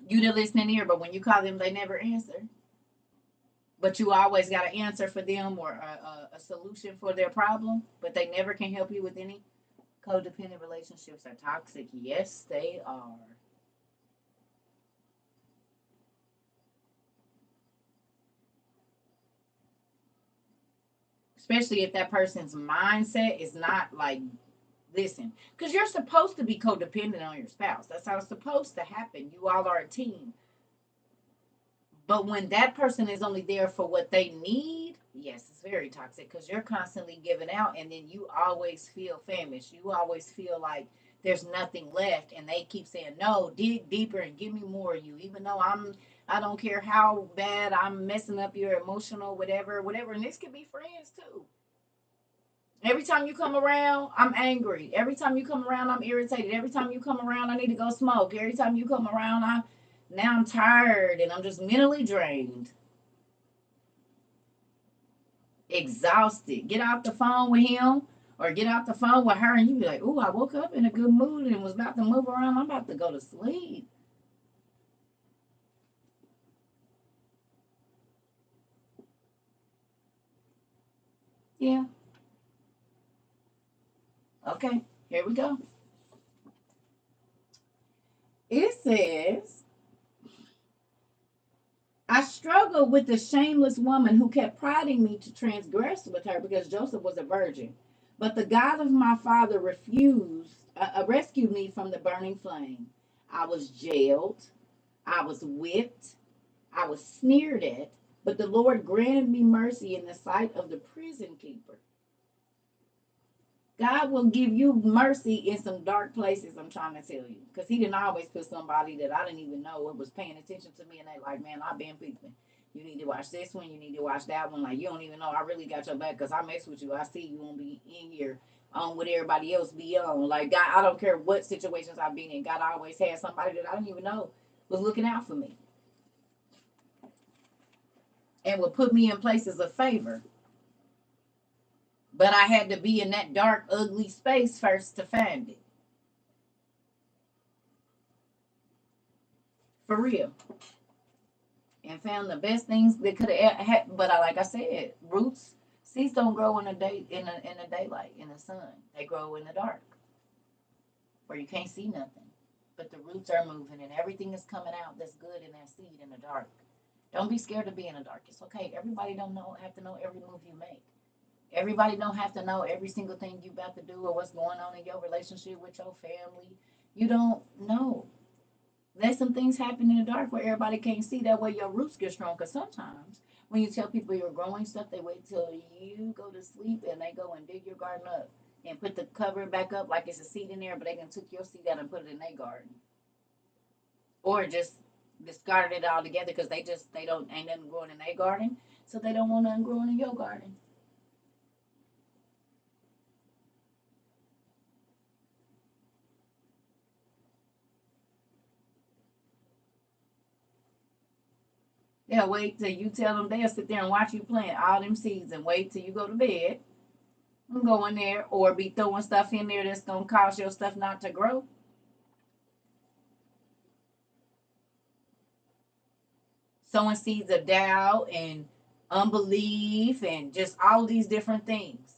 Speaker 1: you the listening ear, but when you call them, they never answer. But you always got an answer for them or a solution for their problem, but they never can help you with any. Codependent relationships are toxic. Yes, they are.
Speaker 3: especially if that person's mindset is not like, listen, because you're supposed to be codependent on your spouse. That's how it's supposed to happen. You all are a team. But when that person is only there for what they need, yes, it's very toxic because you're constantly giving out and then you always feel famished. You always feel like there's nothing left and they keep saying, no, dig deeper and give me more of you. Even though I don't care how bad I'm messing up your emotional, whatever. And this could be friends too. Every time you come around, I'm angry. Every time you come around, I'm irritated. Every time you come around, I need to go smoke. Every time you come around, now I'm tired and I'm just mentally drained, exhausted. Get off the phone with him or get off the phone with her and you be like, ooh, I woke up in a good mood and was about to move around. I'm about to go to sleep. Yeah. Okay, here we go. It says, I struggled with the shameless woman who kept prodding me to transgress with her because Joseph was a virgin. But the God of my father rescued me from the burning flame. I was jailed. I was whipped. I was sneered at. But the Lord granted me mercy in the sight of the prison keeper. God will give you mercy in some dark places, I'm trying to tell you. Because he didn't always put somebody that I didn't even know was paying attention to me. And they like, man, I've been peeping. You need to watch this one. You need to watch that one. Like, you don't even know I really got your back because I mess with you. I see you won't be in here on what everybody else be on. Like, God, I don't care what situations I've been in. God always had somebody that I didn't even know was looking out for me and would put me in places of favor. But I had to be in that dark, ugly space first to find it. For real. And found the best things that could have had. But like I said, roots, seeds don't grow in the daylight, in the sun. They grow in the dark, where you can't see nothing. But the roots are moving, and everything is coming out that's good in that seed in the dark. Don't be scared to be in the dark. It's okay. Everybody don't have to know every move you make. Everybody don't have to know every single thing you about to do or what's going on in your relationship with your family. You don't know. Let some things happen in the dark where everybody can't see. That way your roots get strong. Because sometimes when you tell people you're growing stuff, they wait till you go to sleep and they go and dig your garden up and put the cover back up like it's a seed in there, but they can took your seed out and put it in their garden. Or just discarded it all together because they don't ain't nothing growing in their garden. So they don't want nothing growing in your garden. They'll wait till you tell them. They'll sit there and watch you plant all them seeds and wait till you go to bed and go in there or be throwing stuff in there that's going to cause your stuff not to grow. Sowing seeds of doubt and unbelief and just all these different things.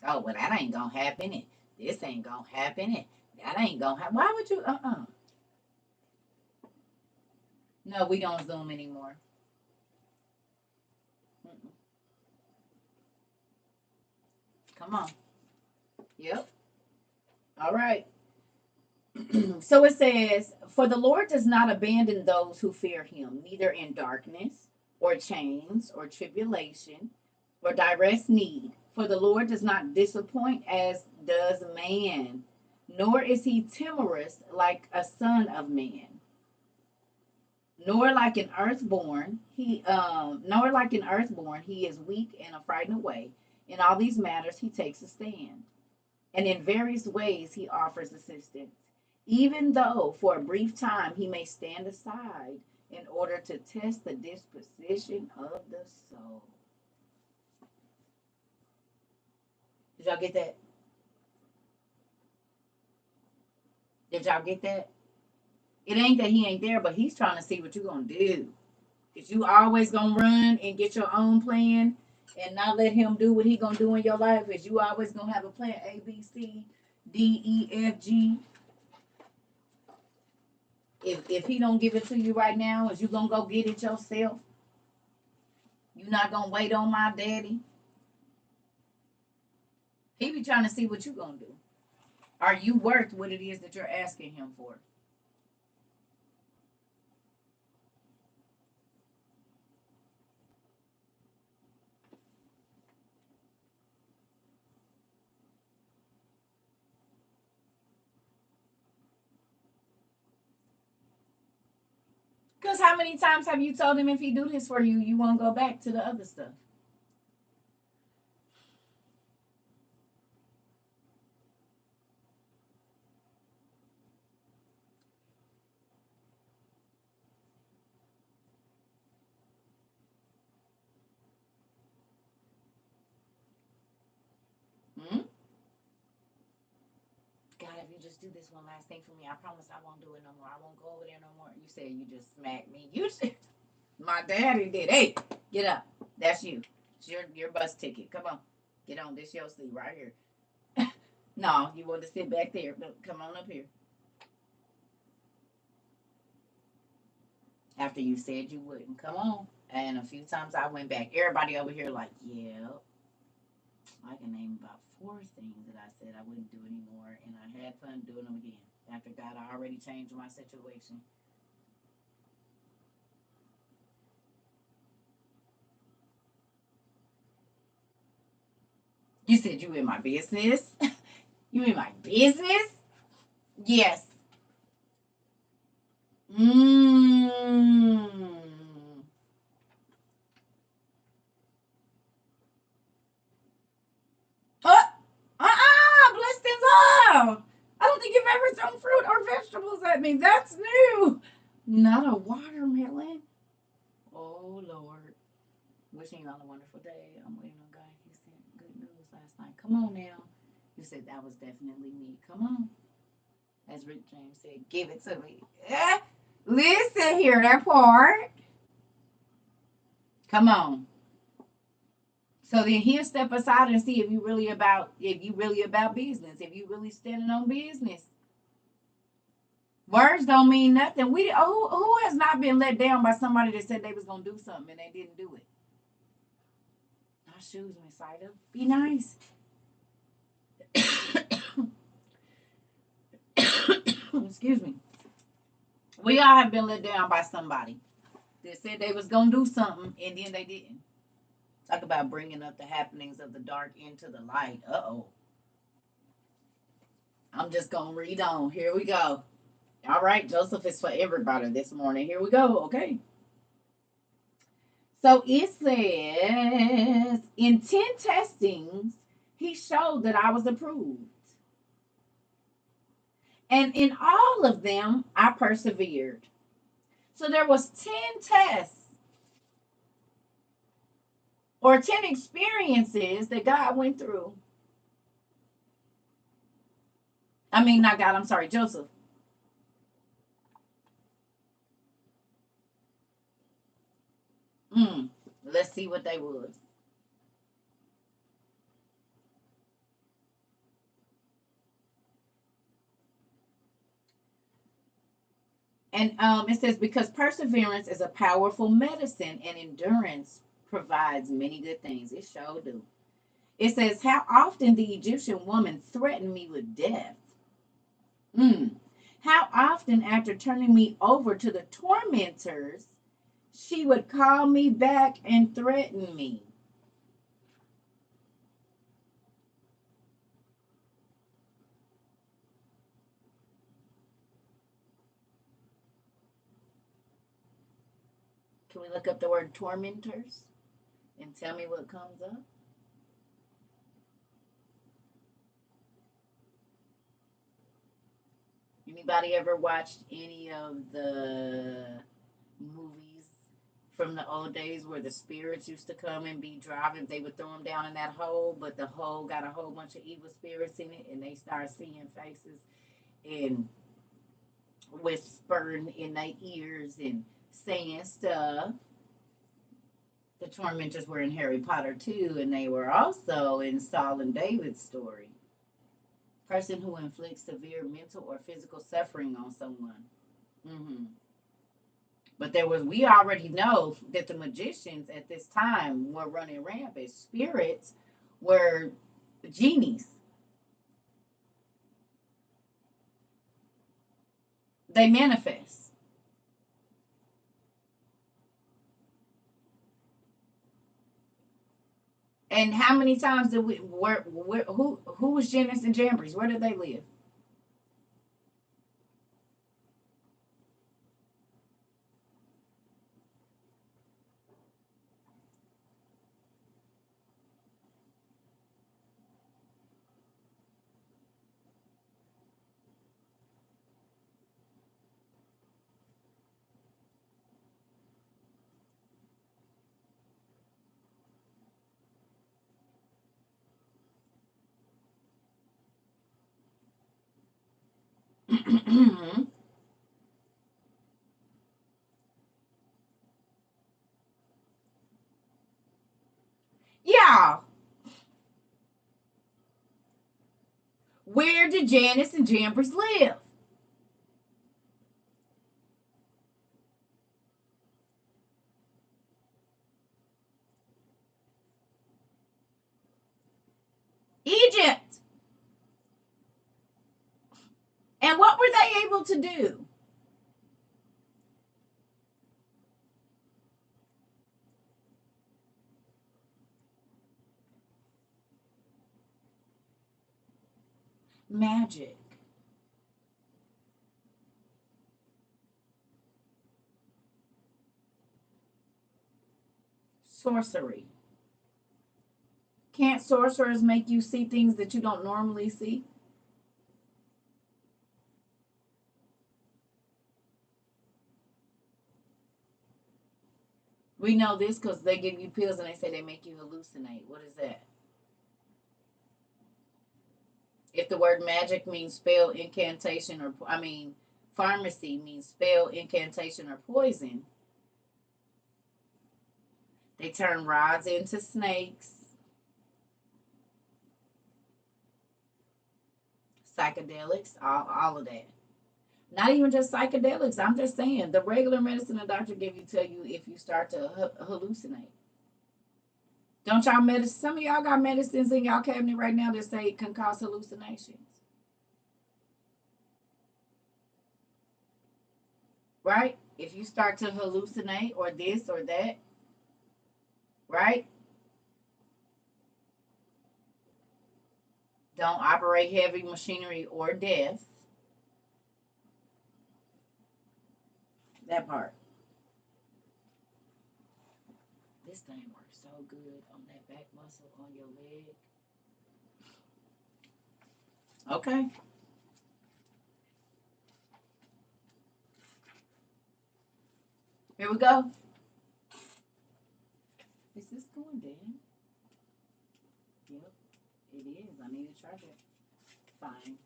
Speaker 3: Oh, well, that ain't going to happen. And this ain't going to happen. And that ain't going to happen. Why would you? No, we don't Zoom anymore. Mm-mm. Come on. Yep. All right. So it says, for the Lord does not abandon those who fear him, neither in darkness or chains or tribulation or direst need. For the Lord does not disappoint as does man, nor is he timorous like a son of man, nor like an earthborn. He is weak and a frightened away. In all these matters he takes a stand, and in various ways he offers assistance, even though for a brief time he may stand aside in order to test the disposition of the soul. Did y'all get that? Did y'all get that? It ain't that he ain't there, but he's trying to see what you're gonna do. Is you always gonna run and get your own plan and not let him do what he gonna do in your life? Is you always gonna have a plan A, B, C, D, E, F, G? If he don't give it to you right now, is you gonna go get it yourself? You not gonna wait on my daddy? He be trying to see what you gonna do. Are you worth what it is that you're asking him for? Because how many times have you told him if he do this for you, you won't go back to the other stuff? Hmm? God, if you just do this one last thing for me, I promise I won't do it no more. I won't go over there no more. You said you just smacked me. You said my daddy did. Hey, get up. That's you. It's your bus ticket. Come on. Get on. This your seat right here. No, you want to sit back there. Come on up here. After you said you wouldn't. Come on. And a few times I went back. Everybody over here like, yeah. I can name about 4 things that I said I wouldn't do anymore, and I had fun doing them again. After God already changed my situation. You said you in my business? You in my business? Yes. Mmm. Blessings all. I don't think you've ever thrown fruit or vegetables at me. That's new. Not a watermelon. Oh, Lord. Wishing you all a wonderful day. I'm waiting on God. He sent good news last night. Come on now. You said that was definitely me. Come on. As Rick James said, give it to me. Listen here, that part. Come on. So then he'll step aside and see if you really about business, if you really standing on business. Words don't mean nothing. Who has not been let down by somebody that said they was gonna do something and they didn't do it? My shoes, Miss Ida. Be nice. Excuse me. We all have been let down by somebody that said they was gonna do something and then they didn't. Talk about bringing up the happenings of the dark into the light. Uh-oh. I'm just gonna read on. Here we go. All right, Joseph is for everybody this morning. Here we go. Okay. So it says, in 10 testings, he showed that I was approved. And in all of them, I persevered. So there was 10 tests or 10 experiences that God went through. I mean, not God, I'm sorry, Joseph. Let's see what they was. And it says, because perseverance is a powerful medicine and endurance provides many good things. It sure do. It says, how often the Egyptian woman threatened me with death. How often after turning me over to the tormentors, she would call me back and threaten me. Can we look up the word tormentors and tell me what comes up? Anybody ever watched any of the movies from the old days where the spirits used to come and be driving? They would throw them down in that hole, but the hole got a whole bunch of evil spirits in it, and they start seeing faces and whispering in their ears and saying stuff. The tormentors were in Harry Potter too, and they were also in Saul and David's story. Person who inflicts severe mental or physical suffering on someone. But we already know that the magicians at this time were running rampant. Spirits were genies. They manifest. And how many times did who was Janus and Jambres? Where did they live? Yeah. Where did Janus and Jambres live? Egypt. And what were they able to do? Magic. Sorcery. Can't sorcerers make you see things that you don't normally see? We know this because they give you pills and they say they make you hallucinate. What is that? If the word magic means spell, incantation, or pharmacy means spell, incantation, or poison, they turn rods into snakes, psychedelics, all of that. Not even just psychedelics. I'm just saying the regular medicine a doctor tell you if you start to hallucinate. Don't y'all medicine? Some of y'all got medicines in y'all cabinet right now that say it can cause hallucinations, right? If you start to hallucinate or this or that, right? Don't operate heavy machinery or death. That part. This thing works so good on that back muscle on your leg. Okay. Here we go. Is this going down? Yep, it is. I need to charge it. Fine.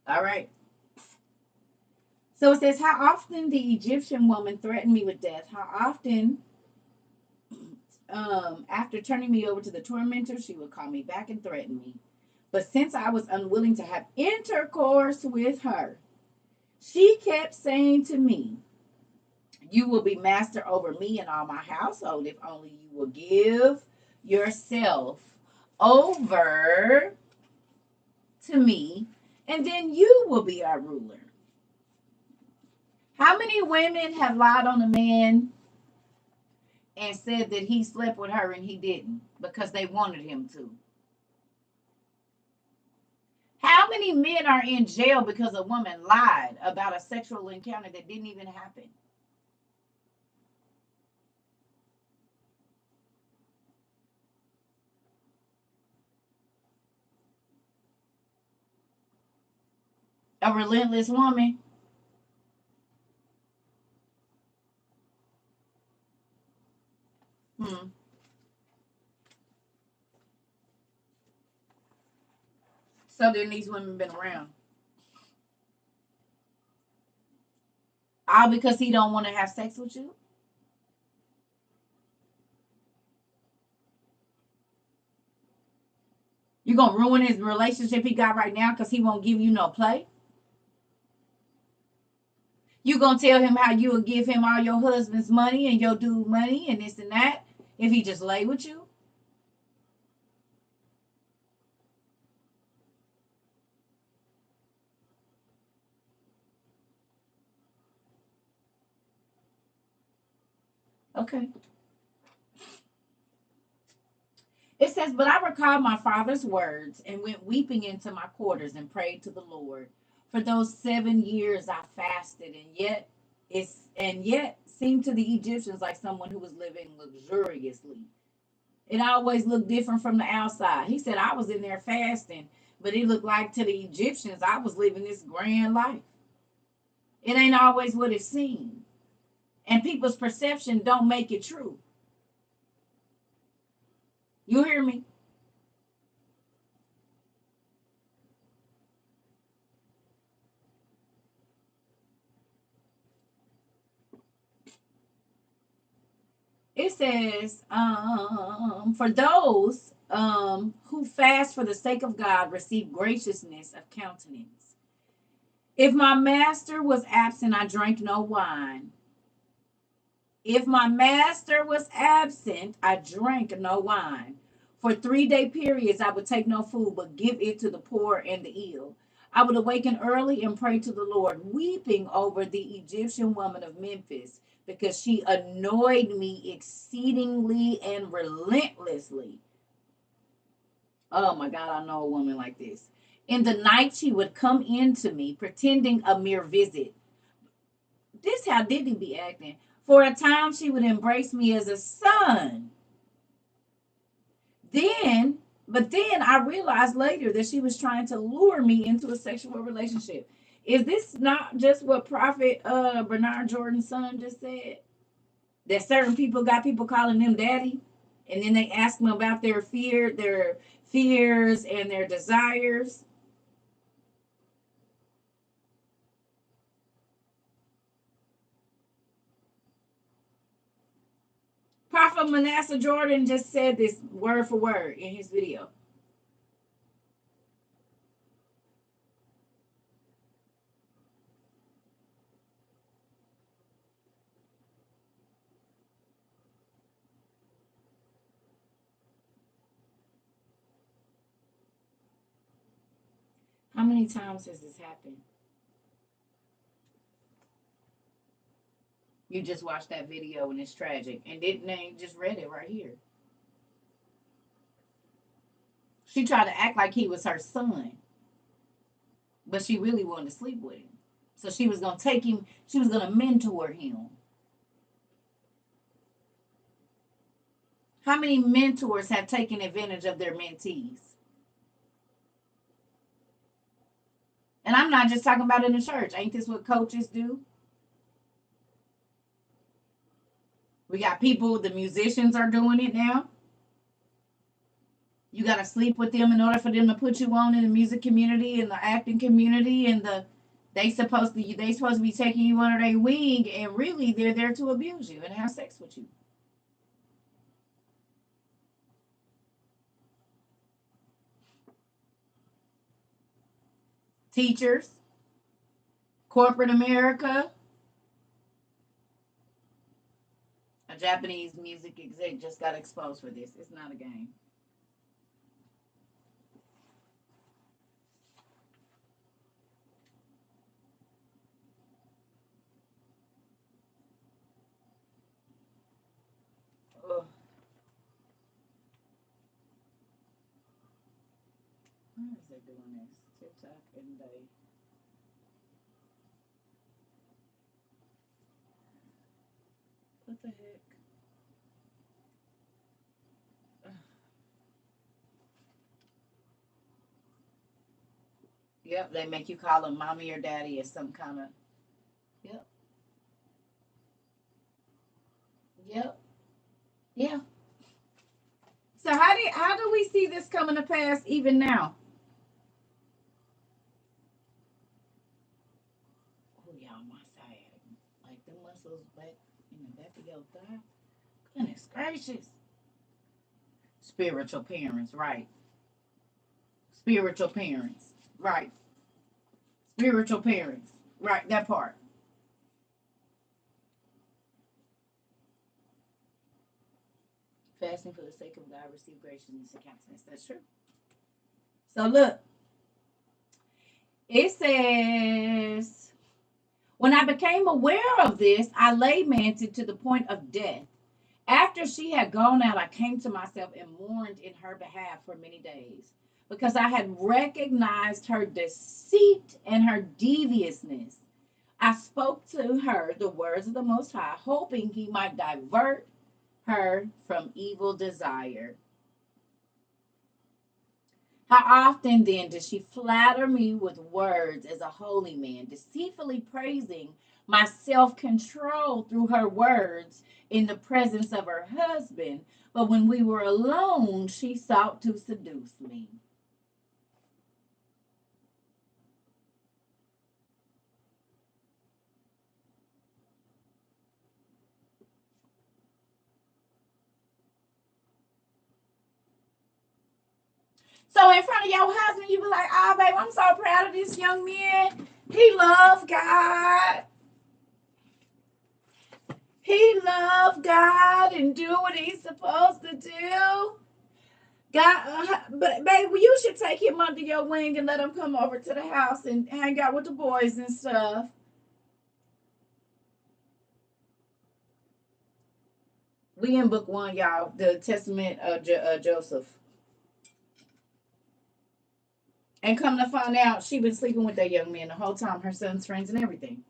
Speaker 3: All right. So it says, how often the Egyptian woman threatened me with death? How often, after turning me over to the tormentor, she would call me back and threaten me. But since I was unwilling to have intercourse with her, she kept saying to me, you will be master over me and all my household if only you will give yourself over to me, and then you will be our ruler. How many women have lied on a man and said that he slept with her and he didn't because they wanted him to? How many men are in jail because a woman lied about a sexual encounter that didn't even happen? A relentless woman. Hmm. So then these women been around. All because he don't want to have sex with you? You gonna ruin his relationship he got right now because he won't give you no play? You gonna tell him how you will give him all your husband's money and your dude money and this and that if he just lay with you? Okay. It says, but I recalled my father's words and went weeping into my quarters and prayed to the Lord. For those 7 years I fasted, and yet seemed to the Egyptians like someone who was living luxuriously. It always looked different from the outside. He said I was in there fasting, but it looked like to the Egyptians I was living this grand life. It ain't always what it seemed. And people's perception don't make it true. You hear me? It says, for those who fast for the sake of God receive graciousness of countenance. If my master was absent, I drank no wine. If my master was absent, I drank no wine. For 3-day periods, I would take no food, but give it to the poor and the ill. I would awaken early and pray to the Lord, weeping over the Egyptian woman of Memphis, because she annoyed me exceedingly and relentlessly. Oh my God, I know a woman like this. In the night, she would come in to me, pretending a mere visit. This how Diddy be acting. For a time, she would embrace me as a son. But then I realized later that she was trying to lure me into a sexual relationship. Is this not just what Prophet Bernard Jordan's son just said? That certain people got people calling them daddy, and then they ask them about their fears and their desires. Prophet Manasseh Jordan just said this word for word in his video. How many times has this happened? You just watched that video and it's tragic. And didn't they just read it right here? She tried to act like he was her son, but she really wanted to sleep with him. So she was going to take him, she was going to mentor him. How many mentors have taken advantage of their mentees? And I'm not just talking about in the church. Ain't this what coaches do? We got people, the musicians are doing it now. You got to sleep with them in order for them to put you on in the music community and the acting community, and they supposed to be taking you under their wing, and really they're there to abuse you and have sex with you. Teachers, corporate America. A Japanese music exec just got exposed for this. It's not a game. Ugh. Where is they doing this? TikTok and they. What the heck? Ugh. Yep, they make you call them mommy or daddy or some kind of. Yep. Yep. Yeah. So how do we see this coming to pass even now? Oh, y'all, my side, like the muscles back in the back of your thigh. Goodness gracious. Spiritual parents, right? Spiritual parents, right? Spiritual parents, right? That part. fasting for the sake of God, receive grace and countenance. That's true. So look, it says, when I became aware of this, I lamented to the point of death. After she had gone out, I came to myself and mourned in her behalf for many days, because I had recognized her deceit and her deviousness. I spoke to her the words of the Most High, hoping he might divert her from evil desire. How often then does she flatter me with words as a holy man, deceitfully praising my self control through her words in the presence of her husband? But when we were alone, she sought to seduce me. So in front of your husband, you be like, "Oh, babe, I'm so proud of this young man. He loves God. He loves God and do what he's supposed to do. God, but babe, you should take him under your wing and let him come over to the house and hang out with the boys and stuff." We in book 1, y'all, the Testament of Joseph. And come to find out, she been sleeping with that young man the whole time, her son's friends and everything.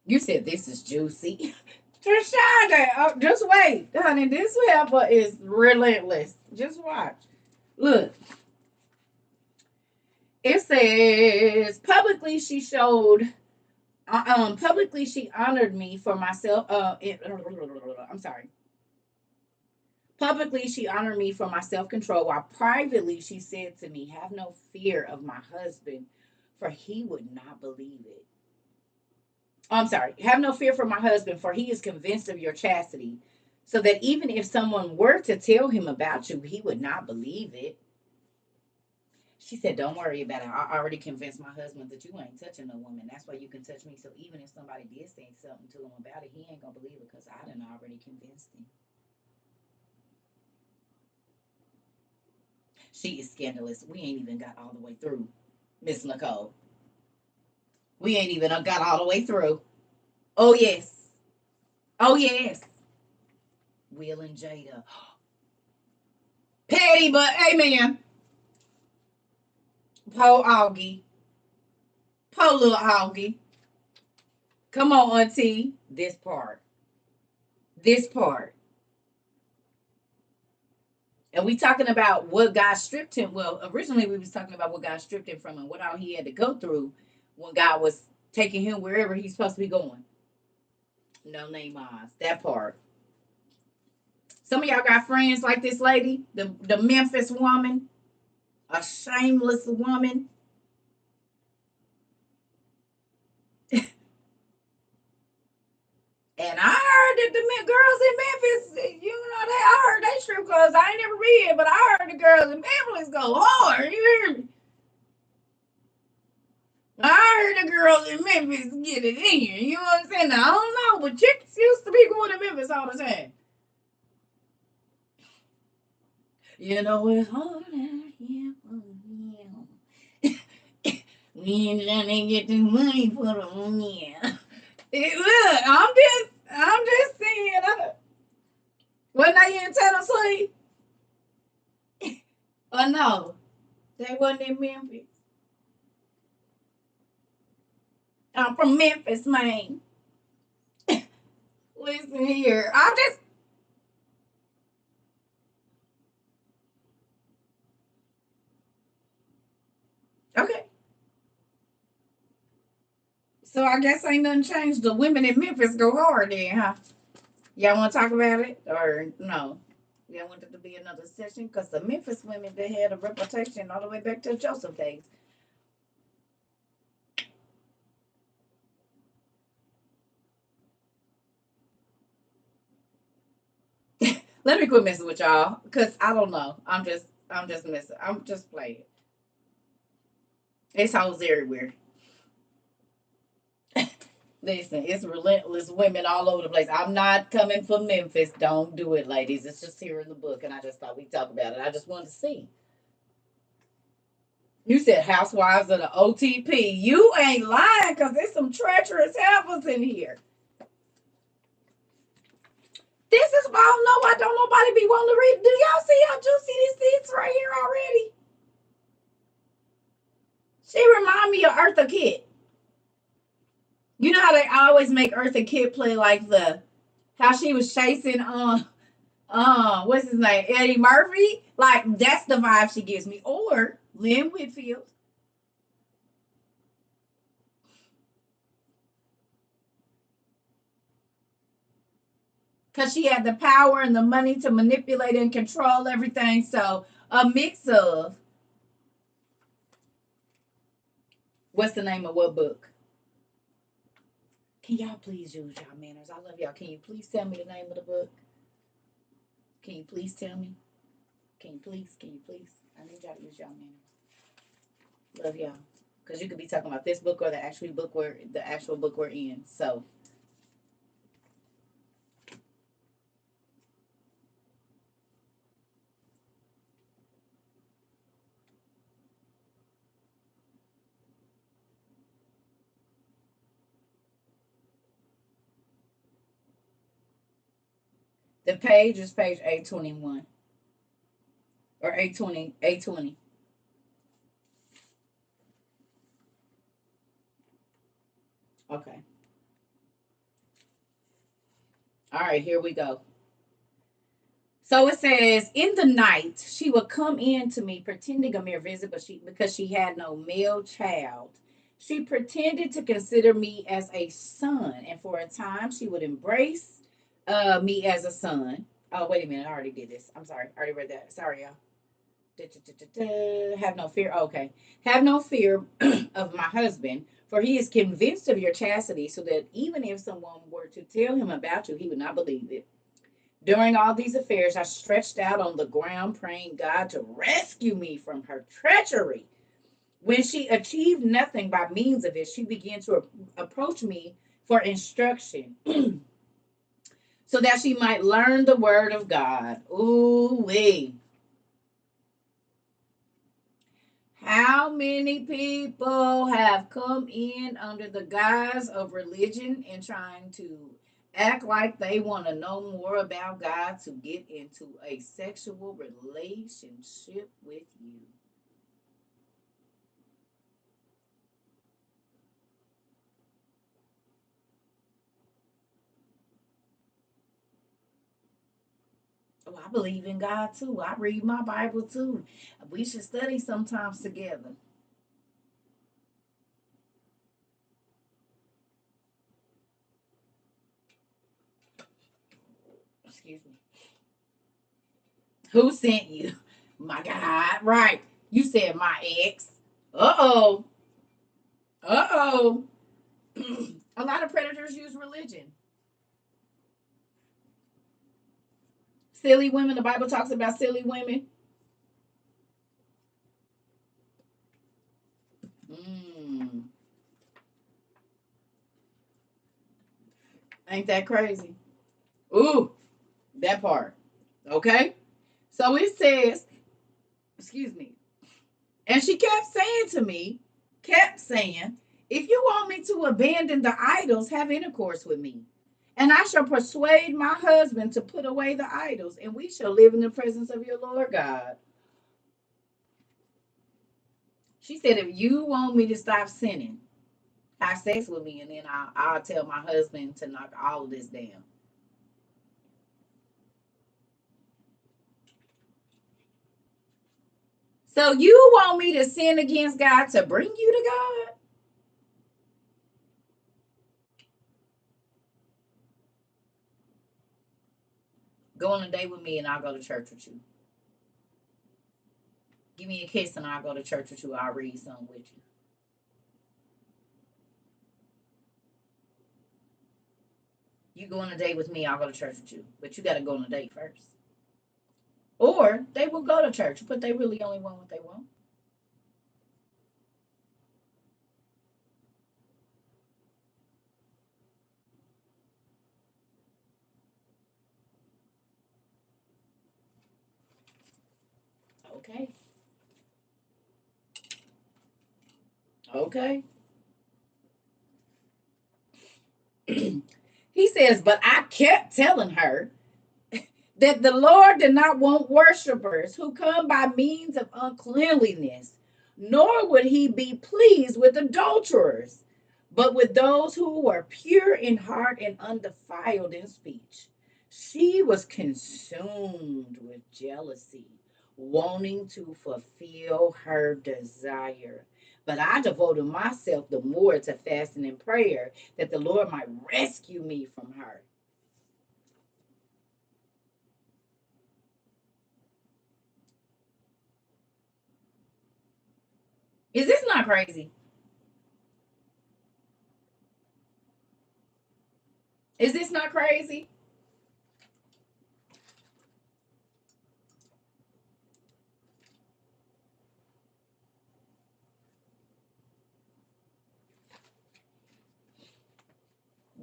Speaker 3: You said this is juicy. Trishanda, oh, just wait, honey. This heifer is relentless. Just watch. Look, it says publicly she showed. Publicly she honored me for myself. I'm sorry. Publicly she honored me for my self-control, while privately she said to me, "Have no fear of my husband, for he would not believe it." I'm sorry. "Have no fear for my husband, for he is convinced of your chastity, so that even if someone were to tell him about you, he would not believe it." She said, "Don't worry about it. I already convinced my husband that you ain't touching no woman. That's why you can touch me. So even if somebody did say something to him about it, he ain't gonna believe it because I done already convinced him." She is scandalous. We ain't even got all the way through, Miss Nicole. We ain't even got all the way through. Oh yes. Oh yes. Will and Jada. Petty, but amen. Poor Augie. Poor little Augie. Come on, Auntie. This part. This part. And we talking about what God stripped him. Well, originally we was talking about what God stripped him from and what all he had to go through when God was taking him wherever he's supposed to be going. No name Oz. That part. Some of y'all got friends like this lady, the Memphis woman, a shameless woman. And I heard that the girls in Memphis, I heard they strip clubs. I ain't never been, but I heard the girls in Memphis go hard. You hear me? I heard the girls in Memphis get it in. You know what I'm saying? Now, I don't know, but chicks used to be going to Memphis all the time. You know, it's hard out here for me. We ain't trying to get the money for the money. Look, I'm just saying. Wasn't I in Tennessee? Oh no, they wasn't in Memphis. I'm from Memphis, Maine. Listen here, I'm just. Okay. So I guess ain't nothing changed. The women in Memphis go hard then, huh? Y'all want to talk about it or no? Y'all want it to be another session? Because the Memphis women, they had a reputation all the way back to Joseph days. Let me quit messing with y'all, cause I don't know. I'm just messing. I'm just playing. It's hoes everywhere. Listen, it's relentless women all over the place. I'm not coming from Memphis. Don't do it, ladies. It's just here in the book, and I just thought we'd talk about it. I just wanted to see. You said housewives of the OTP. You ain't lying, because there's some treacherous helpers in here. This is why I don't know why don't nobody be wanting to read. Do y'all see how juicy this is right here already? She remind me of Eartha Kitt. You know how they always make Eartha Kitt play like how she was chasing what's his name, Eddie Murphy? Like that's the vibe she gives me. Or Lynn Whitfield. Because she had the power and the money to manipulate and control everything. So a mix of what's the name of what book? Can y'all please use y'all manners? I love y'all. Can you please tell me the name of the book? Can you please tell me? Can you please? Can you please? I need y'all to use y'all manners. Love y'all. Because you could be talking about this book or the actual book we're in. So the page is page 821 or 820. 820. Okay. All right, here we go. So it says, in the night, she would come in to me pretending a mere visit, because she had no male child. She pretended to consider me as a son, and for a time she would embrace me as a son. Oh, wait a minute, I already did this. I'm sorry, I already read that. Sorry, y'all. Have no fear. Okay. Have no fear of my husband, for he is convinced of your chastity, so that even if someone were to tell him about you, he would not believe it. During all these affairs, I stretched out on the ground, praying God to rescue me from her treachery. When she achieved nothing by means of it, she began to approach me for instruction so that she might learn the word of God. Ooh, wee. How many people have come in under the guise of religion and trying to act like they want to know more about God to get into a sexual relationship with you? Oh, I believe in God too. I read my Bible too. We should study sometimes together. Excuse me. Who sent you? My God, right. You said my ex. Uh oh. Uh oh. A lot of predators use religion. Silly women. The Bible talks about silly women. Mm, ain't that crazy? Ooh, that part. Okay. So it says, excuse me. And she kept saying, if you want me to abandon the idols, have intercourse with me. And I shall persuade my husband to put away the idols, and we shall live in the presence of your Lord God. She said, if you want me to stop sinning, have sex with me, and then I'll tell my husband to knock all of this down. So you want me to sin against God to bring you to God? Go on a date with me and I'll go to church with you. Give me a kiss and I'll go to church with you. I'll read something with you. You go on a date with me, I'll go to church with you. But you got to go on a date first. Or they will go to church, but they really only want what they want. Okay. Okay. He says, but I kept telling her that the Lord did not want worshipers who come by means of uncleanliness, nor would he be pleased with adulterers, but with those who were pure in heart and undefiled in speech. She was consumed with jealousy, wanting to fulfill her desire. But I devoted myself the more to fasting and prayer that the Lord might rescue me from her. Is this not crazy? Is this not crazy?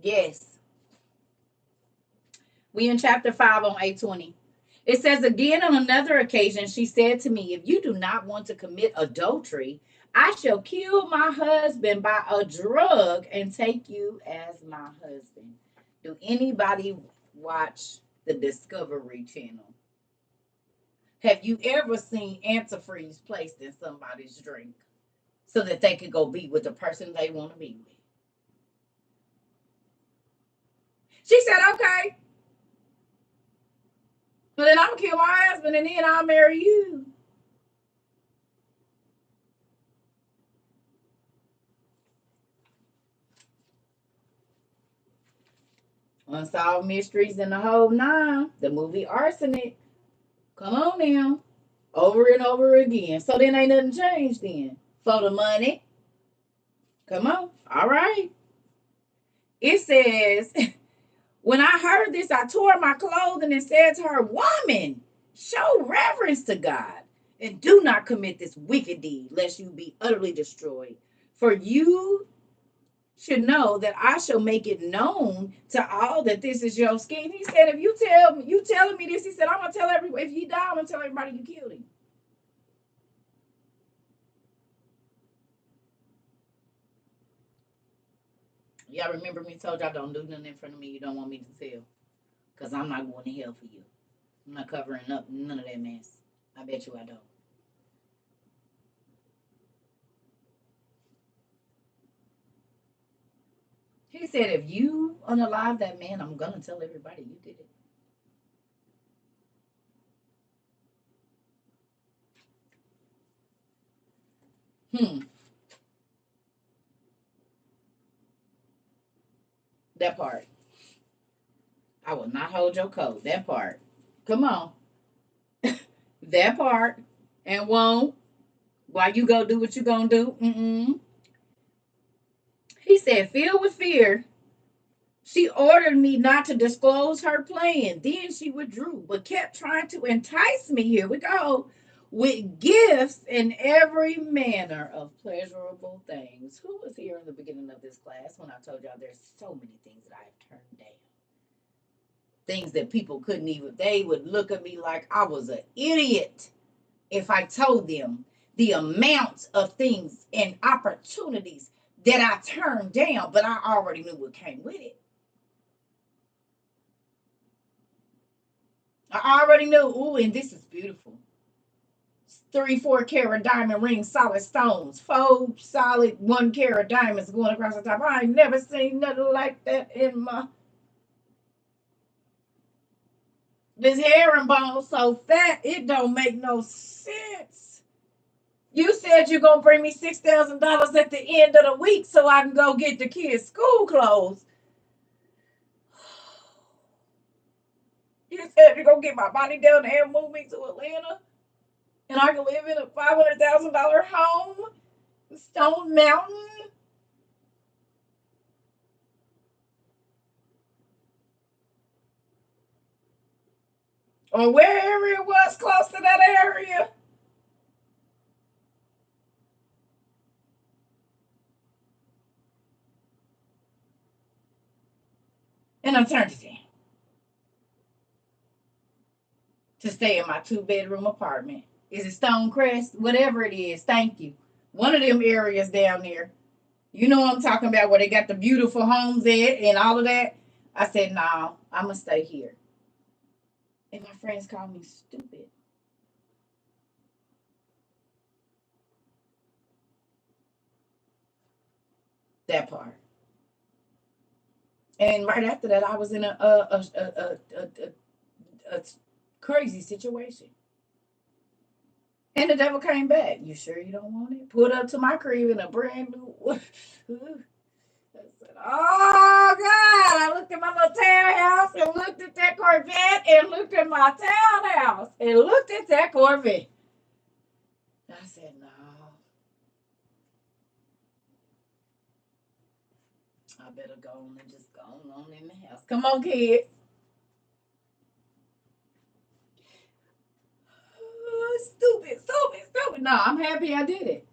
Speaker 3: Yes. We in chapter 5 on 820. It says, again, on another occasion, she said to me, if you do not want to commit adultery, I shall kill my husband by a drug and take you as my husband. Do anybody watch the Discovery Channel? Have you ever seen antifreeze placed in somebody's drink so that they could go be with the person they want to be with? She said, okay. But then I'm gonna kill my husband and then I'll marry you. Unsolved Mysteries in the whole nine. The movie Arsenic. Come on now. Over and over again. So then ain't nothing changed then. For the money. Come on. All right. It says, when I heard this, I tore my clothing and said to her, woman, show reverence to God and do not commit this wicked deed, lest you be utterly destroyed. For you should know that I shall make it known to all that this is your scheme. He said, if you telling me this, he said, I'm gonna tell everybody. If he died, I'm gonna tell everybody you killed him. Y'all remember me told y'all don't do nothing in front of me you don't want me to tell, because I'm not going to hell for you. I'm not covering up none of that mess. I bet you I don't. He said, if you unalive that man, I'm gonna tell everybody you did it. That part. I will not hold your coat. That part. Come on. That part. And won't. Why you go do what you gonna do? Mm-mm. He said, filled with fear, she ordered me not to disclose her plan. Then she withdrew, but kept trying to entice me. Here we go. With gifts and every manner of pleasurable things. Who was here in the beginning of this class when I told y'all there's so many things that I have turned down? Things that people couldn't even, they would look at me like I was an idiot if I told them the amount of things and opportunities that I turned down, but I already knew what came with it. I already knew, ooh, and this is beautiful. 3-4 carat diamond ring, solid stones, 4 solid 1 carat diamonds going across the top. I ain't never seen nothing like that in my. This herringbone so fat, it don't make no sense. You said you're gonna bring me $6,000 at the end of the week so I can go get the kids' school clothes. You said you're gonna get my body down there and move me to Atlanta, and I can live in a $500,000 home, Stone Mountain. or wherever it was close to that area. And I turned it in to stay in my 2-bedroom apartment. Is it Stonecrest? Whatever it is, thank you. One of them areas down there. You know what I'm talking about, where they got the beautiful homes at and all of that. I said, no, I'm going to stay here. And my friends called me stupid. That part. And right after that, I was in a crazy situation. And the devil came back. You sure you don't want it? Pulled up to my crib in a brand new. I said, oh God. I looked at my little townhouse and looked at that Corvette and looked at my townhouse and looked at that Corvette. I said, no. I better go on and just go on in the house. Come on, kids. Oh, stupid, stupid, stupid. No, I'm happy I did it.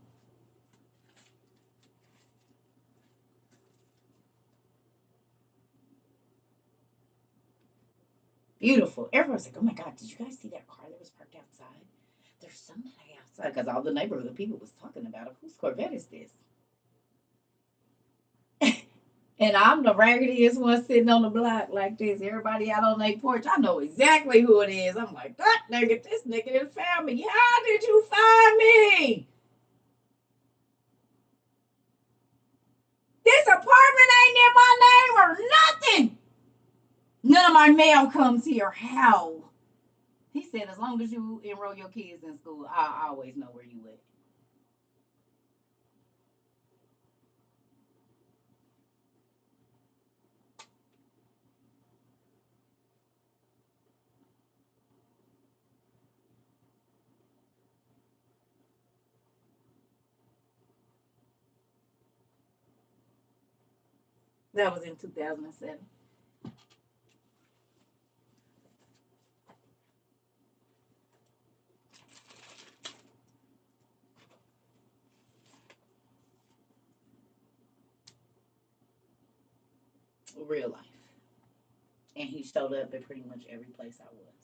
Speaker 3: Beautiful. Everyone's like, oh my God, did you guys see that car that was parked outside? There's somebody outside, because all the neighborhood people was talking about it. Whose Corvette is this? And I'm the raggediest one sitting on the block like this. Everybody out on their porch. I know exactly who it is. I'm like, that nigga, this nigga done found me. How did you find me? This apartment ain't in my name or nothing. None of my mail comes here. How? He said, as long as you enroll your kids in school, I always know where you at. That was in 2007. Real life. And he showed up at pretty much every place I was.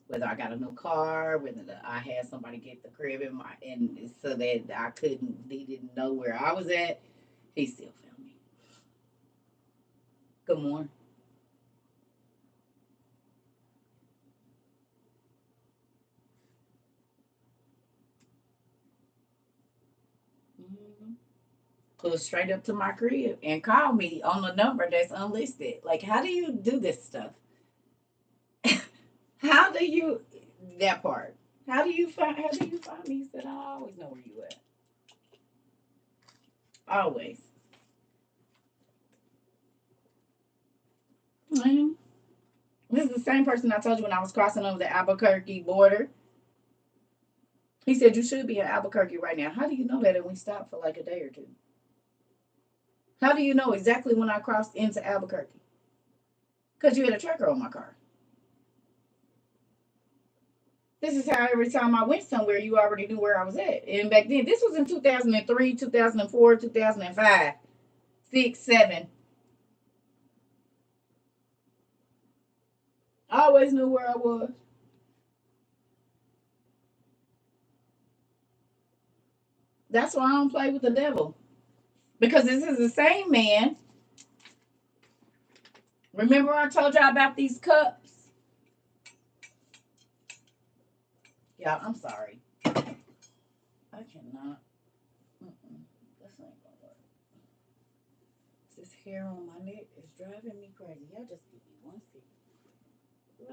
Speaker 3: Whether I got a new car, whether I had somebody get the crib in my, and so that I couldn't, he didn't know where I was at, he still found me. Good morning. Mm-hmm. Pulled straight up to my crib and called me on the number that's unlisted. Like, how do you do this stuff? How do you that part? How do you find me? He said, I always know where you at. Always. Mm-hmm. This is the same person I told you when I was crossing over the Albuquerque border. He said, you should be in Albuquerque right now. How do you know that? And we stopped for like a day or two. How do you know exactly when I crossed into Albuquerque? Because you had a tracker on my car. This is how every time I went somewhere, you already knew where I was at. And back then, this was in 2003, 2004, 2005, 6, 7. I always knew where I was. That's why I don't play with the devil. Because this is the same man. Remember I told y'all about these cups? Yeah, I'm sorry. I cannot. This ain't gonna work. This hair on my neck is driving me crazy. Y'all just give me 1 second.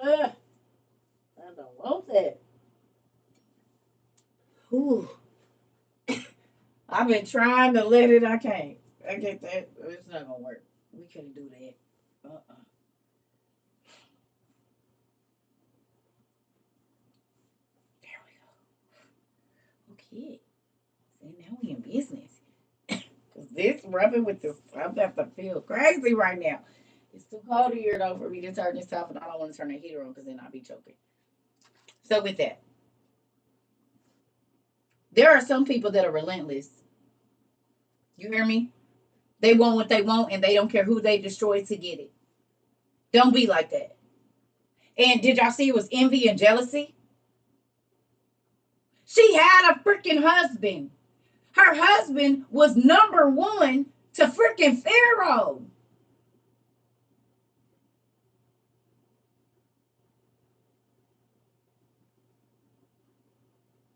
Speaker 3: Ugh, I don't want that. Ooh. I've been trying to let it. I can't. I get that. It's not gonna work. We can't do that. There we go. Okay. See, now we in business. Cause this rubbing with this, I'm about to feel crazy right now. It's too cold here though for me to turn this off, and I don't want to turn the heater on because then I'll be choking. So with that, there are some people that are relentless. You hear me? They want what they want and they don't care who they destroy to get it. Don't be like that. And did y'all see it was envy and jealousy? She had a freaking husband. Her husband was number one to freaking Pharaoh.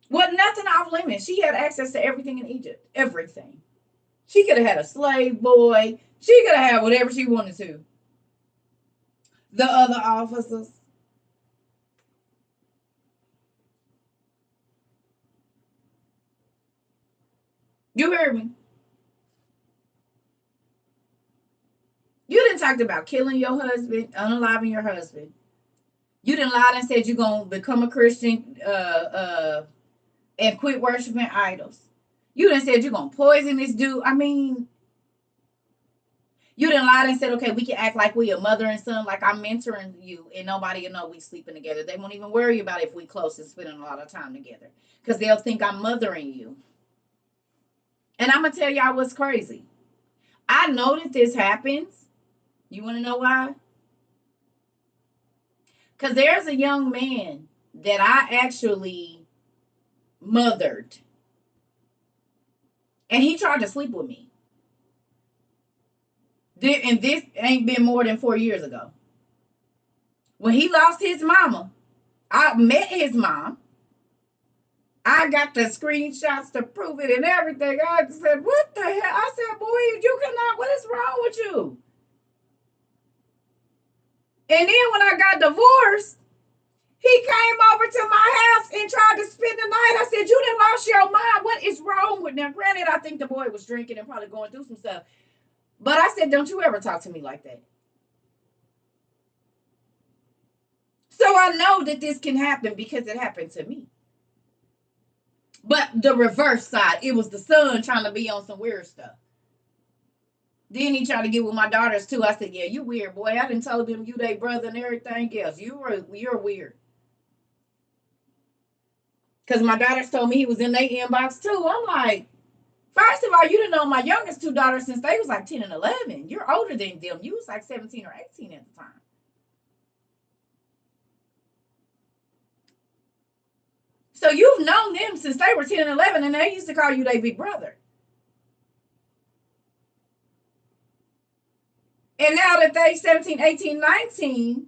Speaker 3: Wasn't nothing off limits. She had access to everything in Egypt. Everything. She could have had a slave boy. She could have had whatever she wanted to. The other officers. You heard me. You didn't talk about killing your husband, unaliving your husband. You didn't lie and said you're going to become a Christian and quit worshiping idols. You didn't said you're going to poison this dude. I mean, you didn't lie and said, okay, we can act like we a mother and son, like I'm mentoring you, and nobody will know we sleeping together. They won't even worry about if we close and spending a lot of time together because they'll think I'm mothering you. And I'm going to tell y'all what's crazy. I know that this happens. You want to know why? Because there's a young man that I actually mothered. And he tried to sleep with me. And this ain't been more than 4 years ago. When he lost his mama, I met his mom. I got the screenshots to prove it and everything. I said, what the hell? I said, boy, you cannot, what is wrong with you? And then when I got divorced, he came over to my house and tried to spend the night. I said, you done lost your mind. What is wrong with now? Granted, I think the boy was drinking and probably going through some stuff. But I said, don't you ever talk to me like that. So I know that this can happen because it happened to me. But the reverse side, it was the son trying to be on some weird stuff. Then he tried to get with my daughters too. I said, yeah, you weird, boy. I done told them you they brother and everything else. You're weird. Because my daughters told me he was in their inbox too. I'm like, first of all, you done known my youngest two daughters since they was like 10 and 11. You're older than them. You was like 17 or 18 at the time. So you've known them since they were 10 and 11, and they used to call you their big brother. And now that they 17, 18, 19,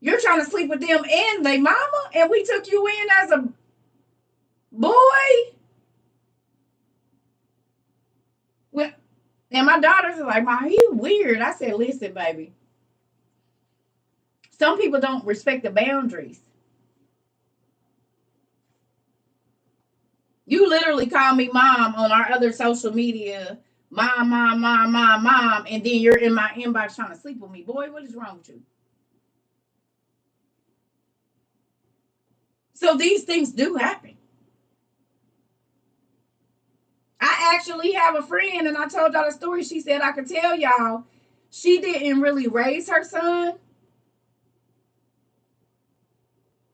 Speaker 3: you're trying to sleep with them and they mama, and we took you in as a boy. Well, and my daughters are like, "Ma, he weird." I said, "Listen, baby. Some people don't respect the boundaries. You literally call me mom on our other social media, mom, and then you're in my inbox trying to sleep with me. Boy, what is wrong with you?" So these things do happen. I actually have a friend, and I told y'all the story. She said I could tell y'all she didn't really raise her son.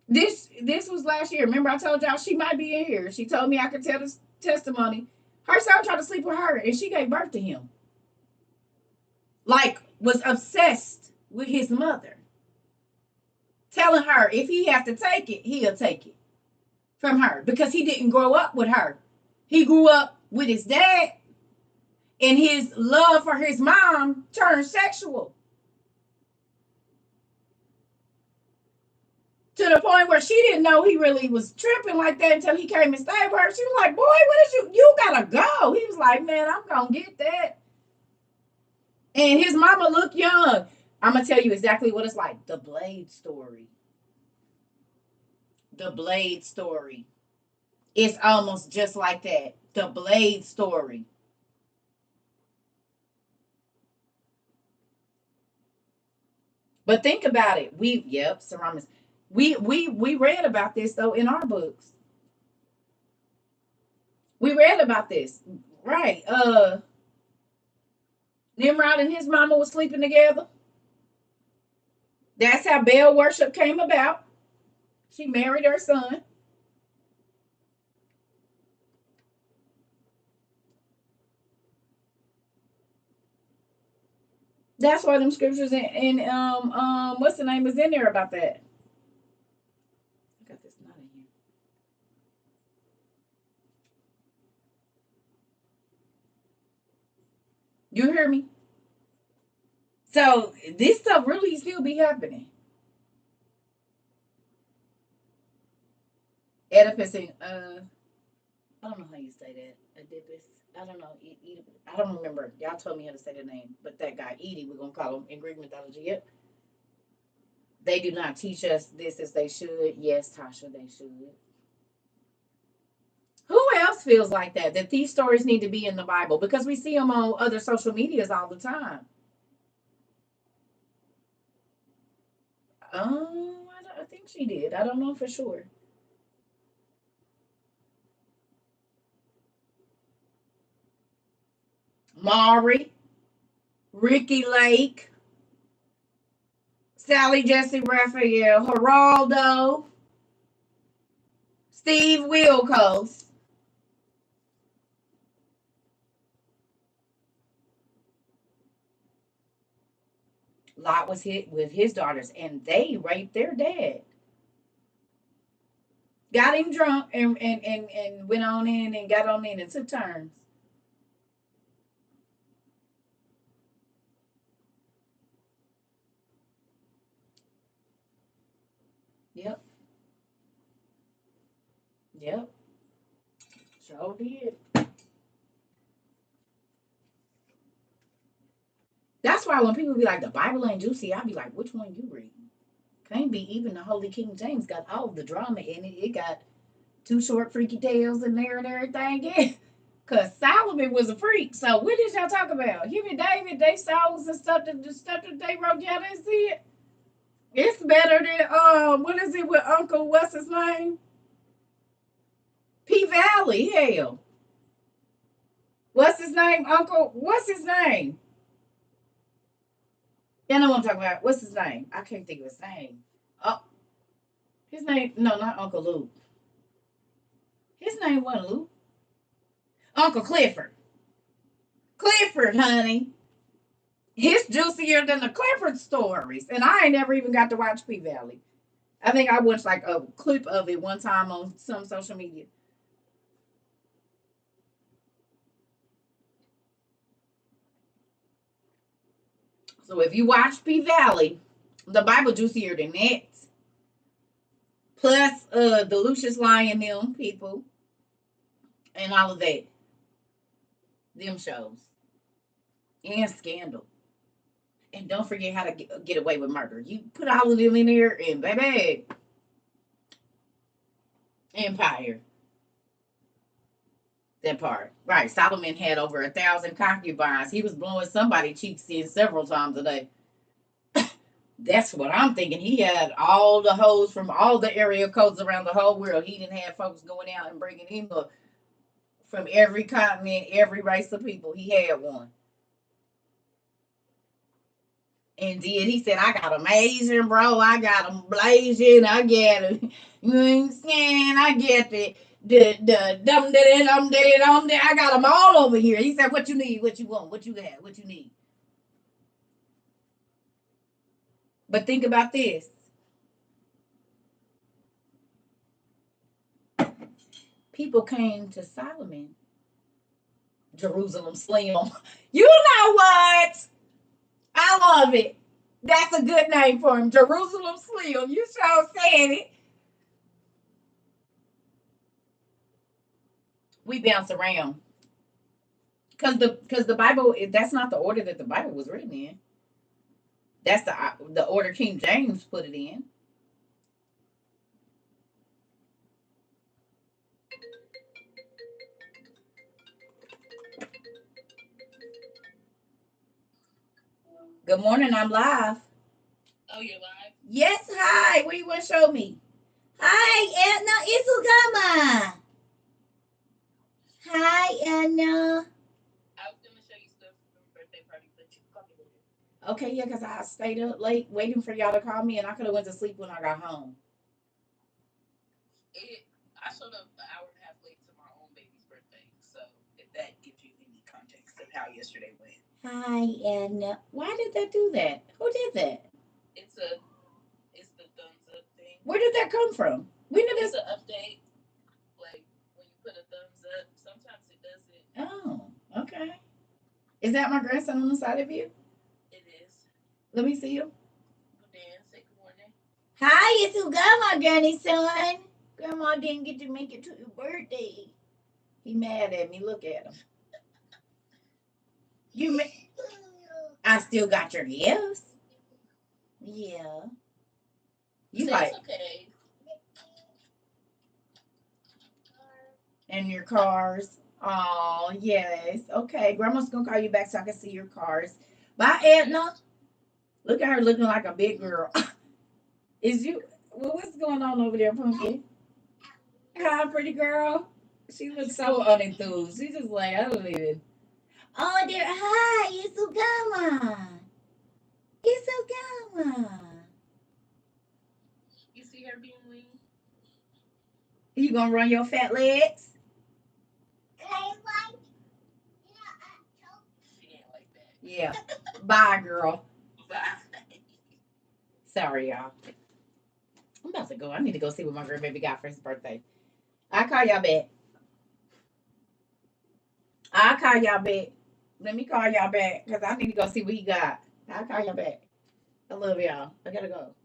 Speaker 3: This was last year. Remember I told y'all she might be in here. She told me I could tell this testimony. Her son tried to sleep with her, and she gave birth to him. Like, was obsessed with his mother. Telling her if he has to take it, he'll take it from her. Because he didn't grow up with her. He grew up with his dad, and his love for his mom turned sexual. To the point where she didn't know he really was tripping like that until he came and stayed with her. She was like, boy, what is you gotta go. He was like, man, I'm gonna get that. And his mama looked young. I'm gonna tell you exactly what it's like. The Blade story. The Blade story. It's almost just like that. The Blade story. But think about it. Seramis. We read about this though in our books. We read about this. Right. Nimrod and his mama was sleeping together. That's how Baal worship came about. She married her son. That's why them scriptures in what's the name is in there about that. I got this not in here. You hear me? So this stuff really still be happening. Oedipus and I don't know how you say that. Oedipus. I don't know. I don't remember. Y'all told me how to say the name, but that guy Edie, we're gonna call him in Greek mythology. Yep. They do not teach us this as they should. Yes, Tasha, they should. Who else feels like that? That these stories need to be in the Bible because we see them on other social medias all the time. I think she did. I don't know for sure. Maury, Ricky Lake, Sally Jesse Raphael, Geraldo, Steve Wilkos. Lot was hit with his daughters, and they raped their dad. Got him drunk and went on in and got on in and took turns. Yep. Yep. Sure did. That's why when people be like, the Bible ain't juicy, I be like, which one you read? Can't be. Even the Holy King James got all the drama in it. It got two short freaky tales in there and everything. Yeah. Cause Solomon was a freak. So what did y'all talk about? Him and David, they songs and stuff that the stuff that they wrote, y'all didn't see it. It's better than what is it with Uncle what's his name? P Valley, hell. What's his name? Uncle, what's his name? Y'all know what I'm talking about. What's his name? I can't think of his name. Oh, his name, no, not Uncle Luke. His name wasn't Luke. Uncle Clifford. Clifford, honey. He's juicier than the Clifford stories. And I ain't never even got to watch P Valley. I think I watched like a clip of it one time on some social media. So if you watch P Valley, the Bible juicier than that. Plus the Lucius Lyon them people and all of that. Them shows. And Scandal. And don't forget how to get away with murder. You put all of them in there and baby. Empire. That part. Right. Solomon had over 1,000 concubines. He was blowing somebody cheeks in several times a day. That's what I'm thinking. He had all the hoes from all the area codes around the whole world. He didn't have folks going out and bringing in from every continent, every race of people. He had one. And did he said, I got them Asian, bro. I got them blazing. I get it. You understand? I get the dum dum. I got them all over here. He said, what you need, what you want, what you got, what you need. But think about this. People came to Solomon, Jerusalem Slim. You know what? I love it. That's a good name for him, Jerusalem Slim. You sure said it. We bounce around because the Bible, that's not the order that the Bible was written in. That's the order King James put it in. Good morning. I'm live.
Speaker 2: Oh, you're live?
Speaker 3: Yes. Hi. What do you want to show me? Hi, Edna. Isugama. Hi, Edna.
Speaker 2: I was going to show you stuff from birthday party, but you called me later.
Speaker 3: Okay, yeah, because I stayed up late waiting for y'all to call me, and I could have went to sleep when I got home. I showed up an hour and a half late to my own baby's birthday, so if that gives you any context of how yesterday went. Hi, and why did that do that? Who did that? It's the thumbs up thing. Where did that come from? We knew this. It's an update. Like when you put a thumbs up, sometimes it does it. Oh, okay. Is that my grandson on the side of you? It is. Let me see you. Go Dan, say good morning. Hi, it's Ugama, Granny's son. Grandma didn't get to make it to your birthday. He mad at me. Look at him. I still got your gifts. Yeah. You like okay. And your cars. Oh, yes. Okay. Grandma's gonna call you back so I can see your cars. Bye, Edna. Look at her looking like a big girl. Is you well, what's going on over there, Punky? Hi, pretty girl. She looks so unenthused. She's just like, I don't even. Oh, dear. Hi, it's Ugama. It's Ugama. You see her being weak? You gonna run your fat legs? She ain't like that. Yeah. Bye, girl. Bye. Sorry, y'all. I'm about to go. I need to go see what my grandbaby got for his birthday. I'll call y'all back. I'll call y'all back. Let me call y'all back because I need to go see what he got. I'll call y'all back. I love y'all. I gotta go.